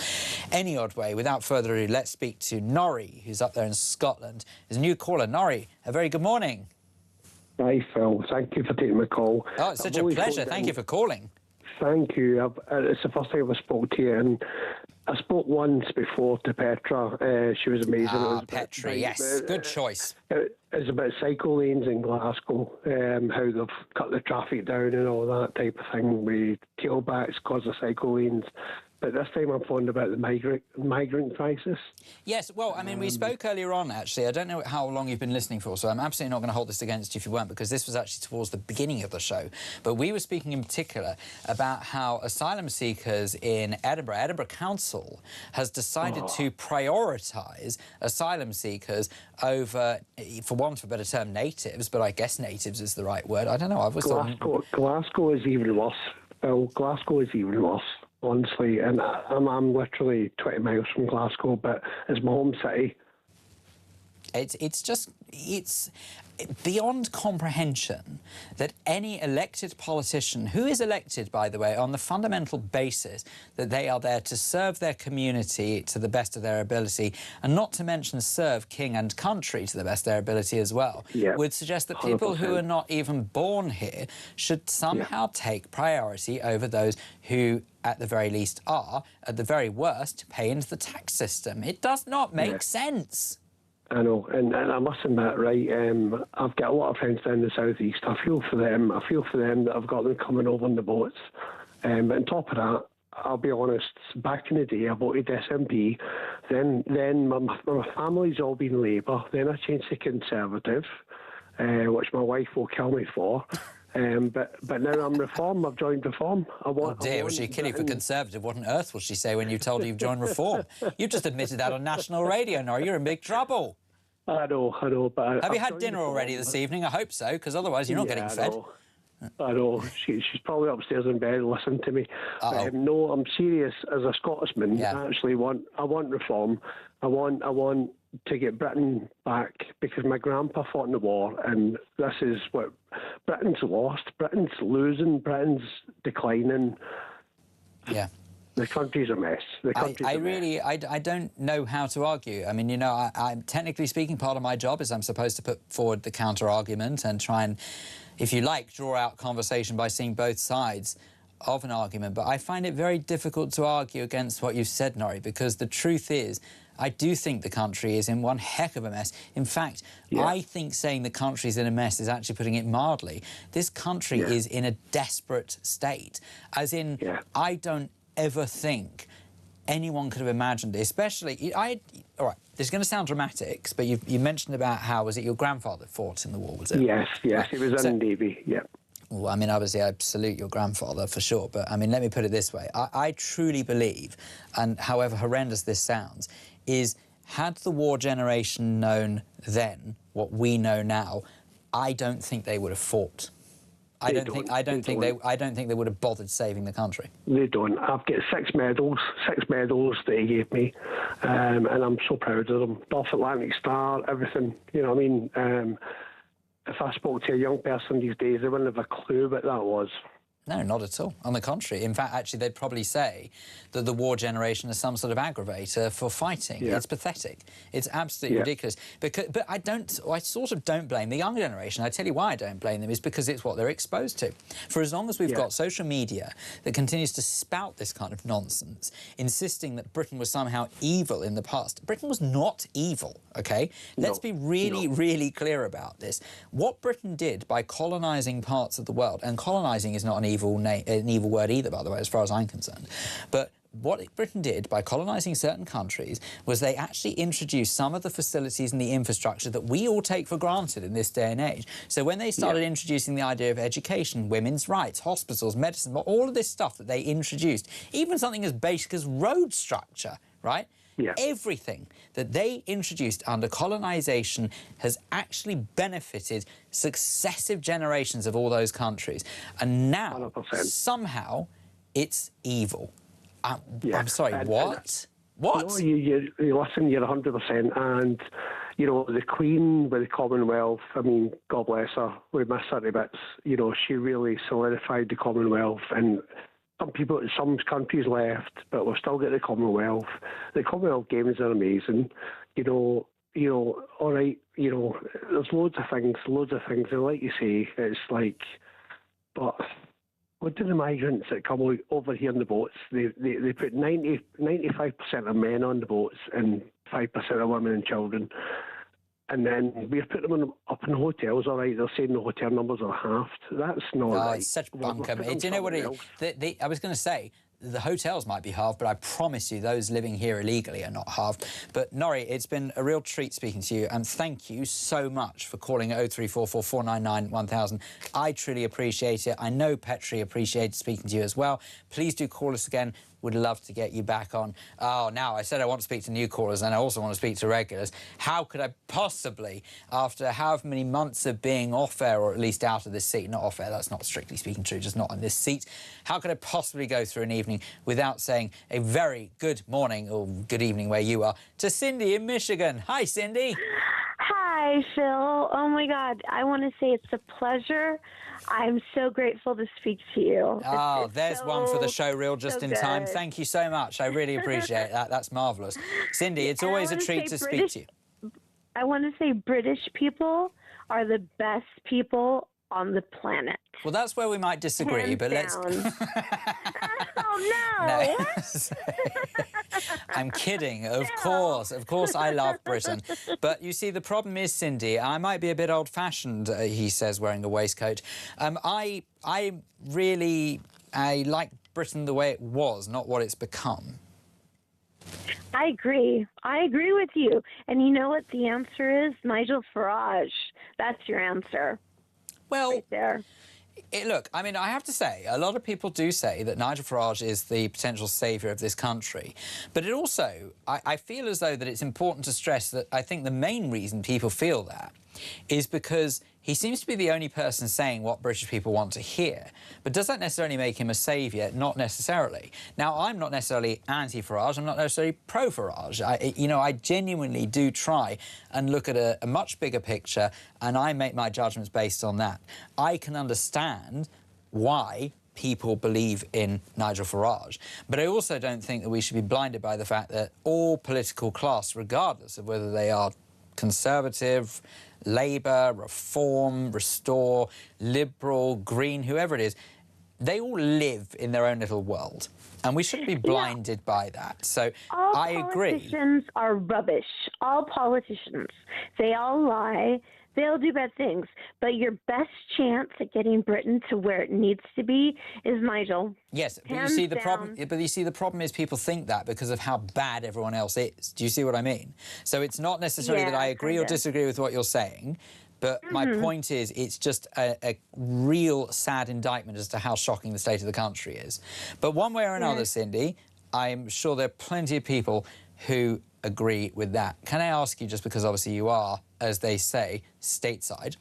Any odd way, without further ado, let's speak to Norrie, who's up there in Scotland. There's a new caller. Norrie, a very good morning. Hi, Phil. Thank you for taking my call. Oh, it's such a pleasure. Thank you for calling. Thank you. It's the first time I spoke to you, and I spoke once before to Petra. She was amazing. Ah, Petra, yes. Good choice. It's about cycle lanes in Glasgow, how they've cut the traffic down and all that type of thing with tailbacks because of cycle lanes. But this time I'm fond about the migrant crisis. Yes, well, I mean, we spoke earlier on, actually. I don't know how long you've been listening for, so I'm absolutely not going to hold this against you if you weren't, because this was actually towards the beginning of the show. But we were speaking in particular about how asylum seekers in Edinburgh Council has decided to prioritise asylum seekers over, for want of a better term, natives, but I guess natives is the right word. I don't know, I've always Glasgow is even worse, Phil. Glasgow is even worse. Honestly, and I'm literally 20 miles from Glasgow, but it's my home city. It's beyond comprehension that any elected politician, who is elected, by the way, on the fundamental basis that they are there to serve their community to the best of their ability, and not to mention serve king and country to the best of their ability as well, would suggest that people 100%. Who are not even born here should somehow take priority over those who, at the very least, are, at the very worst, pay into the tax system. It does not make sense. I know, and I must admit, right, I've got a lot of friends down the southeast. I feel for them. I feel for them that I've got them coming over on the boats. But on top of that, I'll be honest, back in the day, I voted SNP. Then my family's all been Labour. Then I changed to Conservative, which my wife will kill me for. But now I'm Reform. I've joined Reform. Oh dear, was she killing for Conservative? What on earth will she say when you told her you've joined Reform? You've just admitted that on national radio, Norrie. You're in big trouble. I know, but... Have you had dinner already this evening? I hope so, because otherwise you're not getting fed. I know. She's probably upstairs in bed listening to me. No, I'm serious. As a Scotsman, I actually want Reform. I want to get Britain back, because my grandpa fought in the war, and this is what Britain's lost. Britain's losing. Britain's declining. Yeah. The country's a mess. I don't know how to argue. I mean, you know, I'm technically speaking, part of my job is I'm supposed to put forward the counter-argument and try and, if you like, draw out conversation by seeing both sides of an argument. But I find it very difficult to argue against what you've said, Norrie, because the truth is, I do think the country is in one heck of a mess. In fact, I think saying the country's in a mess is actually putting it mildly. This country is in a desperate state. As in, I don't ever think anyone could have imagined it, especially, all right, this is going to sound dramatic, but you mentioned about how, was it your grandfather fought in the war, was it? Yes, Right. he was in the Navy, yeah. Well, I mean, obviously, I salute your grandfather for sure, but I mean, let me put it this way. I truly believe, and however horrendous this sounds, is had the war generation known then what we know now, I don't think they would have fought. I don't think they would have bothered saving the country. They don't. I've got 6 medals that he gave me, and I'm so proud of them. North Atlantic Star, everything. You know what I mean? If I spoke to a young person these days, they wouldn't have a clue what that was. No, not at all. On the contrary. In fact, actually, they'd probably say that the war generation is some sort of aggravator for fighting. Yeah. It's pathetic. It's absolutely ridiculous. But I sort of don't blame the young generation. I tell you why I don't blame them, is because it's what they're exposed to. For as long as we've got social media that continues to spout this kind of nonsense, insisting that Britain was somehow evil in the past. Britain was not evil, OK? Let's be really clear about this. What Britain did by colonising parts of the world, and colonising is not an evil word either, by the way, as far as I'm concerned. But what Britain did by colonising certain countries was they actually introduced some of the facilities and the infrastructure that we all take for granted in this day and age. So when they started introducing the idea of education, women's rights, hospitals, medicine, all of this stuff that they introduced, even something as basic as road structure, right? Yeah. Everything that they introduced under colonisation has actually benefited successive generations of all those countries. And now, 100%. Somehow, it's evil. I'm sorry, what? What? No, you listen, you're 100%. And, you know, the Queen with the Commonwealth, I mean, God bless her, we miss her to bits. You know, she really solidified the Commonwealth, and some countries left, but we've still got the Commonwealth. The Commonwealth Games are amazing. You know, all right, you know, there's loads of things, and like you say, it's like, but what do the migrants that come over here in the boats? They put 95% of men on the boats and 5% of women and children. And then we've put them up in hotels, all right, they're saying the hotel numbers are halved. That's not right. It's such bunkum. Do you know what I was going to say? The hotels might be halved, but I promise you those living here illegally are not halved. But, Norrie, it's been a real treat speaking to you, and thank you so much for calling 0344 499 1000. I truly appreciate it. I know Petri appreciated speaking to you as well. Please do call us again. Would love to get you back on. Oh, now, I said I want to speak to new callers, and I also want to speak to regulars. How could I possibly, after however many months of being off air, or at least out of this seat, not off air, that's not strictly speaking true, just not on this seat, how could I possibly go through an evening without saying a very good morning, or good evening where you are, to Cindy in Michigan. Hi, Cindy. Hi, Phil. Oh, my God. I want to say it's a pleasure. I'm so grateful to speak to you. Oh, there's one for the show reel just in time. Thank you so much. I really appreciate that. That's marvellous. Cindy, it's always a treat to speak to you. I want to say British people are the best people on the planet. Well, that's where we might disagree, Hands but let's... down. Oh, no. I'm kidding, of course. Of course I love Britain. But you see, the problem is, Cindy, I might be a bit old-fashioned, he says, wearing a waistcoat. I like Britain the way it was, not what it's become. I agree. I agree with you. And you know what the answer is? Nigel Farage. That's your answer. Well, right there. Look, I mean, I have to say, a lot of people do say that Nigel Farage is the potential saviour of this country. But it also, I feel as though that it's important to stress that I think the main reason people feel that is because he seems to be the only person saying what British people want to hear. But does that necessarily make him a saviour? Not necessarily. Now, I'm not necessarily anti-Farage. I'm not necessarily pro-Farage. I genuinely do try and look at a much bigger picture, and I make my judgments based on that. I can understand why people believe in Nigel Farage. But I also don't think that we should be blinded by the fact that all political class, regardless of whether they are Conservative, Labour, Reform, Restore, Liberal, Green, whoever it is, they all live in their own little world. And we shouldn't be blinded by that. So I agree. All politicians are rubbish. All politicians. They all lie. They'll do bad things, but your best chance at getting Britain to where it needs to be is Nigel. Yes, but Hands you see the down. problem. But you see the problem is people think that because of how bad everyone else is. Do you see what I mean? So it's not necessarily that I agree or disagree with what you're saying, but my point is it's just a real sad indictment as to how shocking the state of the country is. But one way or another, Cindy, I'm sure there are plenty of people who agree with that. Can I ask you, just because obviously you are, as they say, stateside,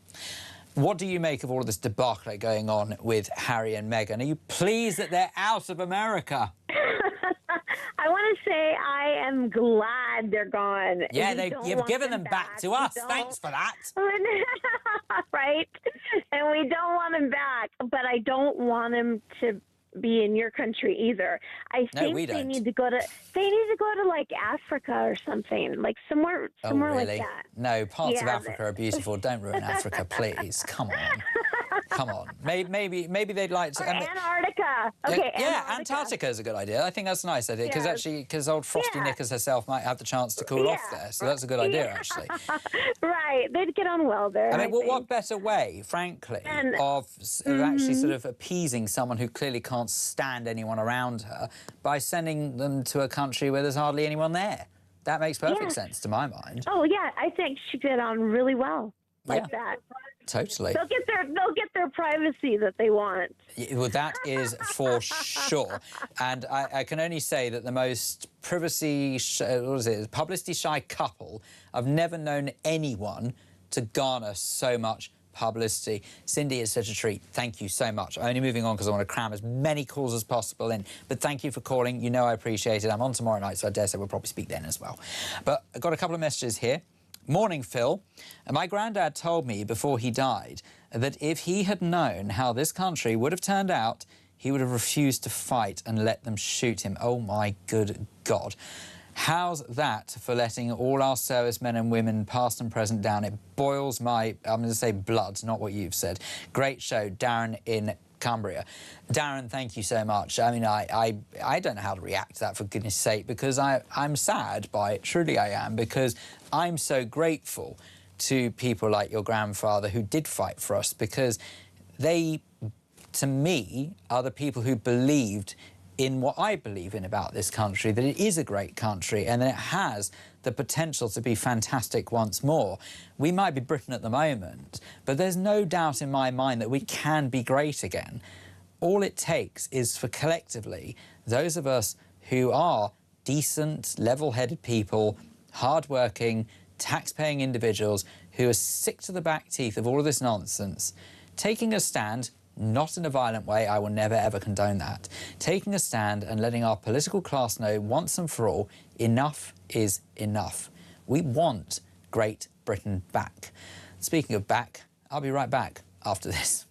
what do you make of all of this debacle going on with Harry and Meghan? Are you pleased that they're out of America? I want to say I am glad they're gone. Yeah, you've given them back to us. Thanks for that. Right? And we don't want them back, but I don't want them to be in your country either. I think they need to go to like Africa or something, like somewhere like that. No, parts of Africa are beautiful. Don't ruin Africa, please. Come on. Come on. Maybe they'd like to. Antarctica. Okay. Yeah, Antarctica is a good idea. I think that's a nice idea because old Frosty Knickers herself might have the chance to cool off there. So that's a good idea, actually. Right. They'd get on well there. I mean, what better way, frankly, of actually sort of appeasing someone who clearly can't stand anyone around her by sending them to a country where there's hardly anyone there? That makes perfect sense to my mind. Oh yeah, I think she'd get on really well like that. Totally. They'll get their privacy that they want. Well, that is for sure. And I can only say that the most publicity-shy couple, I've never known anyone to garner so much publicity. Cindy, it's such a treat. Thank you so much. I'm only moving on because I want to cram as many calls as possible in. But thank you for calling. You know I appreciate it. I'm on tomorrow night, so I dare say we'll probably speak then as well. But I've got a couple of messages here. Morning, Phil. My granddad told me before he died that if he had known how this country would have turned out, he would have refused to fight and let them shoot him. Oh, my good God. How's that for letting all our servicemen and women, past and present, down? It boils my, I'm going to say blood, not what you've said. Great show, Darren in Cumbria. Darren, thank you so much. I mean, I don't know how to react to that, for goodness sake, because I'm sad by it. Truly I am, because I'm so grateful to people like your grandfather who did fight for us, because they, to me, are the people who believed in what I believe in about this country, that it is a great country and that it has the potential to be fantastic once more. We might be Britain at the moment, but there's no doubt in my mind that we can be great again. All it takes is for collectively those of us who are decent, level-headed people, hard-working, tax-paying individuals who are sick to the back teeth of all of this nonsense, taking a stand, not in a violent way, I will never ever condone that, taking a stand and letting our political class know once and for all, enough is enough. We want Great Britain back. Speaking of back, I'll be right back after this.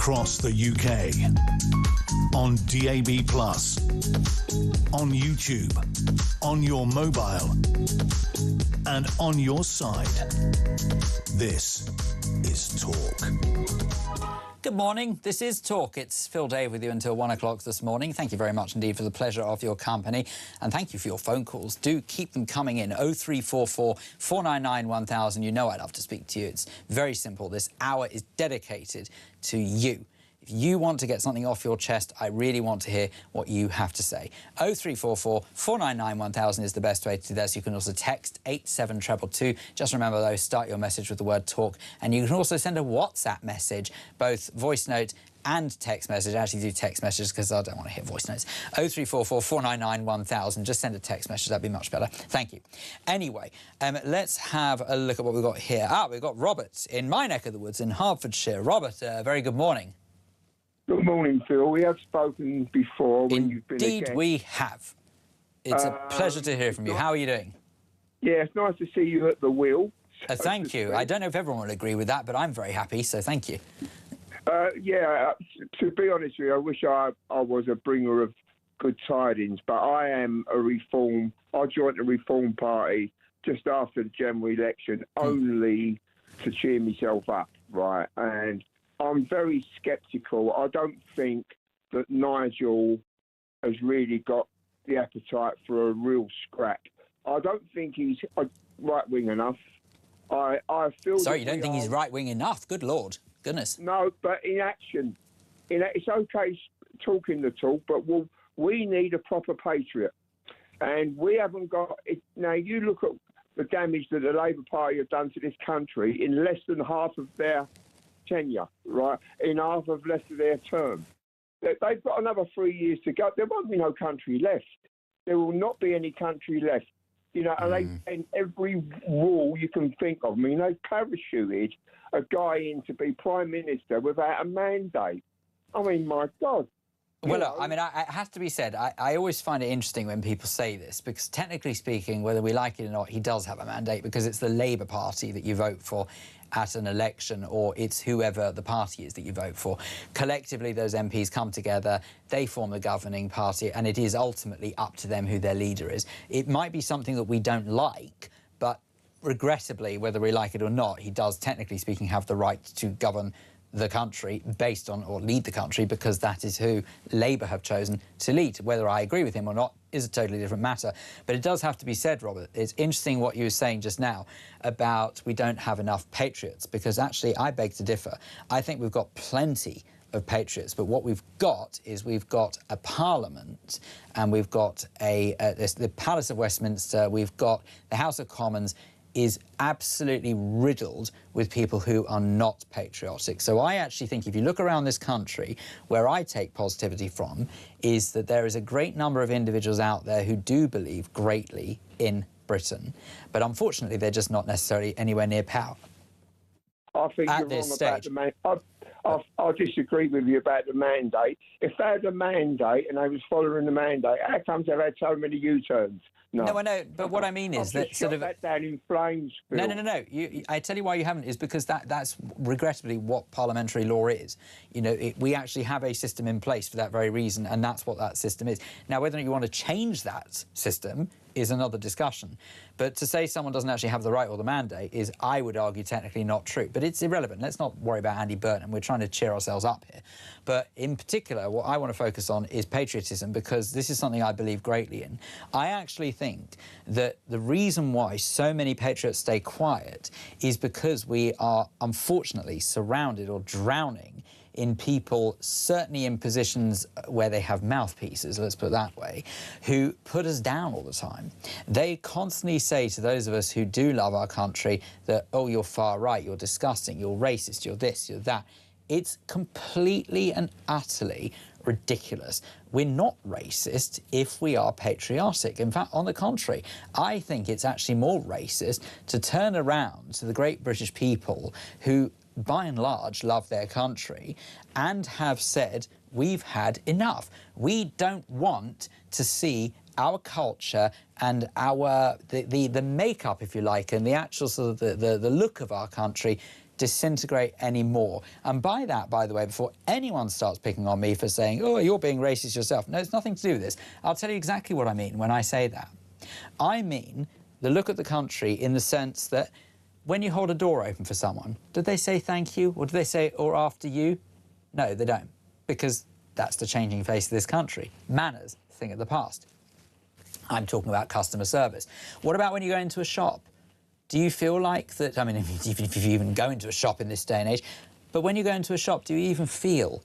across the UK. On DAB+, on YouTube, on your mobile, and on your side. This is Talk. Good morning. This is Talk. It's Phil Dave with you until 1 o'clock this morning. Thank you very much indeed for the pleasure of your company. And thank you for your phone calls. Do keep them coming in. 0344 499 1000. You know I'd love to speak to you. It's very simple. This hour is dedicated to you. If you want to get something off your chest, I really want to hear what you have to say. 0344 499 1000 is the best way to do this. You can also text 87222. Just remember, though, start your message with the word talk. And you can also send a WhatsApp message, both voice note and text message. I actually do text messages because I don't want to hear voice notes. 0344 499 1000. Just send a text message. That'd be much better. Thank you. Anyway, let's have a look at what we've got here. We've got Robert in my neck of the woods in Hertfordshire. Robert, very good morning. Good morning, Phil. We have spoken before when you've been a guest. Indeed, we have. It's a pleasure to hear from you. How are you doing? Yeah, it's nice to see you at the wheel. Thank you. I don't know if everyone will agree with that, but I'm very happy, so thank you. Yeah, to be honest with you, I wish I was a bringer of good tidings, but I am a Reform. I joined the Reform Party just after the general election, only to cheer myself up, right? And I'm very sceptical. I don't think that Nigel has really got the appetite for a real scrap. I don't think he's right-wing enough. I feel... Sorry, you don't think he's right-wing enough? Good Lord. Goodness. No, but in action. It's okay talking the talk, but we need a proper patriot. And we haven't got... Now, you look at the damage that the Labour Party have done to this country in less than half of their tenure, right, in half of less of their term. They've got another 3 years to go. There won't be no country left. There will not be any country left. You know, and they bend every rule you can think of. I mean, they parachuted a guy in to be Prime Minister without a mandate. I mean, my God. Well, look, I mean, it has to be said, I always find it interesting when people say this, because technically speaking, whether we like it or not, he does have a mandate, because it's the Labour Party that you vote for at an election, or it's whoever the party is that you vote for. Collectively, those MPs come together, they form the governing party, and it is ultimately up to them who their leader is. It might be something that we don't like, but regrettably, whether we like it or not, he does, technically speaking, have the right to govern the country based on, or lead the country, because that is who Labour have chosen to lead. Whether I agree with him or not is a totally different matter. But it does have to be said, Robert, it's interesting what you were saying just now about we don't have enough patriots, because actually I beg to differ. I think we've got plenty of patriots, but what we've got is we've got a parliament, and we've got the Palace of Westminster, we've got the House of Commons is absolutely riddled with people who are not patriotic. So I actually think if you look around this country, where I take positivity from, is that there is a great number of individuals out there who do believe greatly in Britain, but unfortunately they're just not necessarily anywhere near power. I think you're wrong about the mandate. I disagree with you about the mandate. If they had a mandate and they was following the mandate, how comes they've had so many U-turns? No, I know, but what I mean is that sort of that down in flames. Phil. No. I tell you why you haven't, is because that's regrettably what parliamentary law is. You know, we actually have a system in place for that very reason, and that's what that system is. Now, whether you want to change that system is another discussion. But to say someone doesn't actually have the right or the mandate is, I would argue, technically not true. But it's irrelevant. Let's not worry about Andy Burnham. We're trying to cheer ourselves up here. But in particular, what I want to focus on is patriotism, because this is something I believe greatly in. I actually think that the reason why so many patriots stay quiet is because we are, unfortunately, surrounded or drowning in people, certainly in positions where they have mouthpieces, let's put it that way, who put us down all the time. They constantly say to those of us who do love our country that, oh, you're far right, you're disgusting, you're racist, you're this, you're that. It's completely and utterly ridiculous. We're not racist if we are patriotic. In fact, on the contrary, I think it's actually more racist to turn around to the great British people who, by and large, love their country and have said, we've had enough. We don't want to see our culture and our the makeup, if you like, and the actual sort of the look of our country disintegrate anymore. And by that, by the way, before anyone starts picking on me for saying, oh, you're being racist yourself. No, it's nothing to do with this. I'll tell you exactly what I mean when I say that. I mean the look at the country in the sense that when you hold a door open for someone, do they say thank you, or do they say, or after you? No, they don't, because that's the changing face of this country. Manners, thing of the past. I'm talking about customer service. What about when you go into a shop? Do you feel like that, I mean, even if you even go into a shop in this day and age, but when you go into a shop, do you even feel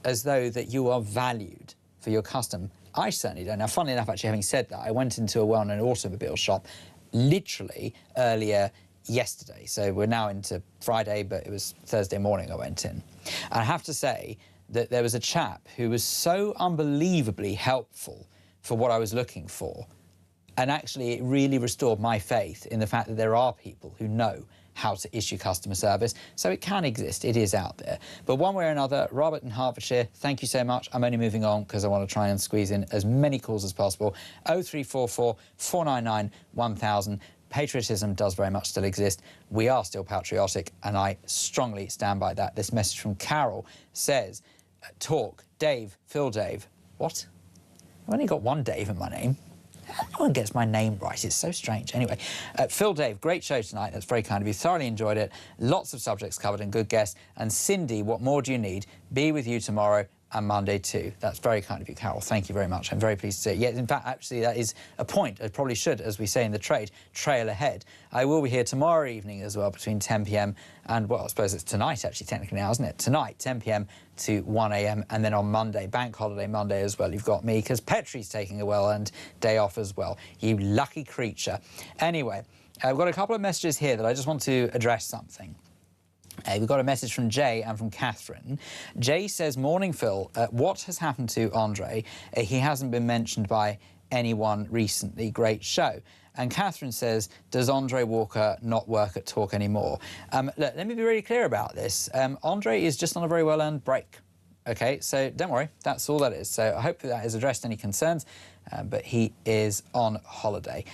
as though that you are valued for your custom? I certainly don't. Now, funnily enough, actually, having said that, I went into a well-known automobile shop literally earlier yesterday. So we're now into Friday, but it was Thursday morning I went in. And I have to say that there was a chap who was so unbelievably helpful for what I was looking for. And actually, it really restored my faith in the fact that there are people who know how to issue customer service. So it can exist, it is out there. But one way or another, Robert in Hertfordshire, thank you so much. I'm only moving on because I want to try and squeeze in as many calls as possible. 0344 499 1000. Patriotism does very much still exist. We are still patriotic, and I strongly stand by that. This message from Carol says, talk, Dave, Phil Dave. What? I've only got one Dave in my name. No one gets my name right. It's so strange. Anyway, Phil Dave, great show tonight. That's very kind of you. Thoroughly enjoyed it. Lots of subjects covered and good guests. And Cindy, what more do you need? Be with you tomorrow and Monday too. That's very kind of you, Carol. Thank you very much. I'm very pleased to see it. Yes, in fact, actually, that is a point. I probably should, as we say in the trade, trail ahead. I will be here tomorrow evening as well between 10 p.m. and, well, I suppose it's tonight, actually, technically now, isn't it? Tonight, 10 p.m. to 1 a.m. and then on Monday, Bank Holiday Monday as well, you've got me, because Petrie's taking a well-earned day off as well. You lucky creature. Anyway, I've got a couple of messages here that I just want to address something. We've got a message from Jay and from Catherine. Jay says, morning, Phil. What has happened to Andre? He hasn't been mentioned by anyone recently. Great show. And Catherine says, does Andre Walker not work at Talk anymore? Look, let me be really clear about this. Andre is just on a very well-earned break. OK, so don't worry, that's all that is. So I hope that has addressed any concerns, but he is on holiday.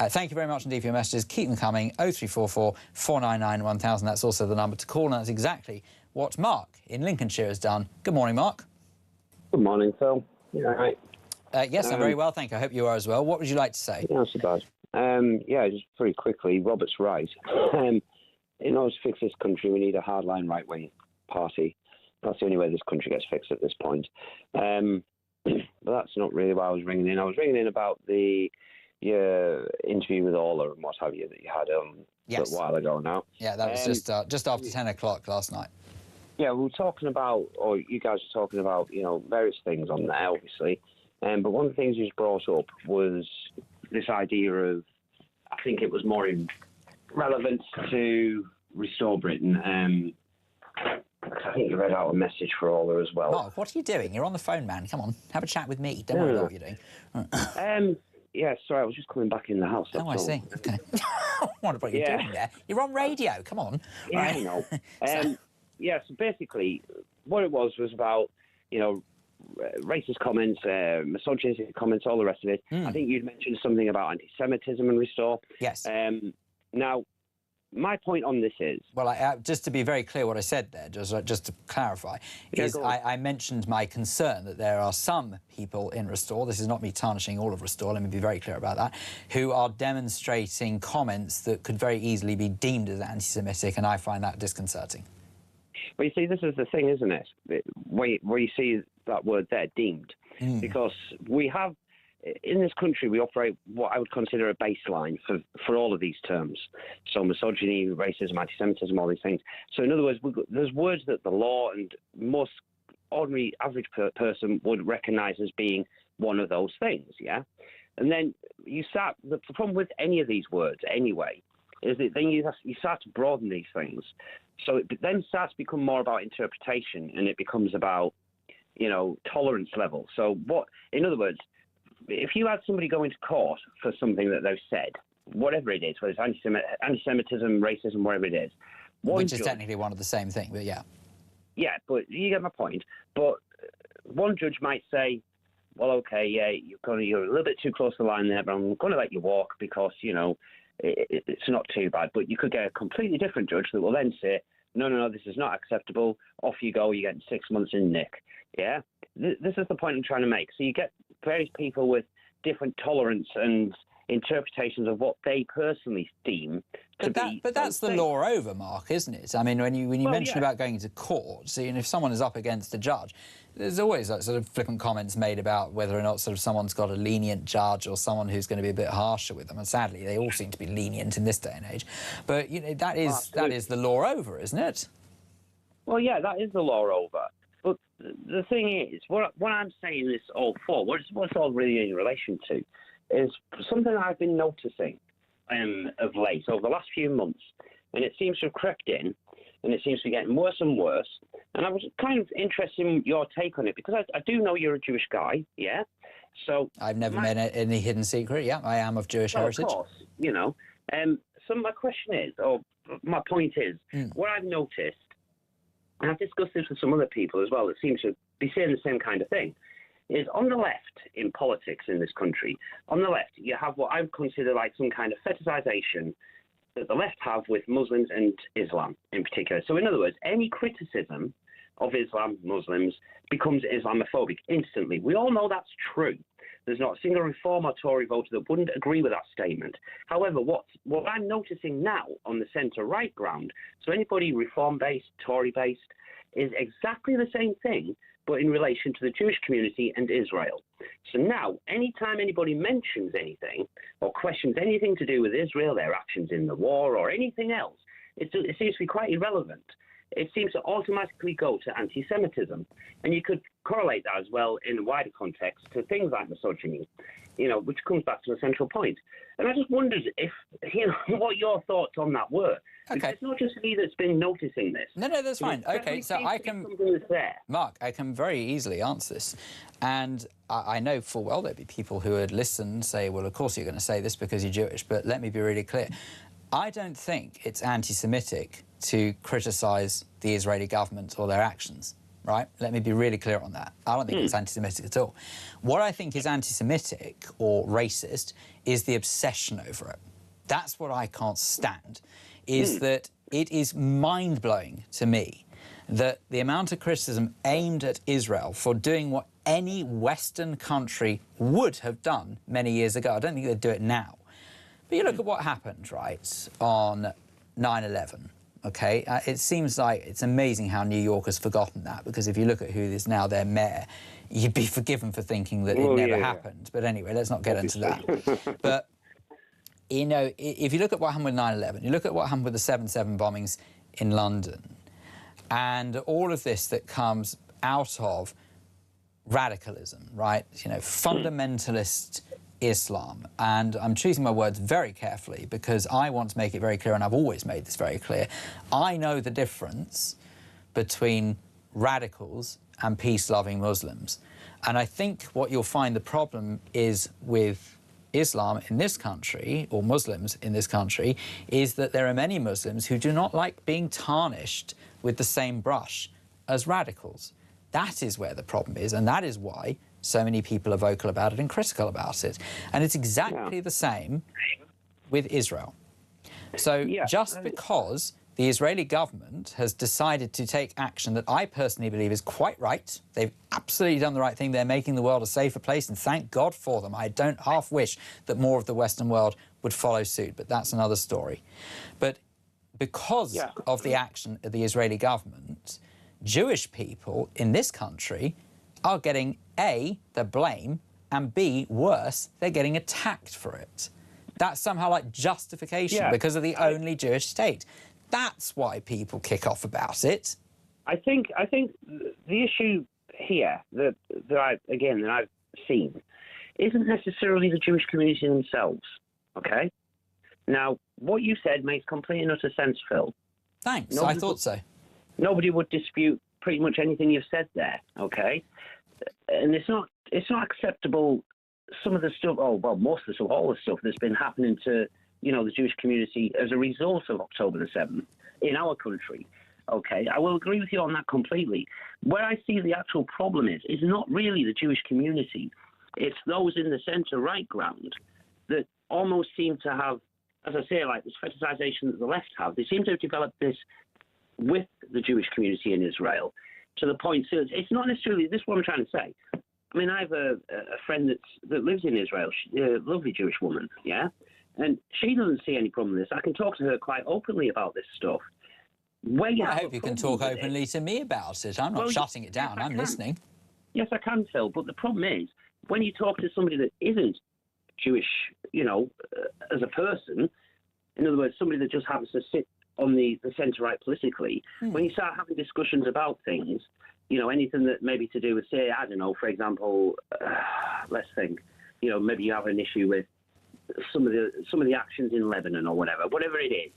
Thank you very much indeed for your messages. Keep them coming. 0344 499 1000. That's also the number to call, and that's exactly what Mark in Lincolnshire has done. Good morning, Mark. Good morning, Phil. You all right? Yes, I'm very well, thank you. I hope you are as well. What would you like to say? Yeah, not so bad. Yeah, just very quickly, Robert's right. In order to fix this country, we need a hardline right-wing party. That's the only way this country gets fixed at this point. But that's not really why I was ringing in. I was ringing in about your interview with Orla and what have you that you had yes. a while ago now. Yeah, that was just after 10 o'clock last night. Yeah, we were talking about, or you guys were talking about, various things on there, obviously. But one of the things you just brought up was this idea of, I think it was more in relevance to Restore Britain. I think you read out a message for Orla as well. Mark, what are you doing? You're on the phone, man. Come on, have a chat with me. Don't worry about what you're doing. Yeah, sorry, I was just coming back in the house. Oh, I see. Okay. I wonder what you're doing there. You're on radio. Come on. Yeah, right. I know. Yeah, so basically, what it was about, racist comments, misogynistic comments, all the rest of it. I think you'd mentioned something about anti-Semitism and Restore. Yes. Now, my point on this is... Well, just to be very clear what I said there, just to clarify, is I mentioned my concern that there are some people in Restore, this is not me tarnishing all of Restore, let me be very clear about that, who are demonstrating comments that could very easily be deemed as anti-Semitic, and I find that disconcerting. Well, you see, this is the thing, isn't it? Where you see that word there, deemed. Because we have... In this country, we operate what I would consider a baseline for all of these terms. So misogyny, racism, anti-Semitism, all these things. So in other words, there's words that the law and most ordinary average person would recognise as being one of those things, yeah? And then the problem with any of these words anyway is that then you start to broaden these things. So it then starts to become more about interpretation, and it becomes about, tolerance level. So in other words, if you had somebody go into court for something that they've said, whatever it is, whether it's anti-Semitism, racism, whatever it is... Which is technically one of the same thing, but yeah. Yeah, but you get my point. But one judge might say, well, OK, yeah, you're a little bit too close to the line there, but I'm going to let you walk because, it's not too bad. But you could get a completely different judge that will then say, no, this is not acceptable. Off you go. You're getting 6 months in Nick. Yeah, this is the point I'm trying to make. So you get various people with different tolerance and interpretations of what they personally deem to be. But that's the law over, Mark, isn't it? I mean, when you mention about going to court, so if someone is up against a judge, there's always like sort of flippant comments made about whether or not sort of someone's got a lenient judge or someone who's going to be a bit harsher with them. And sadly, they all seem to be lenient in this day and age. But that is the law over, isn't it? Well, yeah, that is the law over. But the thing is, what I'm saying this all for, what's all really in relation to, is something I've been noticing of late over the last few months, and it seems to have crept in, and it seems to be getting worse and worse. And I was kind of interested in your take on it, because I do know you're a Jewish guy, yeah? So I've never made any hidden secret. Yeah, I am of Jewish heritage. Of course, So my question is, or my point is, what I've noticed, and I've discussed this with some other people as well that seem to be saying the same kind of thing, is on the left in politics in this country, on the left, you have what I would consider like some kind of fetishization that the left have with Muslims and Islam in particular. So in other words, any criticism of Islam, Muslims, becomes Islamophobic instantly. We all know that's true. There's not a single Reform or Tory voter that wouldn't agree with that statement. However, what I'm noticing now on the centre-right ground, so anybody Reform-based, Tory-based, is exactly the same thing, but in relation to the Jewish community and Israel. So now, anytime anybody mentions anything or questions anything to do with Israel, their actions in the war or anything else, it seems to be quite irrelevant. It seems to automatically go to anti-Semitism. And you could correlate that as well in a wider context to things like misogyny, which comes back to the central point. And I just wondered if, what your thoughts on that were. Okay. Because it's not just me that's been noticing this. No, that's fine. Okay, so I can... Mark, I can very easily answer this. And I know full well there'd be people who would listen and say, well, of course you're going to say this because you're Jewish, but let me be really clear. I don't think it's anti-Semitic to criticise the Israeli government or their actions, right? Let me be really clear on that. I don't think it's anti-Semitic at all. What I think is anti-Semitic or racist is the obsession over it. That's what I can't stand, is that it is mind-blowing to me that the amount of criticism aimed at Israel for doing what any Western country would have done many years ago. I don't think they'd do it now. But you look at what happened, right, on 9/11, OK? It seems like it's amazing how New York has forgotten that, because if you look at who is now their mayor, you'd be forgiven for thinking that it never happened. But anyway, let's not get into that. But, if you look at what happened with 9/11, you look at what happened with the 7/7 bombings in London, and all of this that comes out of radicalism, right? Fundamentalist Islam. And I'm choosing my words very carefully because I want to make it very clear, and I've always made this very clear. I know the difference between radicals and peace-loving Muslims. And I think what you'll find the problem is with Islam in this country, or Muslims in this country, is that there are many Muslims who do not like being tarnished with the same brush as radicals. That is where the problem is, and that is why so many people are vocal about it and critical about it. And it's exactly the same with Israel. So just because the Israeli government has decided to take action that I personally believe is quite right, they've absolutely done the right thing, they're making the world a safer place, and thank God for them. I don't half wish that more of the Western world would follow suit, but that's another story. But because of the action of the Israeli government, Jewish people in this country are getting A, the blame, and B, worse, they're getting attacked for it. That's somehow like justification because of the only Jewish state. That's why people kick off about it. I think the issue here that I've seen isn't necessarily the Jewish community themselves. Okay. Now, what you said makes complete and utter sense, Phil. Thanks. I thought so. Nobody would dispute pretty much anything you've said there. Okay. And it's not acceptable. Some of the stuff, most of the stuff, all the stuff that's been happening to, the Jewish community as a result of October the 7th in our country. Okay, I will agree with you on that completely. Where I see the actual problem is not really the Jewish community. It's those in the centre-right ground that almost seem to have, as I say, like this fetishization that the left have. They seem to have developed this with the Jewish community in Israel to the point. So it's not necessarily this. Is what I'm trying to say. I mean, I have a friend that lives in Israel, a lovely Jewish woman, yeah, and she doesn't see any problem with this. I can talk to her quite openly about this stuff. I hope you can talk openly to me about it. I'm not shutting it down. I'm listening. Yes, I can, Phil. But the problem is, when you talk to somebody that isn't Jewish, as a person, in other words, somebody that just happens to sit on the centre right politically, when you start having discussions about things, anything that maybe to do with, say, I don't know, for example, let's think, maybe you have an issue with some of the actions in Lebanon or whatever it is,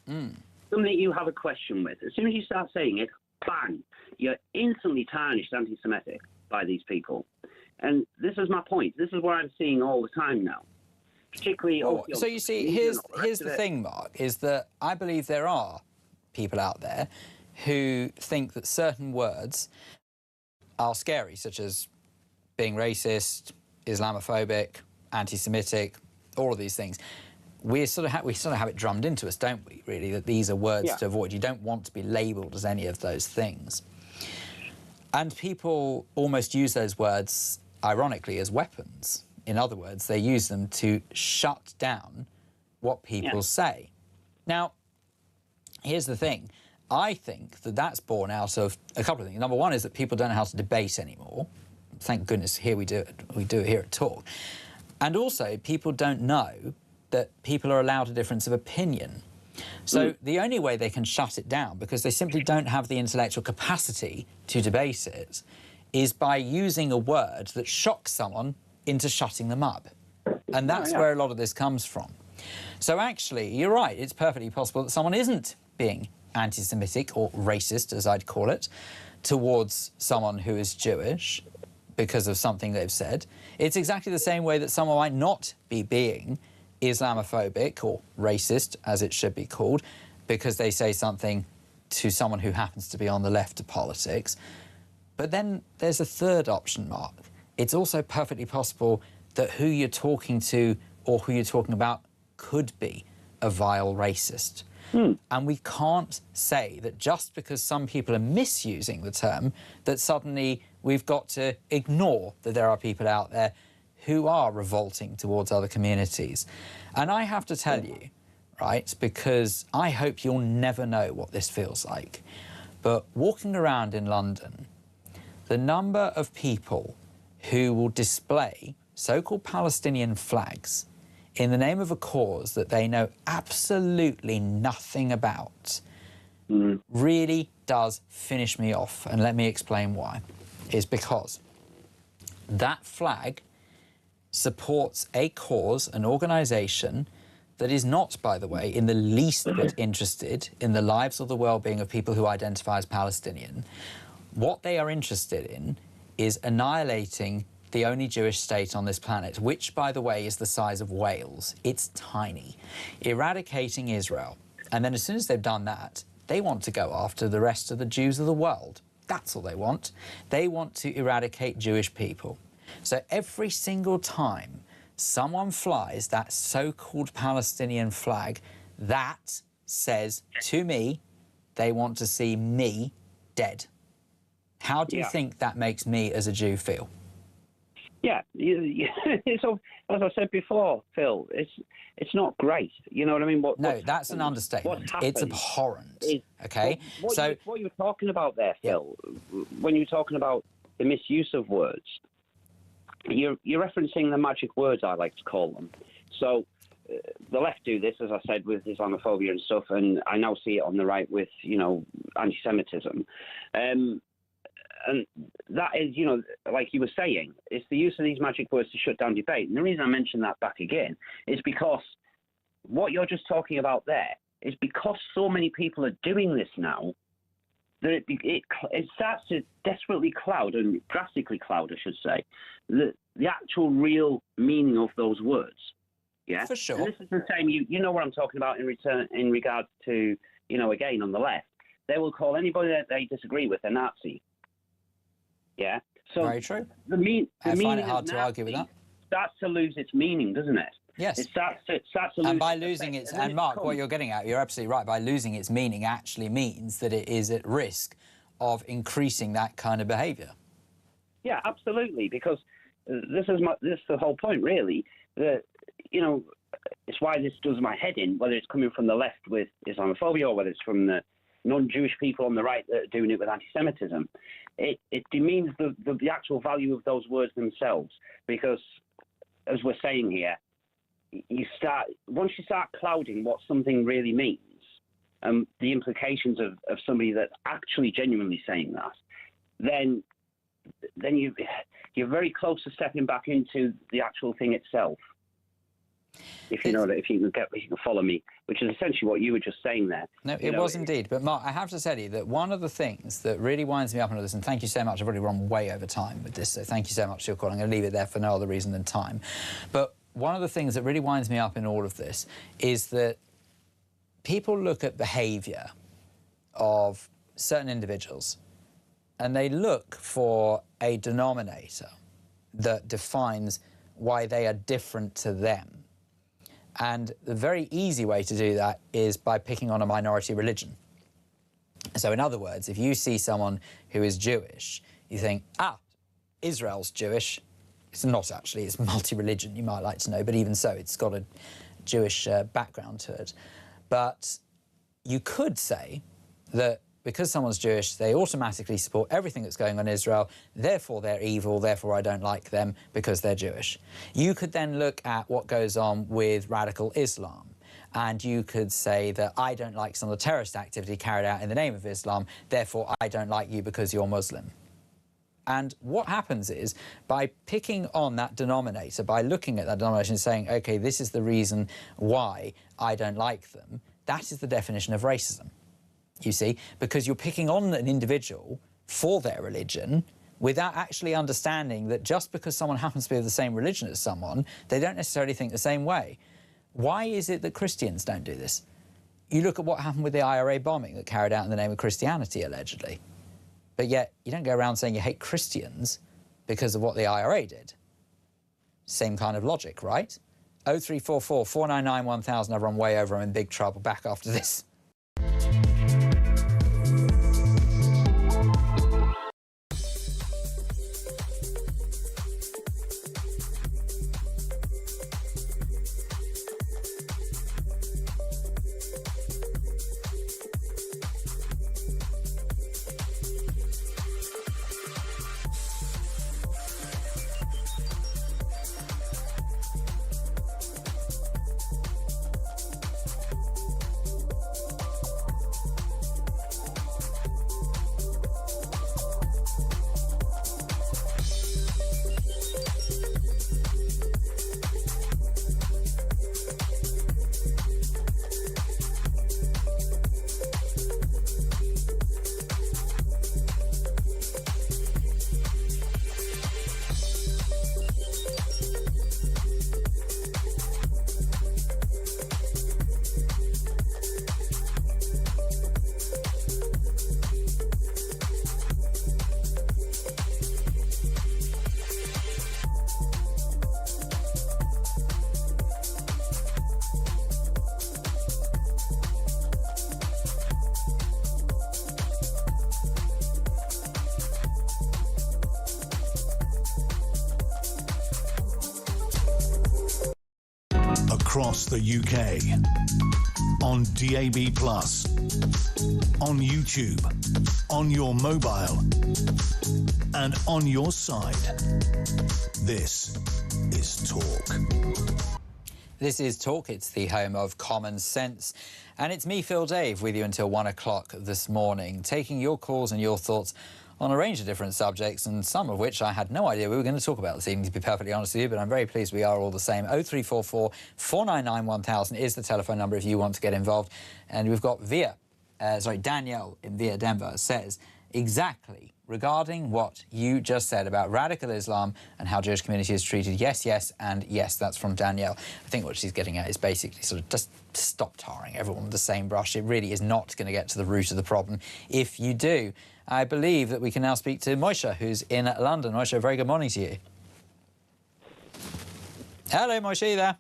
something that you have a question with. As soon as you start saying it, bang, you're instantly tarnished anti-Semitic by these people. And this is my point. This is what I'm seeing all the time now. Particularly. So you see, here's the thing, Mark, is that I believe there are people out there who think that certain words are scary, such as being racist, Islamophobic, anti-Semitic, all of these things. We sort of have it drummed into us, don't we, really, that these are words to avoid. You don't want to be labelled as any of those things. And people almost use those words, ironically, as weapons. In other words, they use them to shut down what people say. Now, here's the thing. I think that that's born out of a couple of things. Number one is that people don't know how to debate anymore. Thank goodness here we do it here at Talk. And also, people don't know that people are allowed a difference of opinion. So the only way they can shut it down, because they simply don't have the intellectual capacity to debate it, is by using a word that shocks someone into shutting them up. And that's where a lot of this comes from. So actually, you're right, it's perfectly possible that someone isn't being anti-Semitic or racist, as I'd call it, towards someone who is Jewish because of something they've said. It's exactly the same way that someone might not be being Islamophobic or racist, as it should be called, because they say something to someone who happens to be on the left of politics. But then there's a third option, Mark. It's also perfectly possible that who you're talking to or who you're talking about could be a vile racist. And we can't say that just because some people are misusing the term, that suddenly we've got to ignore that there are people out there who are revolting towards other communities. And I have to tell you, right, because I hope you'll never know what this feels like, but walking around in London, the number of people who will display so-called Palestinian flags in the name of a cause that they know absolutely nothing about really does finish me off. And let me explain why. It's because that flag supports a cause, an organisation that is not, by the way, in the least bit interested in the lives or the well-being of people who identify as Palestinian. What they are interested in is annihilating the only Jewish state on this planet, which, by the way, is the size of Wales. It's tiny. Eradicating Israel. And then as soon as they've done that, they want to go after the rest of the Jews of the world. That's all they want. They want to eradicate Jewish people. So every single time someone flies that so-called Palestinian flag, that says to me, they want to see me dead. How do you think that makes me as a Jew feel? Yeah, so as I said before, Phil, it's not great. You know what I mean? No, that's an understatement. It's abhorrent. Okay, what you were talking about there, Phil, when you were talking about the misuse of words, you're referencing the magic words, I like to call them. So the left do this, as I said, with Islamophobia and stuff, and I now see it on the right with anti-Semitism. And that is, like you were saying, it's the use of these magic words to shut down debate. And the reason I mention that back again is because what you're just talking about there is because so many people are doing this now, that it starts to desperately cloud, and drastically cloud, I should say, the actual real meaning of those words. Yeah, for sure. And this is the same. You know what I'm talking about in regards to, again, on the left, they will call anybody that they disagree with a Nazi. Yeah. So very true. I find it hard to argue with that. Starts to lose its meaning, doesn't it? Yes. It starts to lose. And by losing its, and Mark, what you're getting at, you're absolutely right. By losing its meaning actually means that it is at risk of increasing that kind of behaviour. Yeah, absolutely. Because this is the whole point, really. That, you know, it's why this does my head in, whether it's coming from the left with Islamophobia or whether it's from the non-Jewish people on the right that are doing it with anti-Semitism. It demeans the actual value of those words themselves, because, as we're saying here, once you start clouding what something really means, the implications of somebody that's actually genuinely saying that, then you're very close to stepping back into the actual thing itself. If you know that, if you can follow me, which is essentially what you were just saying there. No, it was indeed. But Mark, I have to tell you that one of the things that really winds me up on this, and thank you so much, I've already run way over time with this, so thank you so much for your call. I'm going to leave it there for no other reason than time. But one of the things that really winds me up in all of this is that people look at behaviour of certain individuals and they look for a denominator that defines why they are different to them. And the very easy way to do that is by picking on a minority religion. So in other words, if you see someone who is Jewish, you think, Israel's Jewish. It's not actually, it's multi-religion, you might like to know, but even so, it's got a Jewish background to it. But you could say that because someone's Jewish, they automatically support everything that's going on in Israel, therefore they're evil, therefore I don't like them because they're Jewish. You could then look at what goes on with radical Islam, and you could say that I don't like some of the terrorist activity carried out in the name of Islam, therefore I don't like you because you're Muslim. And what happens is, by picking on that denominator, by looking at that denominator and saying, OK, this is the reason why I don't like them, that is the definition of racism. You see, because you're picking on an individual for their religion without actually understanding that just because someone happens to be of the same religion as someone, they don't necessarily think the same way. Why is it that Christians don't do this? You look at what happened with the IRA bombing that carried out in the name of Christianity, allegedly. But yet, you don't go around saying you hate Christians because of what the IRA did. Same kind of logic, right? 0344 499 1000. I've run way over. I'm in big trouble. Back after this. Across the UK, on DAB+, on YouTube, on your mobile, and on your side. This is Talk. This is Talk. It's the home of common sense. And it's me, Phil Dave, with you until 1 o'clock this morning, taking your calls and your thoughts on a range of different subjects, and some of which I had no idea we were going to talk about this evening, to be perfectly honest with you, but I'm very pleased we are all the same. 0344 499 1000 is the telephone number if you want to get involved. And we've got Danielle in Via Denver says exactly regarding what you just said about radical Islam and how Jewish community is treated. Yes, yes, and yes. That's from Danielle. I think what she's getting at is basically sort of just stop tarring everyone with the same brush. It really is not going to get to the root of the problem if you do. I believe that we can now speak to Moisha, who's in London. Moisha, very good morning to you. Hello, Moisha, you there?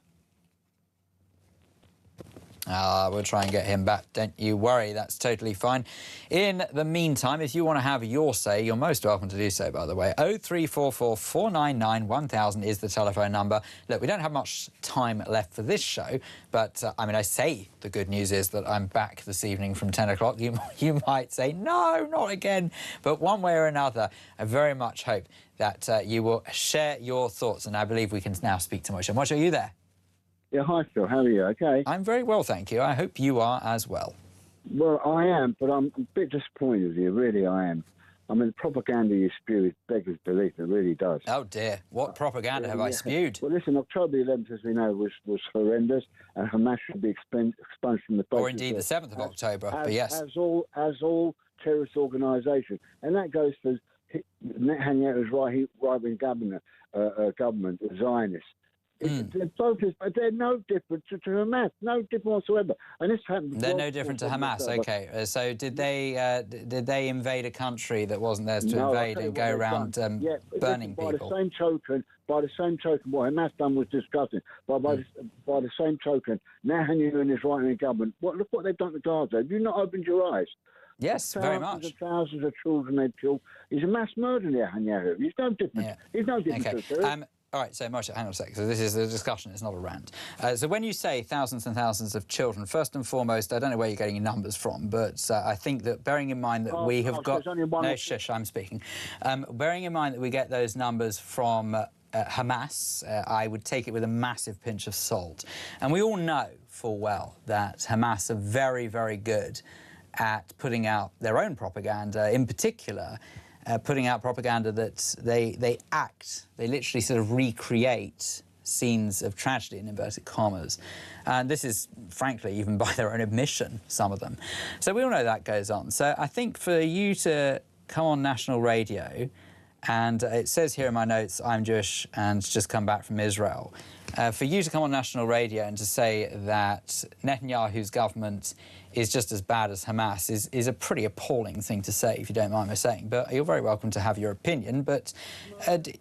We'll try and get him back, don't you worry, that's totally fine. In the meantime, if you want to have your say, you're most welcome to do so, by the way. 0344 499 1000 is the telephone number. Look, we don't have much time left for this show, but, I mean, I say the good news is that I'm back this evening from 10 o'clock. You might say, no, not again. But one way or another, I very much hope that you will share your thoughts, and I believe we can now speak to Moshe. Moshe, are you there? Yeah, hi Phil, how are you? Okay. I'm very well, thank you. I hope you are as well. Well, I am, but I'm a bit disappointed with you, really I am. I mean, the propaganda you spew is beggars belief, it really does. Oh dear, what propaganda have I spewed? Well, listen, October 11th, as we know, was horrendous, and Hamas should be expunged from the basis. Or indeed the 7th of October, but yes. As all terrorist organisations. And that goes for Netanyahu's right-wing government, the Zionists. They're no different to Hamas, no different whatsoever. And this happened. They're no different to Hamas. Okay, so did they invade a country that wasn't theirs to invade and go around burning people? By the same token, what Hamas done was disgusting. By the same token, Netanyahu and his right-wing government, look what they've done to Gaza. Have you not opened your eyes? Yes, very much. Thousands of children they've killed. He's a mass murderer, Netanyahu. He's no different. Yeah. He's no different to us. All right, so Moshe, hang on a sec. So this is a discussion, it's not a rant. So when you say thousands and thousands of children, first and foremost, I don't know where you're getting your numbers from, but I think that bearing in mind that we have got... No, shush, I'm speaking. Bearing in mind that we get those numbers from Hamas, I would take it with a massive pinch of salt. And we all know full well that Hamas are very, very good at putting out their own propaganda, in particular, putting out propaganda that they literally sort of recreate scenes of tragedy in inverted commas. And this is, frankly, even by their own admission, some of them. So we all know that goes on. So I think for you to come on national radio, and it says here in my notes, I'm Jewish and just come back from Israel. For you to come on national radio and to say that Netanyahu's government is just as bad as Hamas is a pretty appalling thing to say, if you don't mind me saying. But you're very welcome to have your opinion. But,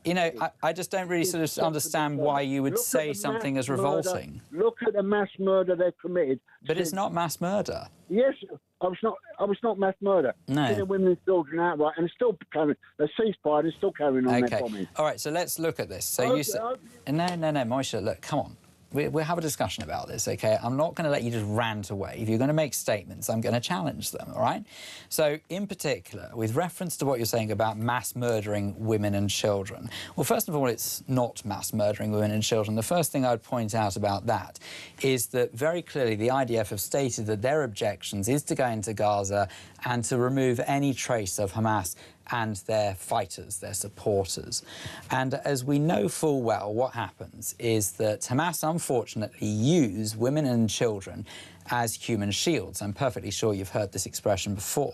you know, I just don't really sort of understand why you would say something as revolting. Look at the mass murder they've committed. But it's not mass murder. Yes, I was not mass murder. No. Killing women and children outright, and it's still carrying. The ceasefire is still carrying on. Okay. All right. So let's look at this. So you said, no, Moshe. Look, come on. We'll have a discussion about this, OK? I'm not going to let you just rant away. If you're going to make statements, I'm going to challenge them, all right? So, in particular, with reference to what you're saying about mass murdering women and children, well, first of all, it's not mass murdering women and children. The first thing I'd point out about that is that very clearly the IDF have stated that their objections is to go into Gaza and to remove any trace of Hamas and their fighters, their supporters. And as we know full well, what happens is that Hamas, unfortunately, use women and children as human shields. I'm perfectly sure you've heard this expression before,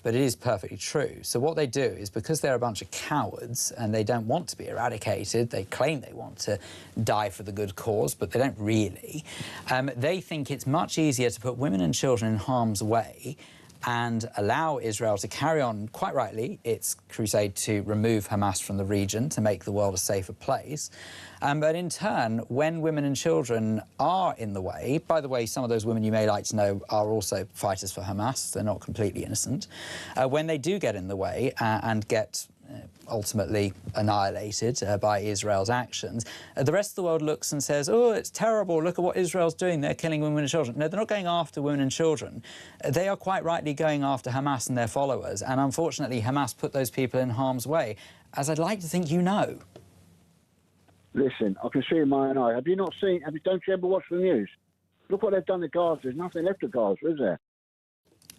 but it is perfectly true. So what they do is, because they're a bunch of cowards and they don't want to be eradicated, they claim they want to die for the good cause, but they don't really, they think it's much easier to put women and children in harm's way and allow Israel to carry on, quite rightly, its crusade to remove Hamas from the region, to make the world a safer place. But in turn, when women and children are in the way, by the way, some of those women you may like to know are also fighters for Hamas, they're not completely innocent, when they do get in the way and get ultimately annihilated by Israel's actions, the rest of the world looks and says, oh, it's terrible, look at what Israel's doing, they're killing women and children. No, they're not going after women and children. They are quite rightly going after Hamas and their followers, and unfortunately Hamas put those people in harm's way, as I'd like to think you know. Listen, I can see in my own eye. Have you not seen, don't you ever watch the news? Look what they've done to Gaza. There's nothing left of Gaza, is there?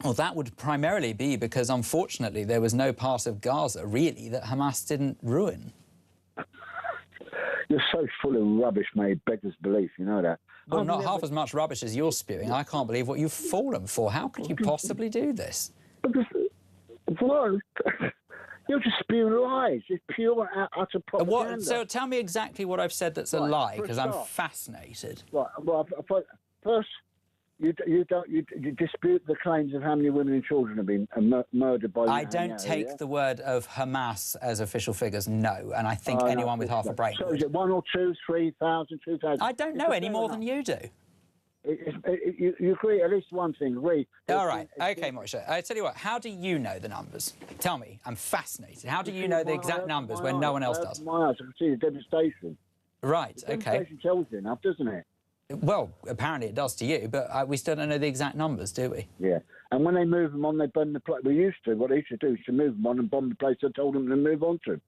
Well, that would primarily be because, unfortunately, there was no part of Gaza, really, that Hamas didn't ruin. You're so full of rubbish, mate, beggars belief, you know that. Well, not half as much rubbish as you're spewing. I can't believe what you've fallen for. How could you possibly do this? What? You're just spewing lies. It's pure utter propaganda. So tell me exactly what I've said that's a lie, because I'm fascinated. Right. Well, first, you dispute the claims of how many women and children have been murdered by... I don't take the word of Hamas as official figures, no, and I think anyone with half a brain So is it 1 or 2, 3,000, 2,000? I don't know any more than you do. You agree, at least one thing, agree. All right, okay, Moisha. I tell you what, how do you know the numbers? Tell me, I'm fascinated. How do you know the exact numbers when no one else does? My eyes, I can see the devastation. Right, the okay. Devastation tells you enough, doesn't it? Well, apparently it does to you, but we still don't know the exact numbers, do we? Yeah, and when they move them on, they burn the place. We used to. What they used to do is to move them on and bomb the place I told them to move on to.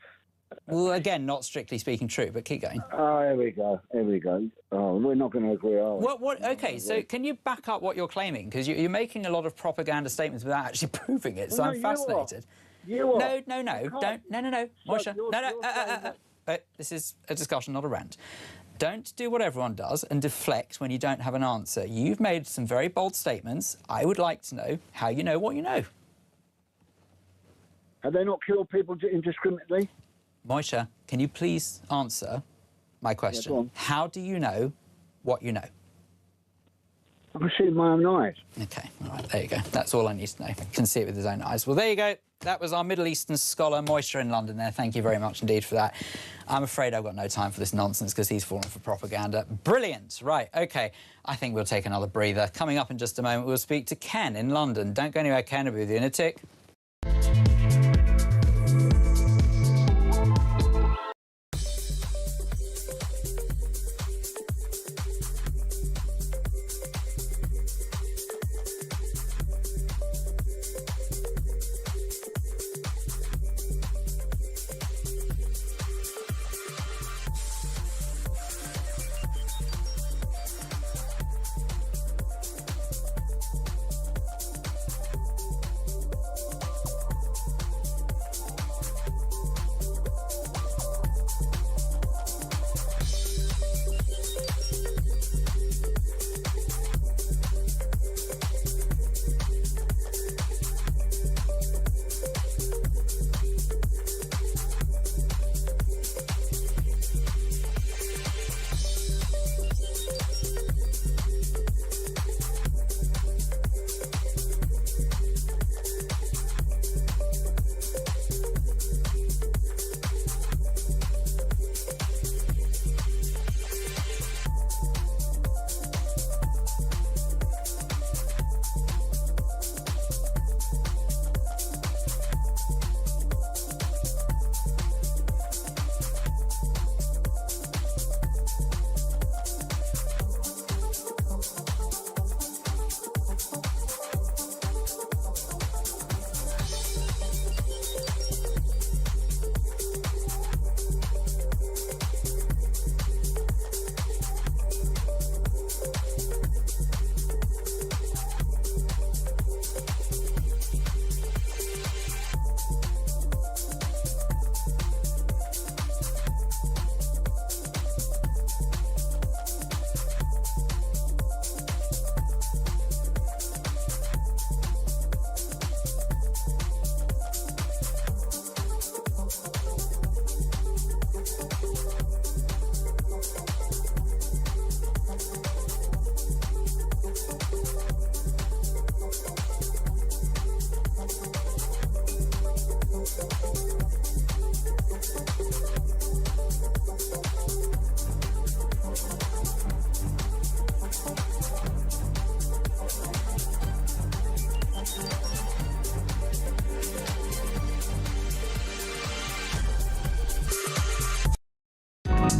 Well, again, not strictly speaking true, but keep going. Oh, here we go. Here we go. Oh, we're not going to agree, are we? What? Okay, so can you back up what you're claiming? Because you're making a lot of propaganda statements without actually proving it, so Well, I'm fascinated. You are. No, don't. No, Moisha. No. This is a discussion, not a rant. Don't do what everyone does and deflect when you don't have an answer. You've made some very bold statements. I would like to know how you know what you know. Have they not killed people indiscriminately? Moisha, can you please answer my question? Yeah, go on. How do you know what you know? I can see it with my own eyes. OK, all right, there you go. That's all I need to know. Can see it with his own eyes. Well, there you go. That was our Middle Eastern scholar, Moisha in London there. Thank you very much indeed for that. I'm afraid I've got no time for this nonsense because he's fallen for propaganda. Brilliant. Right, OK. I think we'll take another breather. Coming up in just a moment, we'll speak to Ken in London. Don't go anywhere, Ken. I'll be with you in a tick.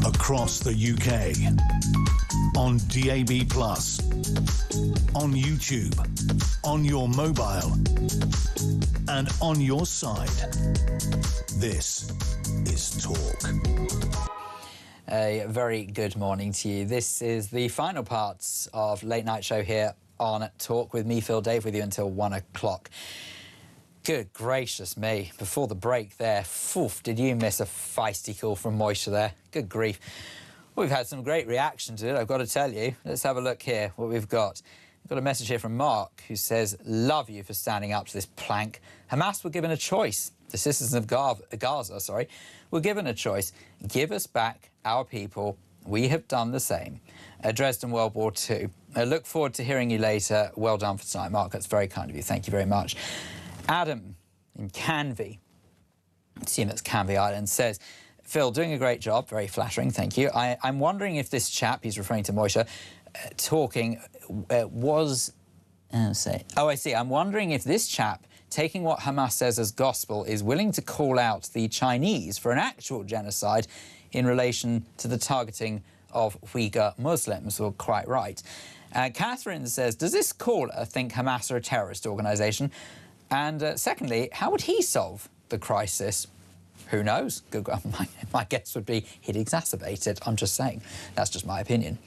Across the UK, on DAB+, on YouTube, on your mobile, and on your side. This is Talk. A very good morning to you. This is the final parts of Late Night Show here on Talk with me, Phil Dave, with you until 1 o'clock. Good gracious me. Before the break there, poof, did you miss a feisty call from Moisha there? Good grief. We've had some great reaction to it, I've got to tell you. Let's have a look here, what we've got. We've got a message here from Mark, who says, love you for standing up to this plank. Hamas were given a choice. The citizens of Gaza, were given a choice. Give us back our people. We have done the same. Dresden World War II. I look forward to hearing you later. Well done for tonight, Mark. That's very kind of you. Thank you very much. Adam in Canvey, I assume that's Canvey Island, says, Phil, doing a great job, very flattering, thank you. I'm wondering if this chap, he's referring to Moisha, talking was... Oh, I see. I'm wondering if this chap, taking what Hamas says as gospel, is willing to call out the Chinese for an actual genocide in relation to the targeting of Uyghur Muslims. Well, quite right. Catherine says, does this caller think Hamas are a terrorist organisation? And secondly, how would he solve the crisis? Who knows? My guess would be he'd exacerbate it. I'm just saying. That's just my opinion.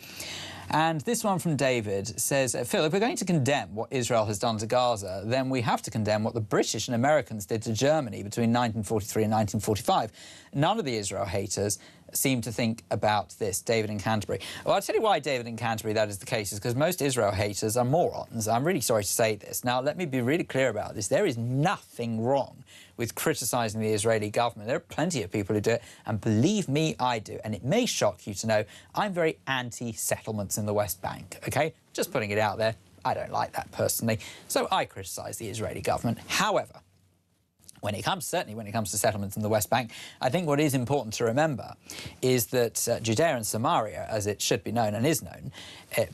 And this one from David says, Phil, if we're going to condemn what Israel has done to Gaza, then we have to condemn what the British and Americans did to Germany between 1943 and 1945. None of the Israel haters seem to think about this. David in Canterbury. Well, I'll tell you why, David in Canterbury, that is the case, is because most Israel haters are morons. I'm really sorry to say this. Now, let me be really clear about this. There is nothing wrong with criticising the Israeli government. There are plenty of people who do it, and believe me, I do. And it may shock you to know I'm very anti-settlements in the West Bank, OK? Just putting it out there. I don't like that personally, so I criticise the Israeli government. However, certainly when it comes to settlements in the West Bank, I think what is important to remember is that Judea and Samaria, as it should be known and is known,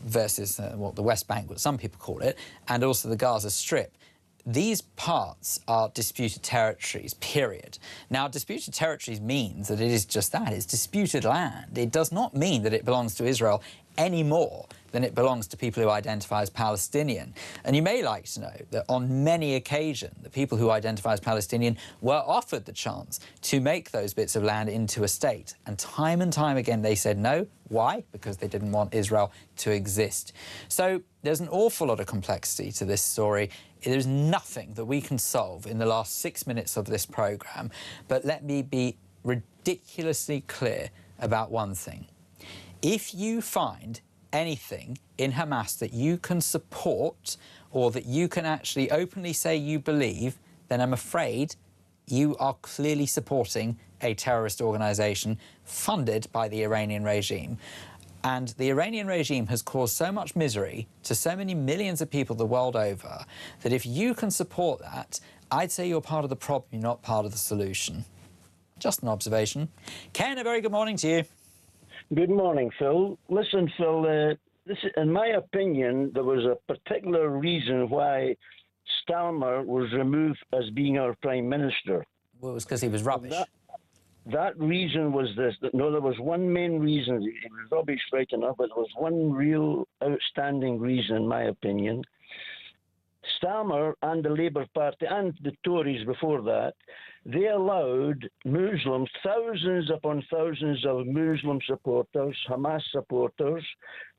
versus what the West Bank, what some people call it, and also the Gaza Strip, these parts are disputed territories, period. Now, disputed territories means that it is just that, it's disputed land. It does not mean that it belongs to Israel any more than it belongs to people who identify as Palestinian. And you may like to know that on many occasions, the people who identify as Palestinian were offered the chance to make those bits of land into a state. And time again, they said no. Why? Because they didn't want Israel to exist. So there's an awful lot of complexity to this story. There's nothing that we can solve in the last 6 minutes of this programme. But let me be ridiculously clear about one thing. If you find anything in Hamas that you can support or that you can actually openly say you believe, then I'm afraid you are clearly supporting a terrorist organisation funded by the Iranian regime. And the Iranian regime has caused so much misery to so many millions of people the world over that if you can support that, I'd say you're part of the problem, you're not part of the solution. Just an observation. Ken, a very good morning to you. Good morning, Phil. Listen, Phil, in my opinion, there was a particular reason why Stalmer was removed as being our Prime Minister. Well, it was because he was rubbish. That reason was this. No, there was one main reason. He was rubbish right enough, but there was one real outstanding reason, in my opinion. Stalmer and the Labour Party and the Tories before that, they allowed Muslims, thousands upon thousands of Muslim supporters, Hamas supporters,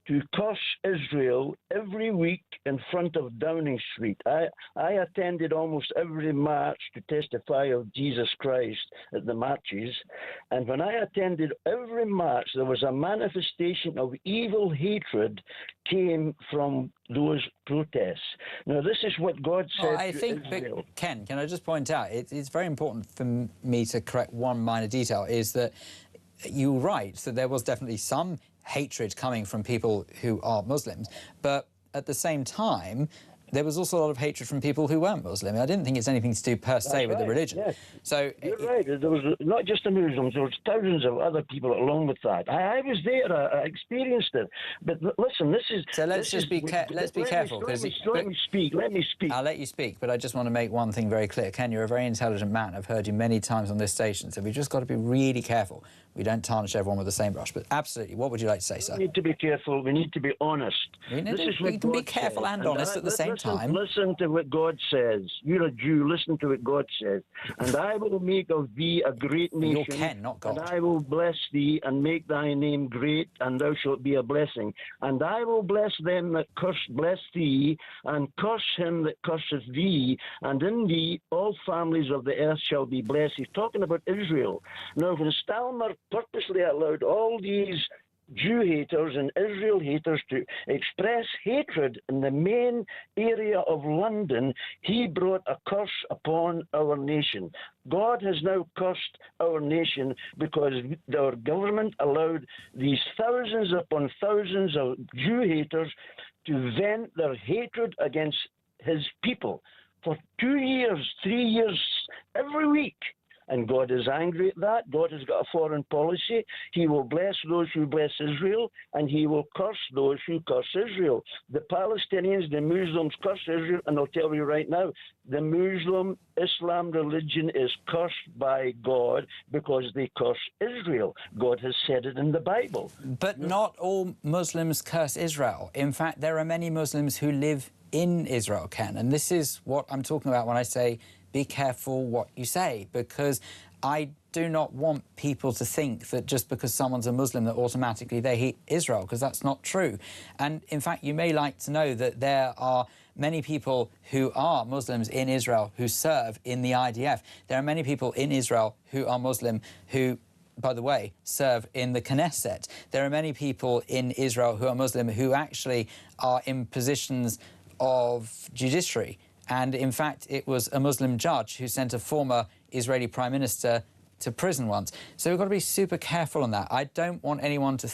to curse Israel every week in front of Downing Street. I attended almost every march to testify of Jesus Christ at the marches, and when I attended every march, there was a manifestation of evil hatred came from those protests. Now, this is what God said I think, Israel. Ken, can I just point out, it's very important for me to correct one minor detail, is that you're right, that there was definitely some hatred coming from people who are Muslims, but at the same time, there was also a lot of hatred from people who weren't Muslim. I didn't think it's anything to do per se with the religion. Yes. So you're right. There was not just the Muslims. There was thousands of other people along with that. I was there. I experienced it. But listen, this is. So let's be careful. Let me speak. I'll let you speak, but I just want to make one thing very clear. Ken, you're a very intelligent man. I've heard you many times on this station, so we've just got to be really careful. We don't tarnish everyone with the same brush. But absolutely, what would you like to say, sir? We need to be careful. We need to be honest. We can be careful and honest at the same time. Listen to what God says. You're a Jew. Listen to what God says. And I will make of thee a great nation. You're Ken, not God. And I will bless thee and make thy name great, and thou shalt be a blessing. And I will bless them that bless thee, and curse him that curseth thee. And in thee all families of the earth shall be blessed. He's talking about Israel. Now, when Stalmer purposely allowed all these Jew haters and Israel haters to express hatred in the main area of London, he brought a curse upon our nation. God has now cursed our nation because our government allowed these thousands upon thousands of Jew haters to vent their hatred against his people for 2 years, 3 years, every week. and God is angry at that. God has got a foreign policy. He will bless those who bless Israel, and he will curse those who curse Israel. The Palestinians, the Muslims curse Israel, and I'll tell you right now, the Muslim Islam religion is cursed by God because they curse Israel. God has said it in the Bible. But not all Muslims curse Israel. In fact, there are many Muslims who live in Israel, Ken, and this is what I'm talking about when I say be careful what you say, because I do not want people to think that just because someone's a Muslim that automatically they hate Israel, because that's not true. And in fact, you may like to know that there are many people who are Muslims in Israel who serve in the IDF. There are many people in Israel who are Muslim who, by the way, serve in the Knesset. There are many people in Israel who are Muslim who actually are in positions of judiciary. And in fact, it was a Muslim judge who sent a former Israeli prime minister to prison once. So we've got to be super careful on that. I don't want anyone to